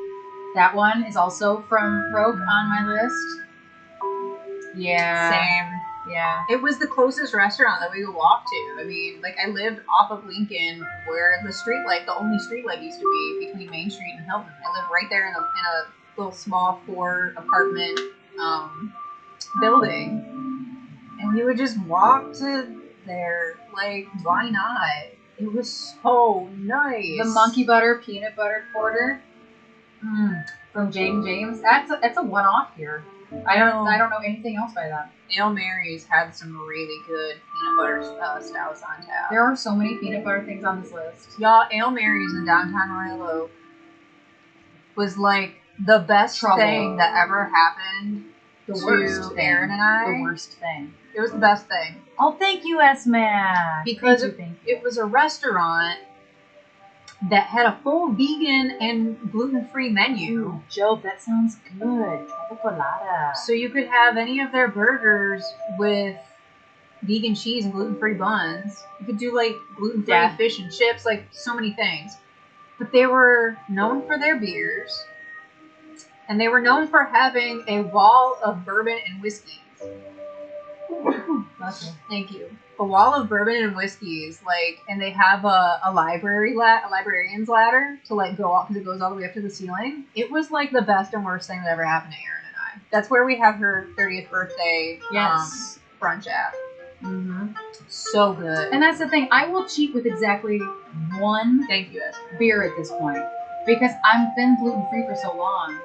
That one is also from Rogue on my list. Yeah. Same. Yeah. It was the closest restaurant that we could walk to. I mean, like, I lived off of Lincoln where the only street light used to be between Main Street and Hilton. I lived right there in a little small 4-apartment building. And we would just walk to there. Like, why not? It was so nice. The Monkey Butter Peanut Butter Porter from Jane James. That's a one-off here. I don't know anything else by them. Ale Mary's had some really good peanut butter stouts on tap. There are so many peanut butter things on this list. Y'all, Ale Mary's in downtown Royal Oak was like the best thing that ever happened to Erin and I. The worst thing. It was the best thing. Oh, thank you, S-Man. Because it was a restaurant that had a full vegan and gluten-free menu. Joe, that sounds good. Chocolata. So you could have any of their burgers with vegan cheese and gluten-free buns. You could do like gluten-free fish and chips, like so many things. But they were known for their beers, and they were known for having a wall of bourbon and whiskeys. Thank you. A wall of bourbon and whiskeys, like, and they have a librarian's ladder to like go up because it goes all the way up to the ceiling. It was like the best and worst thing that ever happened to Erin and I. That's where we have her 30th birthday brunch at. Mm-hmm. So good. And that's the thing. I will cheat with exactly one Thank you, Esther. beer at this point because I've been gluten free for so long.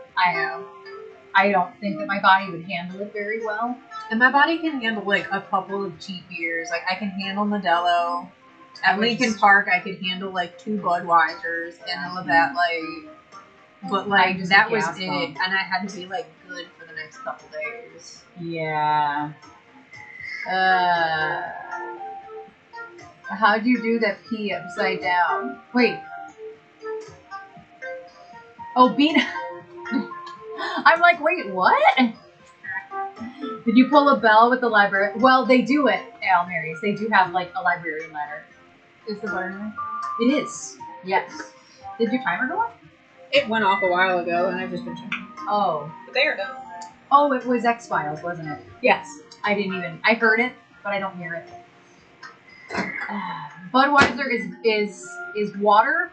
I don't think that my body would handle it very well. And my body can handle like a couple of cheap beers. Like I can handle Modelo. At Lincoln Park, I could handle like 2 Budweisers and a Labatt Light. But like that was it, and I had to be like good for the next couple days. Yeah. How'd you do that pee upside down? Wait. Oh, bean. I'm like, wait, what? Did you pull a bell with the library? Well, they do it, Al Mary's. They do have like a librarian ladder. Is the button? It is. Yes. Did your timer go off? It went off a while ago, and I've just been checking. Oh. But they are done. Oh, it was X-Files, wasn't it? Yes. I heard it, but I don't hear it. Budweiser is water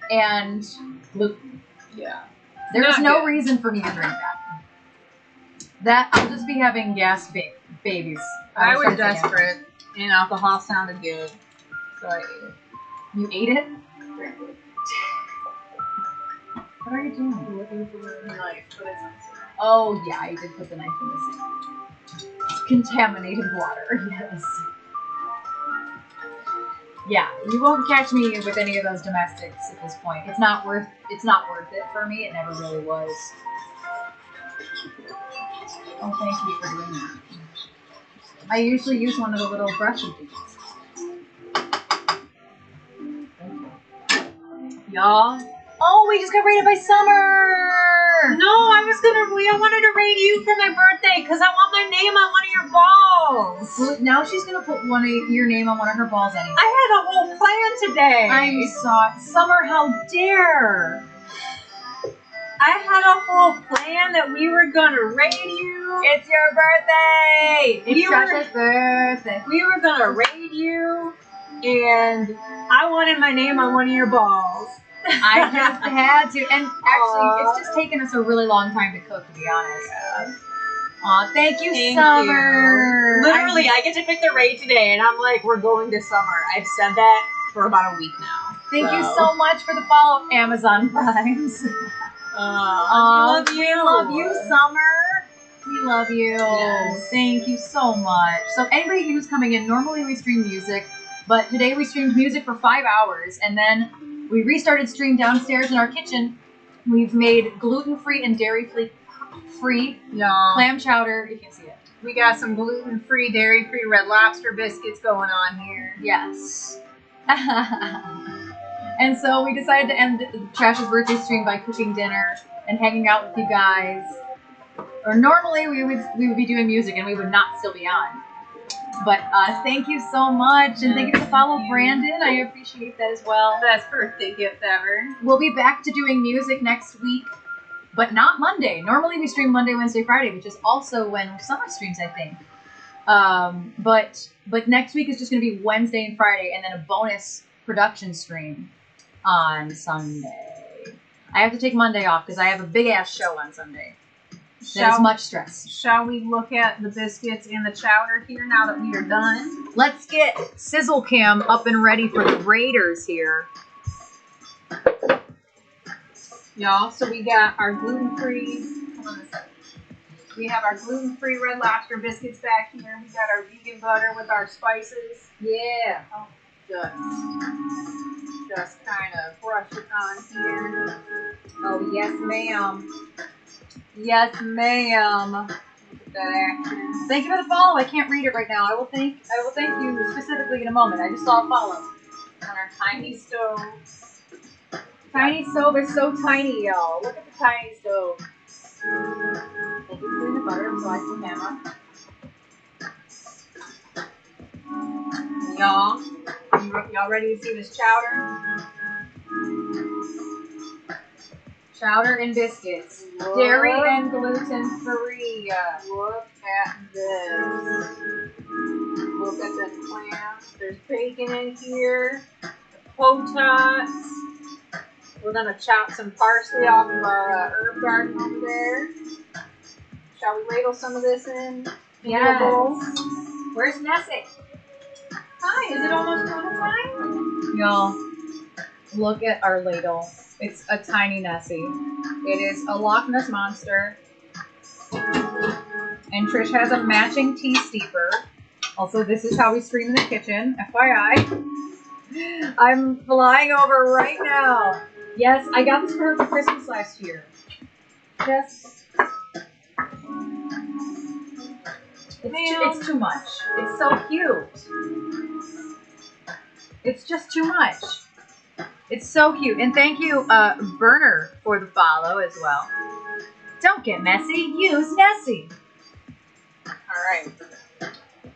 and gluten. Yeah. There's no reason for me to drink that. That I'll just be having gas babies. I was desperate, and alcohol sounded good, so I ate it. You ate it? What are you doing? I'm looking for a knife, but it's not. Oh yeah, I did put the knife in the sink. Contaminated water, yes. Yeah, you won't catch me with any of those domestics at this point. It's not worth it for me. It never really was. Oh, thank you for doing that. I usually use one of the little brushy things. Y'all. Oh, we just got rated by Summer! No, I wanted to rate you for my birthday because I want my name on one of your balls. Well, now she's gonna put your name on one of her balls anyway. I had a whole plan today. I'm sorry. Summer, how dare! I had a whole plan that we were gonna rate you. It's your birthday! It's Trasha's birthday. We were gonna rate you, and I wanted my name on one of your balls. I just had to, and actually, it's just taken us a really long time to cook, to be honest. Yeah. Aw, thank you, Summer. You. Literally, I get to pick the rate today, and I'm like, we're going to Summer. I've said that for about a week now. Thank you so much for the follow, Amazon Primes. We love you. We love you, Summer. We love you. Yes. Thank you so much. So anybody who's coming in, normally we stream music, but today we streamed music for 5 hours, and then we restarted stream downstairs in our kitchen. We've made gluten-free and dairy-free clam chowder. You can't see it. We got some gluten-free, dairy-free Red Lobster biscuits going on here. Yes. And so we decided to end Trash's birthday stream by cooking dinner and hanging out with you guys. Or normally we would be doing music and we would not still be on. But thank you so much, and thank you for the follow, Brandon. I appreciate that as well. Best birthday gift ever. We'll be back to doing music next week, but not Monday. Normally we stream Monday, Wednesday, Friday, which is also when Summer streams, I think. But next week is just going to be Wednesday and Friday, and then a bonus production stream on Sunday. I have to take Monday off because I have a big-ass show on Sunday. That's much stress. Shall we look at the biscuits and the chowder here now that we are done? Let's get Sizzle Cam up and ready for the Raiders here. Y'all, so we got our gluten-free, hold on a second. We have our gluten-free Red Lobster biscuits back here. We got our vegan butter with our spices. Yeah. Oh, just kind of brush it on here. Oh, yes, ma'am. Yes, ma'am. Look at that action. Thank you for the follow. I can't read it right now. I will thank you specifically in a moment. I just saw a follow. On our tiny stove. Tiny stove is so tiny, y'all. Look at the tiny stove. Thank you for doing the butter so I can hammer. Y'all ready to see this chowder? Chowder and biscuits. Look. Dairy and gluten free. Look at this. Look at the clams. There's bacon in here. The potats. We're gonna chop some parsley off of our herb garden over there. Shall we ladle some of this in? Yes. A bowl? Where's Nessie? Hi, is it almost dinner time? Y'all, look at our ladle. It's a tiny Nessie. It is a Loch Ness monster. And Trish has a matching tea steeper. Also, this is how we stream in the kitchen. FYI. I'm flying over right now. Yes, I got this for her for Christmas last year. Yes. It's too much. It's so cute. It's just too much. It's so cute. And thank you, Burner, for the follow as well. Don't get messy. Use Nessie. Alright.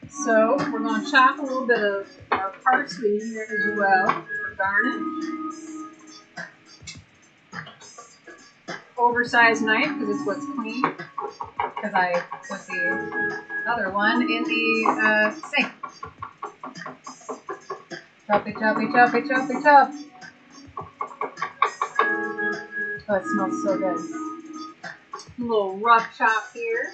So, we're going to chop a little bit of our parsley here as well for garnish. Oversized knife because it's what's clean. Because I put the other one in the sink. Choppy, choppy, choppy, choppy, chop. Oh, it smells so good. A little rough chop here.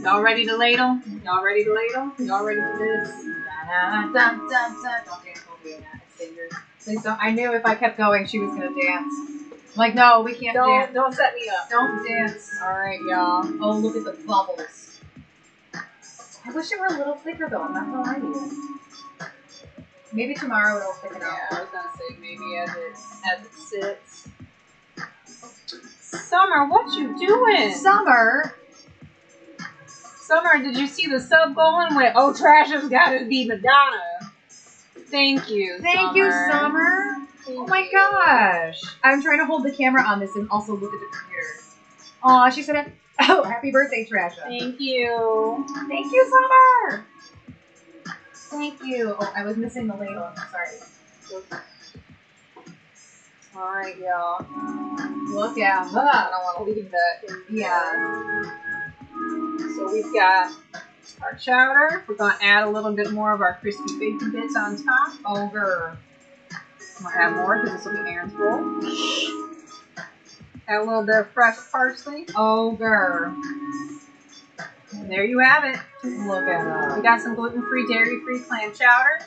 Y'all ready to ladle? Y'all ready to ladle? Y'all ready for this? Dun, dun, dun, dun. Don't dance while doing that. It's dangerous. Please don't. I knew if I kept going, she was going to dance. I'm like, no, we can't dance. Don't set me up. Don't dance. Alright, y'all. Oh, look at the bubbles. I wish it were a little thicker, though. I'm not going to lie to you. Maybe tomorrow it'll thicken out. Yeah, I was going to say maybe as it sits. Summer, what you doing? Summer, did you see the sub going with, oh, Trasha's got to be Madonna. Thank you, Thank you, Summer. Oh my gosh. I'm trying to hold the camera on this and also look at the computer. Aw, she said, oh, happy birthday, Trasha. Thank you. Thank you, Summer. Thank you. Oh, I was missing the ladle. I'm sorry. Alright, y'all. Look out. I don't want to leave that in. Yeah. So we've got our chowder. We're going to add a little bit more of our crispy bacon bits on top. Ogre. We'll add more because this will be Erin's bowl. Add a little bit of fresh parsley. Ogre. And there you have it. Look at that. We got some gluten-free, dairy-free clam chowder.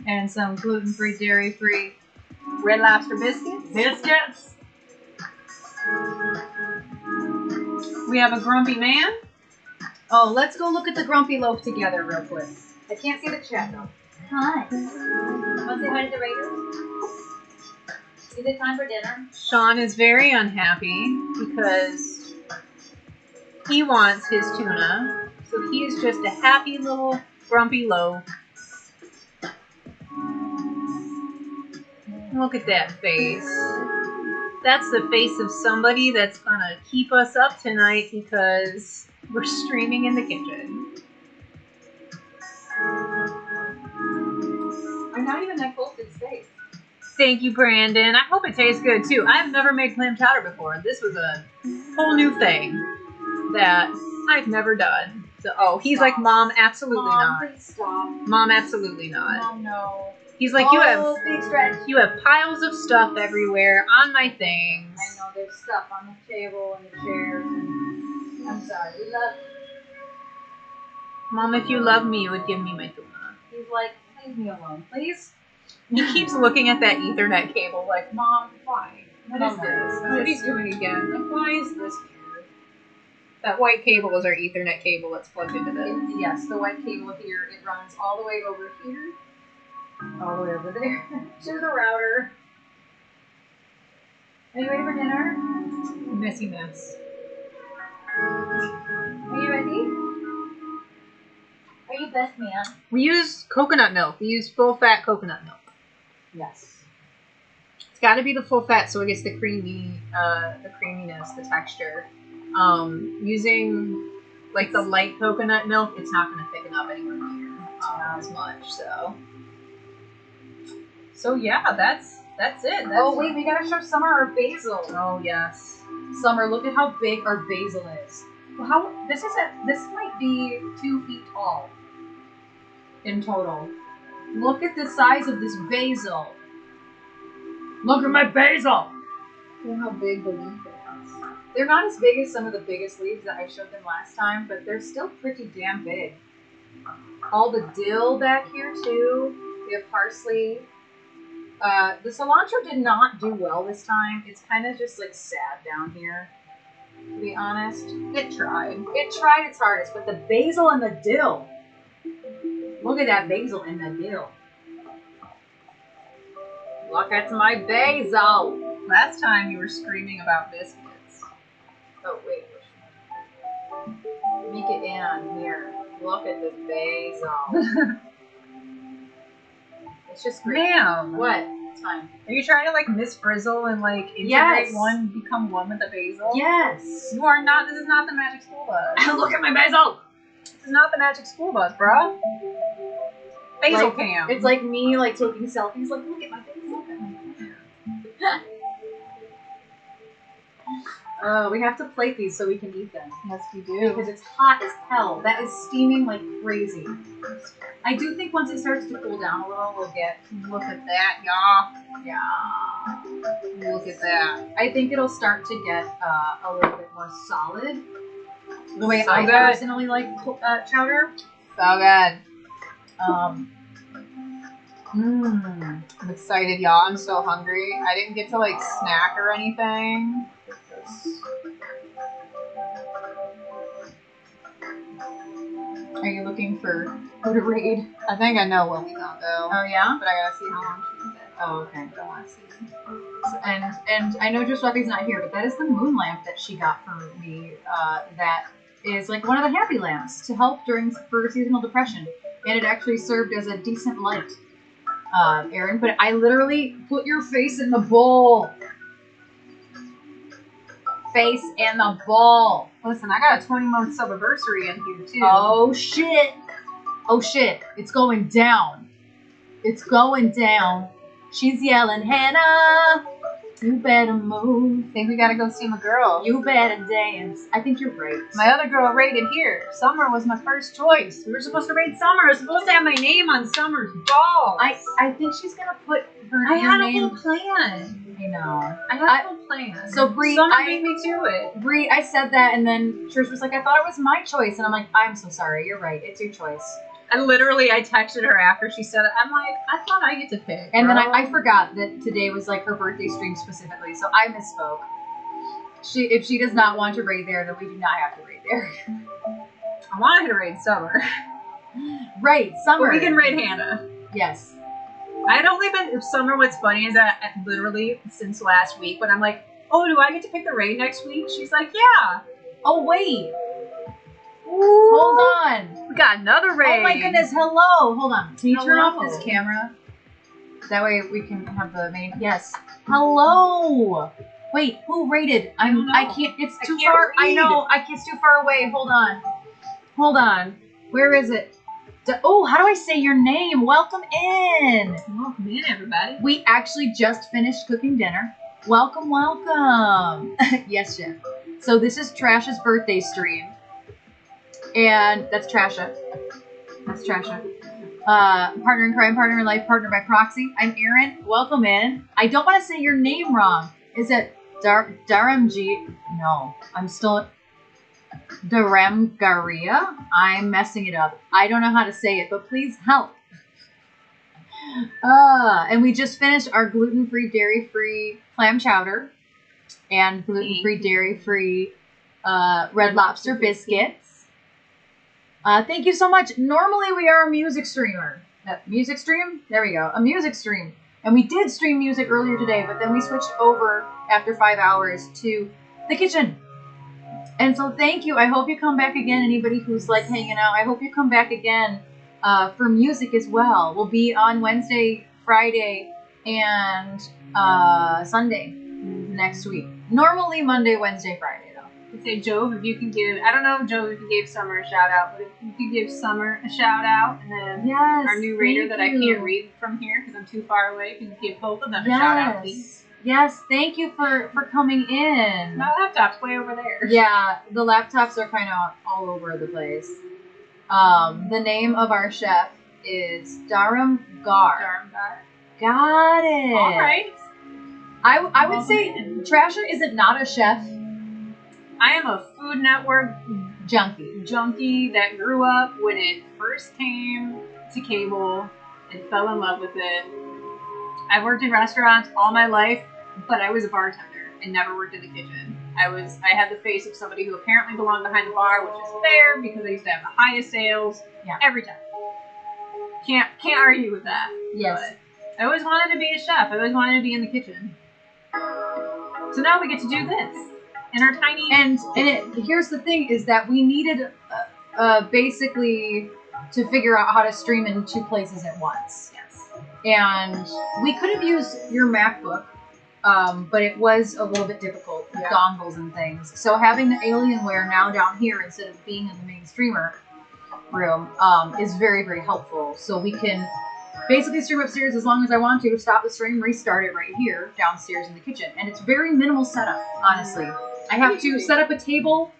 And some gluten-free, dairy-free Red Lobster biscuits. biscuits. We have a grumpy man. Oh, let's go look at the grumpy loaf together real quick. I can't see the chat though. Hi. Want to say hi to the Raiders? Is it time for dinner? Sean is very unhappy because he wants his tuna. So he is just a happy little grumpy loaf. Look at that face. That's the face of somebody that's gonna keep us up tonight because we're streaming in the kitchen. I'm not even that close to his face. Thank you, Brandon. I hope it tastes good too. I've never made clam chowder before. This was a whole new thing that I've never done. So, oh, he's Stop. like, Mom, absolutely Mom, not. please stop. Mom, absolutely not. Mom, no. He's like, Oh, big stretch. you have piles of stuff everywhere on my things. I know there's stuff on the table and the chairs. And I'm sorry. We love. Mom, if you love me, you would give me my tuna. He's like, leave me alone, please. He keeps looking at that Ethernet cable like, Mom, why? What is Mom, this? what he's doing again. Like, why is this here? That white cable is our Ethernet cable that's plugged into this. Yes, the white cable here. It runs all the way over here. All the way over there. To the router. Are you ready for dinner? Messy mess. Are you ready? Are you best man? We use coconut milk. We use full fat coconut milk. Yes. It's got to be the full fat so it gets the creaminess, the texture. Using like the light coconut milk, it's not going to thicken up anywhere near as much. So yeah, that's it. Oh wait, we gotta show Summer our basil. Oh yes. Summer, look at how big our basil is. Well, this might be 2 feet tall in total. Look at the size of this basil. Look at my basil. Look how big the leaf is. They're not as big as some of the biggest leaves that I showed them last time, but they're still pretty damn big. All the dill back here too. We have parsley. The cilantro did not do well this time. It's kind of just like sad down here, to be honest. It tried. It tried its hardest, but the basil and the dill. Look at that basil and the dill. Look at my basil. Last time you were screaming about biscuits. Oh, wait. Make it in here. Look at this basil. It's just great. Ma'am. What? It's fine. Are you trying to like misfrizzle and like integrate Yes. one, become one with the basil? Yes. You are not. This is not the magic school bus. Look at my basil. This is not the magic school bus, bro. Basil Like, cam. It's like me like taking selfies. Like, look at my basil. We have to plate these so we can eat them. Yes, we do. Because it's hot as hell. That is steaming like crazy. I do think once it starts to cool down a little, we'll get. Look at that, y'all. Yeah. Look at that. I think it'll start to get a little bit more solid. The way So I good. personally like chowder. So good. Mmm. I'm excited, y'all. I'm so hungry. I didn't get to like snack or anything. Are you looking for who to raid? I think I know where we gonna go. Oh yeah. But I gotta see how long she's been. Oh okay. I don't wanna see. And I know Joswaki's not here, but that is the moon lamp that she got for me. That is like one of the happy lamps to help for seasonal depression, and it actually served as a decent light. Erin, but I literally put your face in the bowl. Face in the bowl. Listen, I got a 20-month anniversary in here too. Oh shit. Oh shit. It's going down. It's going down. She's yelling, Hannah, you better move. I think we gotta go see my girl. You better dance. I think you're right. My other girl raided here. Summer was my first choice. We were supposed to raid Summer. I was supposed to have my name on Summer's ball. I think she's gonna put her I had name. a whole plan. I know. I had a whole plan. So Bree, Summer beat me to it. Bree, I said that, and then Trish was like, I thought it was my choice, and I'm like, I'm so sorry. You're right. It's your choice. I texted her after she said it. I'm like, I thought I get to pick. And then bro. I forgot that today was like her birthday stream specifically, so I misspoke. If she does not want to raid there, then we do not have to raid there. I wanted to raid Summer. Right, Summer. But we can raid Hannah. Yes. I had only been Summer. What's funny is that literally since last week, when I'm like, oh, do I get to pick the raid next week? She's like, yeah. Oh wait. Hold on. We got another raid. Oh my goodness. Hello. Hold on. Can you turn off Hello. this camera? That way we can have the main. Yes. Hello. Wait. Who raided? I can't. It's too can't far. I read. know. It's too far away. Hold on. Hold on. Where is it? Oh, how do I say your name? Welcome in. Welcome in, everybody. We actually just finished cooking dinner. Welcome, welcome. Yes, Chef. So this is Trasha's birthday stream. And that's Trasha. That's Trasha. Partner in crime, partner in life, partner by proxy. I'm Erin. Welcome in. I don't want to say your name wrong. Is it Dharamji? No, I'm still... Dharamgaria? I'm messing it up. I don't know how to say it, but please help. And we just finished our gluten-free, dairy-free clam chowder and gluten-free, dairy-free red lobster biscuits. Thank you so much. Normally we are a music streamer. Music stream? There we go. A music stream. And we did stream music earlier today, but then we switched over after 5 hours to the kitchen. And so thank you. I hope you come back again. Anybody who's like hanging out, I hope you come back again for music as well. We'll be on Wednesday, Friday, and Sunday next week. Normally Monday, Wednesday, Friday though. I'd say Jove, if you can give, I don't know, Jove, if you gave Summer a shout out, but if you could give Summer a shout out, and then Yes, our new raider that I thank you. can't read from here because I'm too far away, can you give both of them a shout out, please? Yes, thank you for coming in. My laptop's way over there. Yeah, the laptops are kind of all over the place. The name of our chef is Dharam Gar. Got it. All right. I would say Trasha isn't not a chef I am a Food Network junkie that grew up when it first came to cable and fell in love with it. I've worked in restaurants all my life, but I was a bartender and never worked in the kitchen. I had the face of somebody who apparently belonged behind the bar, which is fair because I used to have the highest sales every time. Can't argue with that. Yes. But I always wanted to be a chef. I always wanted to be in the kitchen. So now we get to do this in our tiny. Here's the thing: is that we needed basically to figure out how to stream in 2 places at once. Yes. And we could have used your MacBook, but it was a little bit difficult with dongles and things. So having the Alienware now down here instead of being in the main streamer room is very, very helpful. So we can basically stream upstairs as long as I want to, stop the stream, restart it right here downstairs in the kitchen. And it's very minimal setup, honestly. I have to set up a table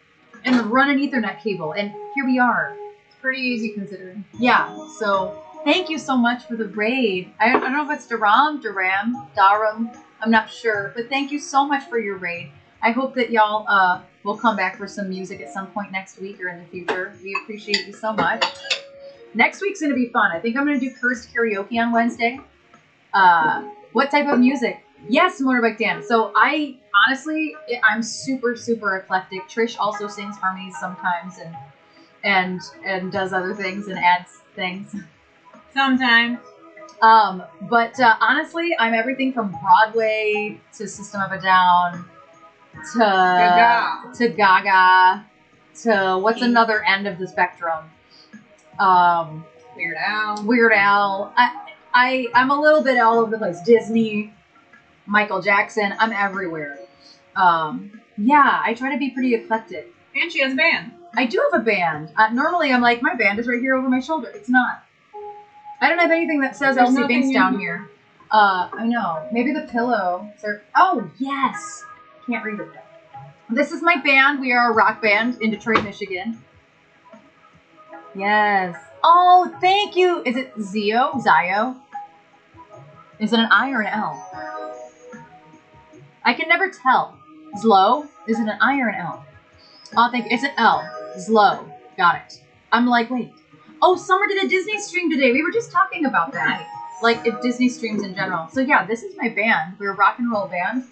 and run an Ethernet cable, and here we are. It's pretty easy considering. Yeah, so thank you so much for the raid. I don't know if it's Dharam, I'm not sure, but thank you so much for your raid. I hope that y'all will come back for some music at some point next week or in the future. We appreciate you so much. Next week's going to be fun. I think I'm going to do cursed karaoke on Wednesday. What type of music? Yes, Motorbike Dan. So I'm super, super eclectic. Trish also sings harmonies sometimes and does other things and adds things. Sometimes. But honestly, I'm everything from Broadway to System of a Down to Gaga to what's another end of the spectrum? Weird Al. I'm a little bit all over the place. Disney, Michael Jackson. I'm everywhere. I try to be pretty eclectic. And she has a band. I do have a band. Normally I'm like, my band is right here over my shoulder. It's not. I don't have anything that says Elsie Binks down here. I know. Maybe the pillow. Oh, yes. Can't read it. This is my band. We are a rock band in Detroit, Michigan. Yes. Oh, thank you. Is it Zio? Is it an I or an L? I can never tell. Zlo? Is it an I or an L? Oh, thank you. It's an L. Zlo. Got it. I'm like, wait. Oh, Summer did a Disney stream today. We were just talking about that. Like, Disney streams in general. So, yeah, this is my band. We're a rock and roll band.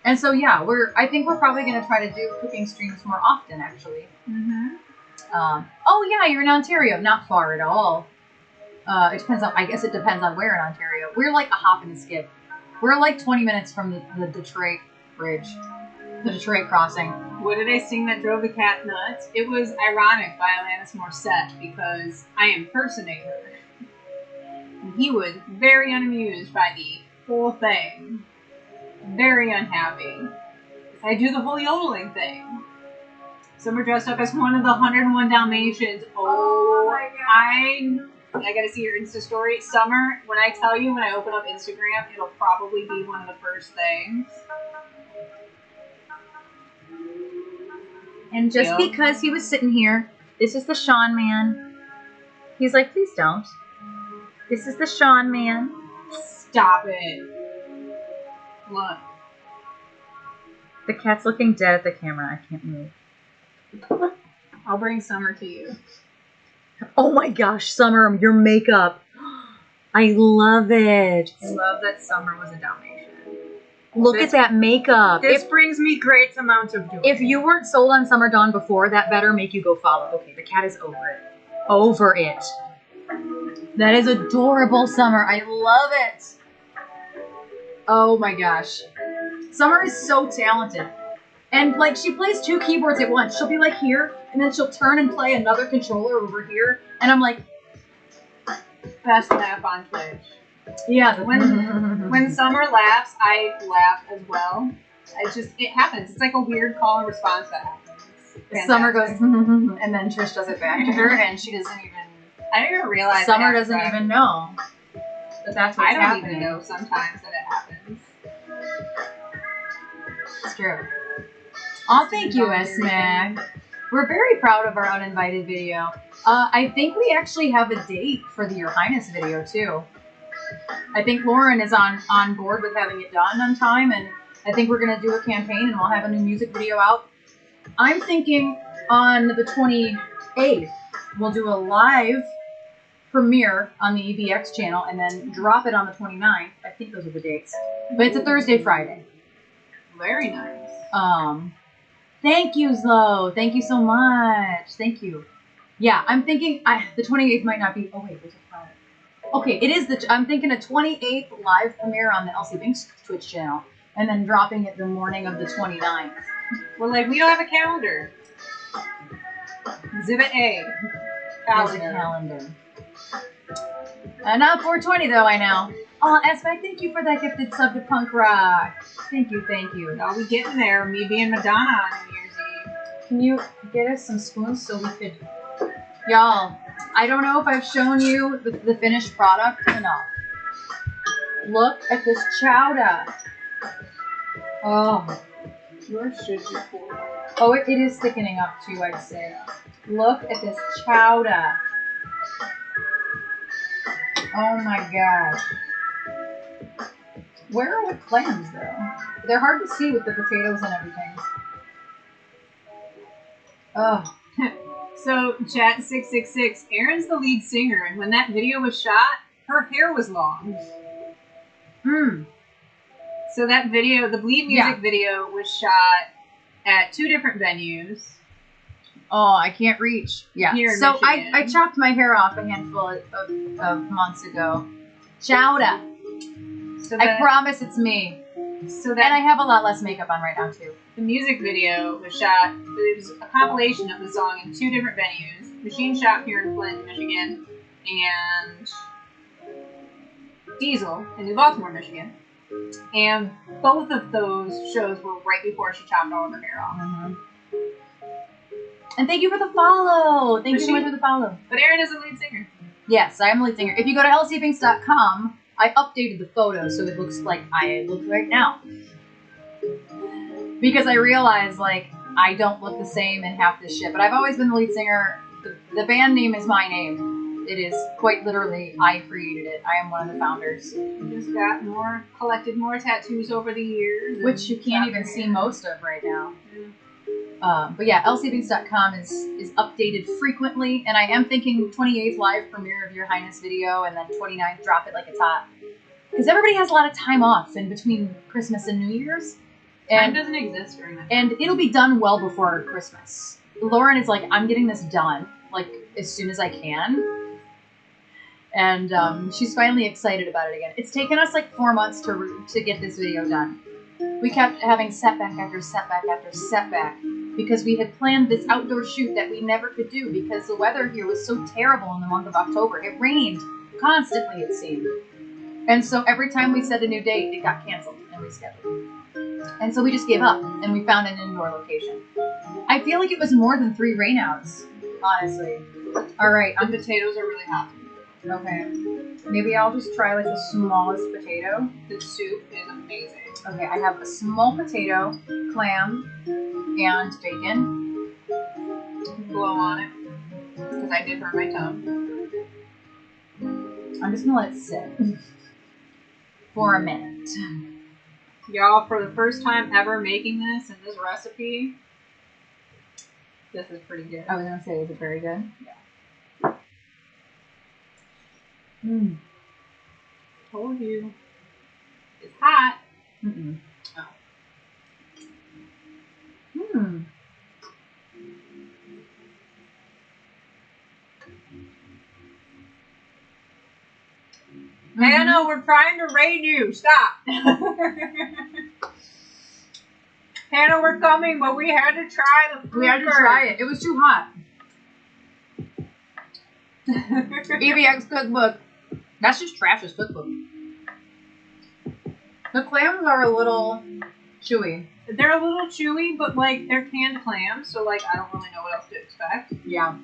And so, yeah, I think we're probably going to try to do cooking streams more often, actually. Mm-hmm. Oh, yeah, you're in Ontario. Not far at all. It depends on, I guess it depends on where in Ontario. We're like a hop and a skip. We're like 20 minutes from the Detroit Bridge. The Detroit crossing. What did I sing that drove the cat nuts? It was Ironic by Alanis Morissette because I impersonate her. And he was very unamused by the whole thing. Very unhappy. I do the whole yodeling thing. Summer dressed up as one of the 101 Dalmatians. Oh my god. I gotta see your Insta story. Summer, when I tell you when I open up Instagram, it'll probably be one of the first things. And just because he was sitting here, this is the Sean man. He's like, please don't. This is the Sean man. Stop it. What? The cat's looking dead at the camera. I can't move. I'll bring Summer to you. Oh my gosh, Summer, your makeup. I love it. I love that Summer was a Dalmatian. Look at that makeup. This brings me great amounts of joy. If you weren't sold on Summer Dawn before, that better make you go follow. Okay, the cat is over it. Over it. That is adorable, Summer. I love it. Oh my gosh. Summer is so talented. And like, she plays 2 keyboards at once. She'll be like here, and then she'll turn and play another controller over here. And I'm like, best laugh on Twitch. Yeah. When Summer laughs, I laugh as well. It happens. It's like a weird call and response that happens. Summer goes, and then Trish does it back to her, and she doesn't even. I didn't even realize. Summer doesn't even know that that's what's I don't happening. even know sometimes that it happens. It's true. Oh, thank you, S-Mag. We're very proud of our uninvited video. I think we actually have a date for the Your Highness video, too. I think Lauren is on board with having it done on time, and I think we're going to do a campaign, and we'll have a new music video out. I'm thinking on the 28th, we'll do a live premiere on the EBX channel, and then drop it on the 29th. I think those are the dates. But it's a Thursday, Friday. Very nice. Thank you, Zlo. Thank you so much. Thank you. Yeah, I'm thinking the 28th might not be. Oh wait, there's a Friday. Okay, it is I'm thinking a 28th live premiere on the Elsie Binks Twitch channel, and then dropping it the morning of the 29th. Well, like we don't have a calendar. Exhibit A. Calendar. Not 420 though. I know. Oh, S-Mac, thank you for that gifted sub to Punk Rock. Thank you, thank you. I'll be getting there. Me being Madonna on New Year's Eve. Can you get us some spoons so we could... Y'all, I don't know if I've shown you the finished product enough. Look at this chowder. Oh. Yours should be full. Oh, it is thickening up too, I'd say. Look at this chowder. Oh my gosh. Where are the clams, though? They're hard to see with the potatoes and everything. Oh. So, chat 666, Erin's the lead singer, and when that video was shot, her hair was long. So that video, the Bleed music video, was shot at 2 different venues. Oh, I can't reach. Yeah. So I chopped my hair off a handful of months ago. Chowder. I promise it's me. And I have a lot less makeup on right now, too. The music video was shot, it was a compilation of the song in 2 different venues. Machine Shop here in Flint, Michigan, and Diesel in New Baltimore, Michigan. And both of those shows were right before she chopped all of her hair off. And thank you for the follow. Thank you so much for the follow. But Erin is a lead singer. Yes, I am a lead singer. If you go to lcbinks.com, I updated the photo so it looks like I look right now. Because I realized, like, I don't look the same in half this shit. But I've always been the lead singer. The band name is my name. It is quite literally, I created it. I am one of the founders. You just got collected more tattoos over the years. Which you can't even see most of right now. But yeah, lcbinks.com is updated frequently, and I am thinking 28th live premiere of Your Highness video, and then 29th drop it like it's hot. Because everybody has a lot of time off in between Christmas and New Year's. Time doesn't exist during that. And it'll be done well before Christmas. Lauren is like, I'm getting this done, like, as soon as I can. And she's finally excited about it again. It's taken us like 4 months to get this video done. We kept having setback after setback after setback because we had planned this outdoor shoot that we never could do because the weather here was so terrible in the month of October. It rained constantly, it seemed. And so every time we set a new date, it got canceled and rescheduled. And so we just gave up and we found an indoor location. I feel like it was more than 3 rainouts, honestly. All right. The potatoes are really hot. Okay. Maybe I'll just try like the smallest potato. The soup is amazing. Okay, I have a small potato, clam, and bacon. Blow on it. Because I did burn my tongue. I'm just gonna let it sit for a minute. Y'all, for the first time ever making this and this recipe, this is pretty good. I was gonna say, is it very good? Yeah. Told you. It's hot. Mm-mm. Oh. Hannah, we're trying to raid you. Stop. Hannah, we're coming, but we had to try the food. We had to try it. It was too hot. EBX cookbook. That's just Trash's cookbook. The clams are a little chewy. They're a little chewy, but like they're canned clams, so like I don't really know what else to expect. Yeah.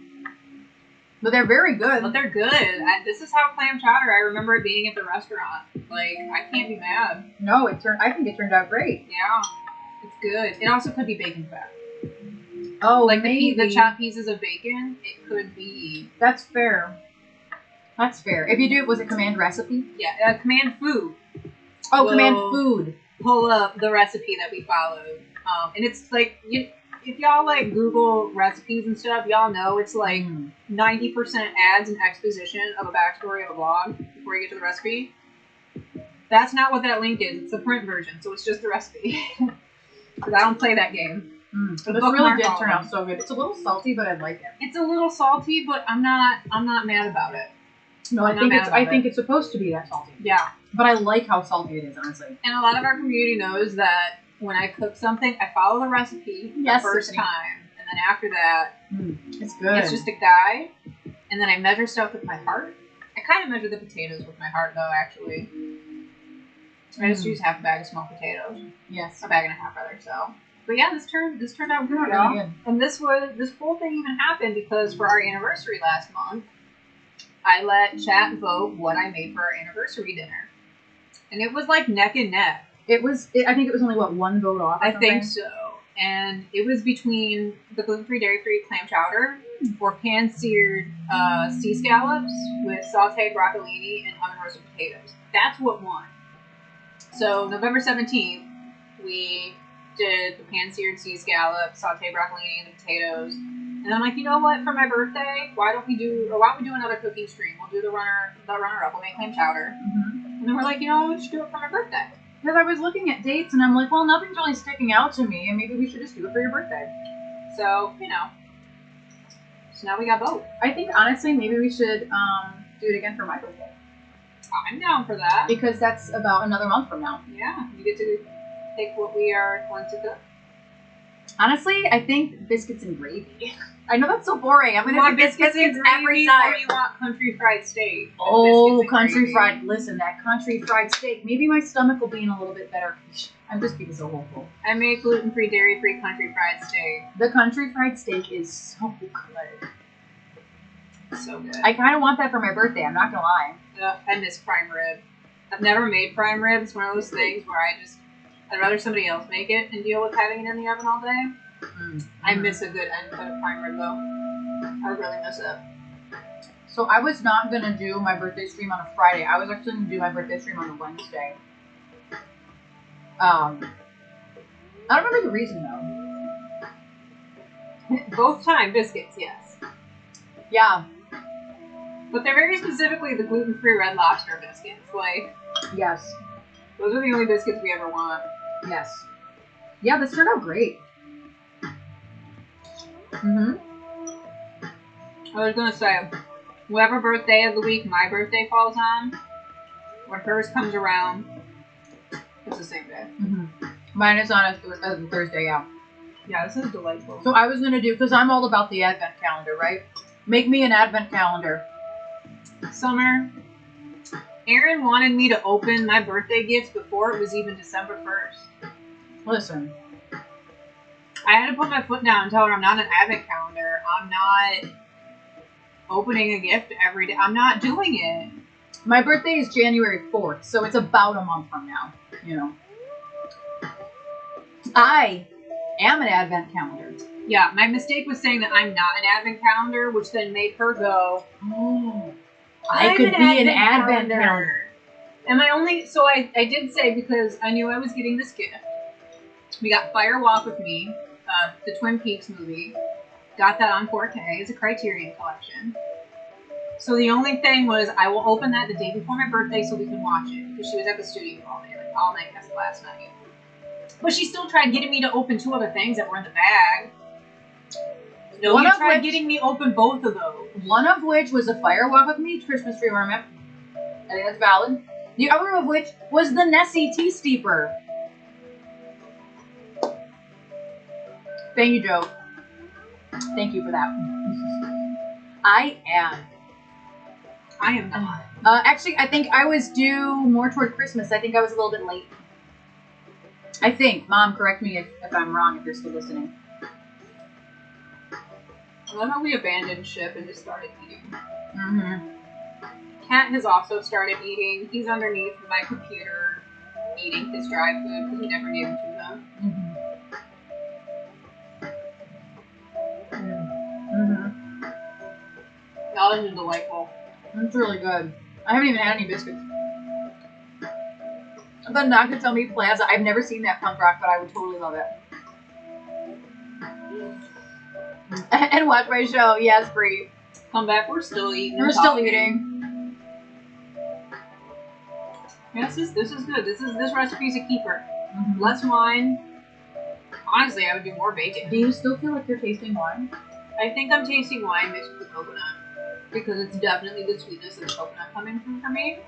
But they're very good. But they're good. This is how clam chowder. I remember it being at the restaurant. Like I can't be mad. No, I think it turned out great. Yeah, it's good. It also could be bacon fat. Oh, Like maybe the chopped pieces of bacon. It could be. That's fair. That's fair. If you do, was it command recipe? Yeah, command food. Oh, command food. Pull up the recipe that we followed. And it's like if y'all like Google recipes and stuff, y'all know it's like 90% ads and exposition of a backstory of a blog before you get to the recipe. That's not what that link is. It's the print version, so it's just the recipe. Because I don't play that game. This really did turn out so good. It's a little salty, but I like it. It's a little salty, but I'm not mad about it. No, I think it's supposed to be that salty. Yeah. But I like how salty it is, honestly. And a lot of our community knows that when I cook something, I follow the recipe the first time. And then after that, it's good. It's just a guide. And then I measure stuff with my heart. I kind of measure the potatoes with my heart, though, actually. I just use half a bag of small potatoes. Yes. A bag and a half, rather, so. But yeah, this turned out good, really y'all. good. And this whole thing even happened because for our anniversary last month, I let chat vote what I made for our anniversary dinner. And it was like neck and neck. I think it was only, one vote off? I think so. And it was between the gluten-free, dairy-free clam chowder or pan-seared sea scallops with sauteed broccolini and oven roasted potatoes. That's what won. So November 17th, we did the pan-seared sea scallops, sauteed broccolini, and the potatoes. And I'm like, you know what? For my birthday, why don't we do another cooking stream? We'll do the runner-up. We'll make clam chowder. And then we're like, you know, we should do it for my birthday. Because I was looking at dates and I'm like, well, nothing's really sticking out to me, and maybe we should just do it for your birthday. So, So now we got both. I think, honestly, maybe we should do it again for my birthday. I'm down for that. Because that's about another month from now. Yeah, you get to pick what we are going to cook. Honestly, I think biscuits and gravy. I know that's so boring. I'm going to do biscuits and gravy every time. Or you want country fried steak? Oh, country fried. Listen, that country fried steak. Maybe my stomach will be in a little bit better. I'm just being so hopeful. I make gluten-free, dairy-free country fried steak. The country fried steak is so good. So good. I kind of want that for my birthday. I'm not going to lie. I miss prime rib. I've never made prime rib. It's one of those things where I'd rather somebody else make it and deal with having it in the oven all day. I miss a good end cut of prime rib, though. I really miss it. So I was not going to do my birthday stream on a Friday. I was actually going to do my birthday stream on a Wednesday. I don't remember the reason, though. Both time biscuits, yes. Yeah. But they're very specifically the gluten-free Red Lobster biscuits. Like, yes. Those are the only biscuits we ever want. Yes. Yeah, this turned out great. I was going to say, whatever birthday of the week my birthday falls on, when hers comes around, it's the same day. Mine is on a Thursday, yeah. Yeah, this is delightful. So I was going to do, because I'm all about the advent calendar, right? Make me an advent calendar. Summer, Erin wanted me to open my birthday gifts before it was even December 1st. Listen. I had to put my foot down and tell her I'm not an advent calendar. I'm not opening a gift every day. I'm not doing it. My birthday is January 4th, so it's about a month from now, I am an advent calendar. Yeah, my mistake was saying that I'm not an advent calendar, which then made her go, oh, I could be an advent calendar. And I did say, because I knew I was getting this gift, we got Fire Walk with Me, the Twin Peaks movie. Got that on 4K. It's a Criterion collection. So the only thing was, I will open that the day before my birthday so we can watch it. Because she was at the studio all day, like all night past last night. But she still tried getting me to open 2 other things that were in the bag. No, you tried getting me open both of those. One of which was a Fire Walk with Me Christmas tree ornament. I think that's valid. The other of which was the Nessie tea steeper. Thank you, Joe. Thank you for that. I am not. Actually, I think I was due more toward Christmas. I think I was a little bit late. I think. Mom, correct me if I'm wrong, if you're still listening. I love how we abandoned ship and just started eating. Mm-hmm. Cat has also started eating. He's underneath my computer eating his dry food because we never gave him to them. Mm-hmm. Mm-hmm. That is delightful. It's really good. I haven't even had any biscuits. The Nakatomi Plaza, I've never seen that punk rock, but I would totally love it. And watch my show. Yes, Brie. Come back, we're still eating. We're still eating. Yes, this is good. This recipe's a keeper. Mm-hmm. Less wine. Honestly, I would do more bacon. Do you still feel like you're tasting wine? I think I'm tasting wine mixed with the coconut. Because it's definitely the sweetness of the coconut coming through for me.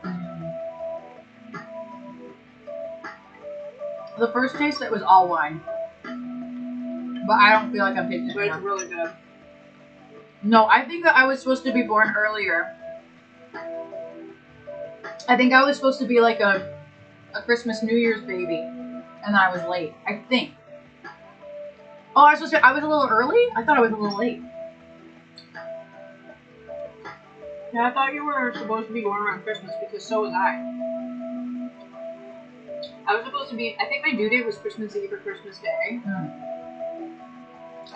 The first taste, it was all wine. But I don't feel like I'm tasting it But it's anymore. really good. No, I think that I was supposed to be born earlier. I think I was supposed to be like a Christmas New Year's baby. And then I was late. I think. Oh, I was a little early? I thought I was a little late. Yeah, I thought you were supposed to be born around Christmas because so was I. I was supposed to be, I think my due date was Christmas Eve or Christmas Day.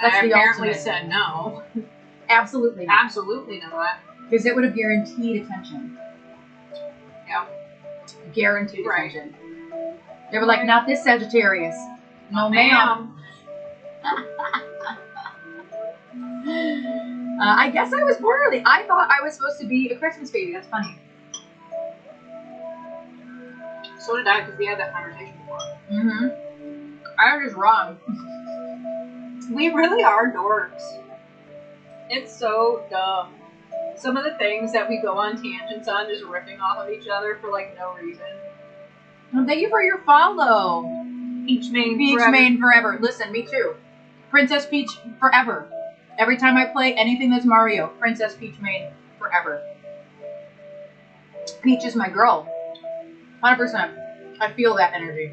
That's I the apparently ultimate. said no. Absolutely not. Absolutely not. Because it would have guaranteed attention. Yeah. Guaranteed Right. attention. They were like, not this Sagittarius. No, ma'am. I guess I was born early. I thought I was supposed to be a Christmas baby. That's funny. So did I, because we had that conversation before. Mm-hmm. I was just wrong. We really are dorks. It's so dumb. Some of the things that we go on tangents on, just riffing off of each other for like no reason. Well, thank you for your follow. Peach Main Peach forever. Main forever. Listen, me too. Princess Peach forever. Every time I play anything that's Mario, Princess Peach Main forever. Peach is my girl. 100%. I feel that energy.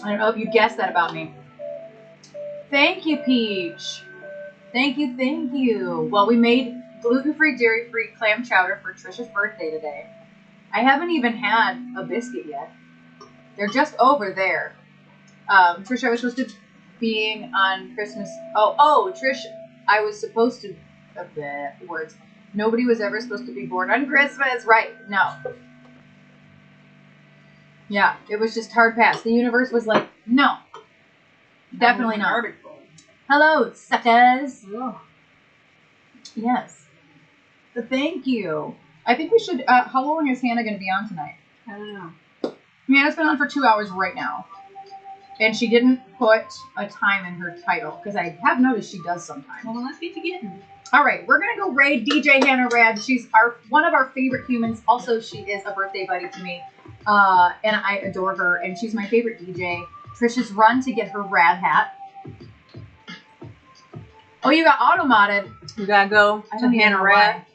I don't know if you guessed that about me. Thank you, Peach. Thank you, thank you. Well, we made gluten-free, dairy-free clam chowder for Trisha's birthday today. I haven't even had a biscuit yet. They're just over there. Trisha, I was supposed to being on Christmas. Oh, Trish, I was supposed to. Words. Nobody was ever supposed to be born on Christmas, right? No. Yeah, it was just hard pass. The universe was like, no, definitely not. Article. Hello, suckers. Ugh. Yes. Thank you. I think we should. How long is Hannah going to be on tonight? I don't know. Hannah's been on for 2 hours right now. And she didn't put a time in her title, because I have noticed she does sometimes. Well, then let's get to getting. All right, we're going to go raid DJ Hannah Rad. She's one of our favorite humans. Also, she is a birthday buddy to me. And I adore her, and she's my favorite DJ. Trisha's run to get her rad hat. Oh, you got auto-modded. We gotta go I to don't even Hannah know Rat.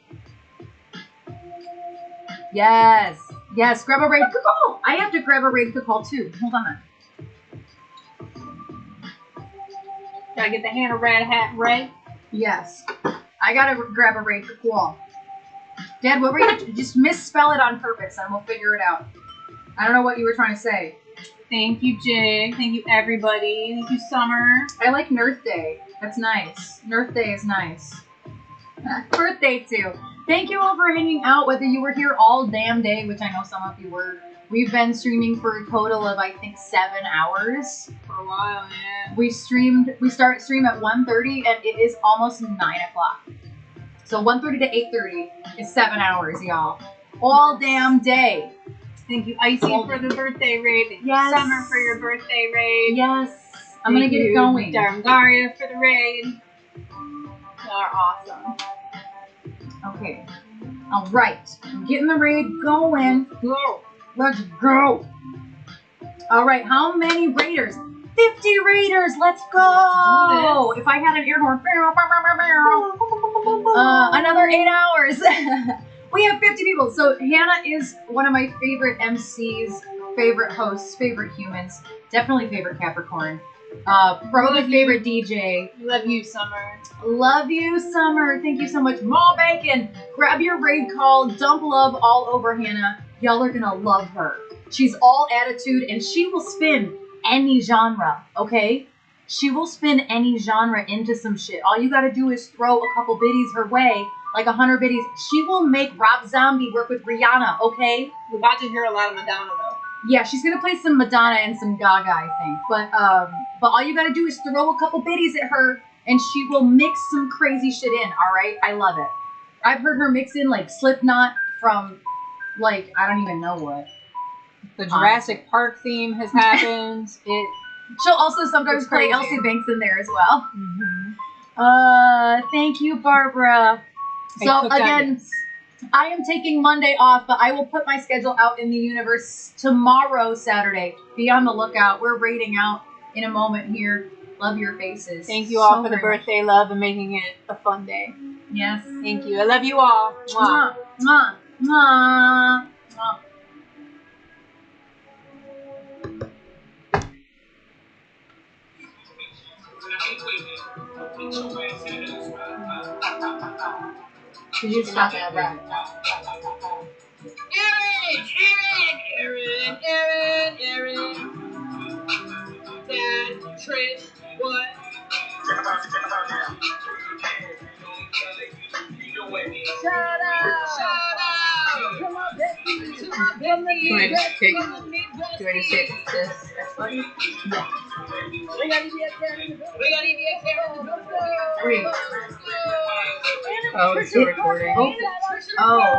why. Yes. Yes, grab a raid call. I have to grab a raid call too. Hold on. Gotta get the Hannah Rat hat right. Yes. I gotta grab a raid call. Dad, what were you? Just misspell it on purpose and we'll figure it out. I don't know what you were trying to say. Thank you, Jig. Thank you, everybody. Thank you, Summer. I like Nurse Day. That's nice. Nurse Day is nice. Birthday too. Thank you all for hanging out, whether you were here all damn day, which I know some of you were. We've been streaming for a total of, I think, 7 hours. For a while, yeah. We start stream at 1:30 and it is almost 9 o'clock. So 1:30 to 8:30 is 7 hours, y'all. All damn day. Thank you, Icy, for the birthday raid. Thank Yes. you, Summer, for your birthday raid. Yes. I'm gonna get it going. Darangaria for the raid. Y'all are awesome. Okay. All right. I'm getting the raid going. Go. Let's go. All right. How many raiders? 50 raiders. Let's go. do If I had an air horn. Another 8 hours. We have 50 people. So Hannah is one of my favorite MCs, favorite hosts, favorite humans. Definitely favorite Capricorn. Probably favorite DJ. Love you, Summer. Love you, Summer. Thank you so much. Mall Bacon. Grab your raid call. Dump love all over Hannah. Y'all are gonna love her. She's all attitude and she will spin any genre, okay? She will spin any genre into some shit. All you gotta do is throw a couple biddies her way, like 100 biddies. She will make Rob Zombie work with Rihanna, okay? We're about to hear a lot of Madonna, though. Yeah, she's gonna play some Madonna and some Gaga, I think. But all you gotta do is throw a couple biddies at her, and she will mix some crazy shit in. All right, I love it. I've heard her mix in like Slipknot from, like, I don't even know what. The Jurassic Park theme has happened. She'll also sometimes It's play crazy. Elsie Banks in there as well. Mm-hmm. Thank you, Barbara. So again, I am taking Monday off, but I will put my schedule out in the universe tomorrow, Saturday. Be on the lookout. We're raiding out in a moment here. Love your faces. Thank you all so for the very birthday love and making it a fun day. much. Yes. Thank you. I love you all. Mwah. Mwah, mwah, mwah, mwah. Did you stop that? Right. Erin. Dad, Trish, what? Shout out! Come on, Becky! Do I just take this? That's funny? Yeah. We got EBS Erin. Let's go! Oh, it's still recording. Oh.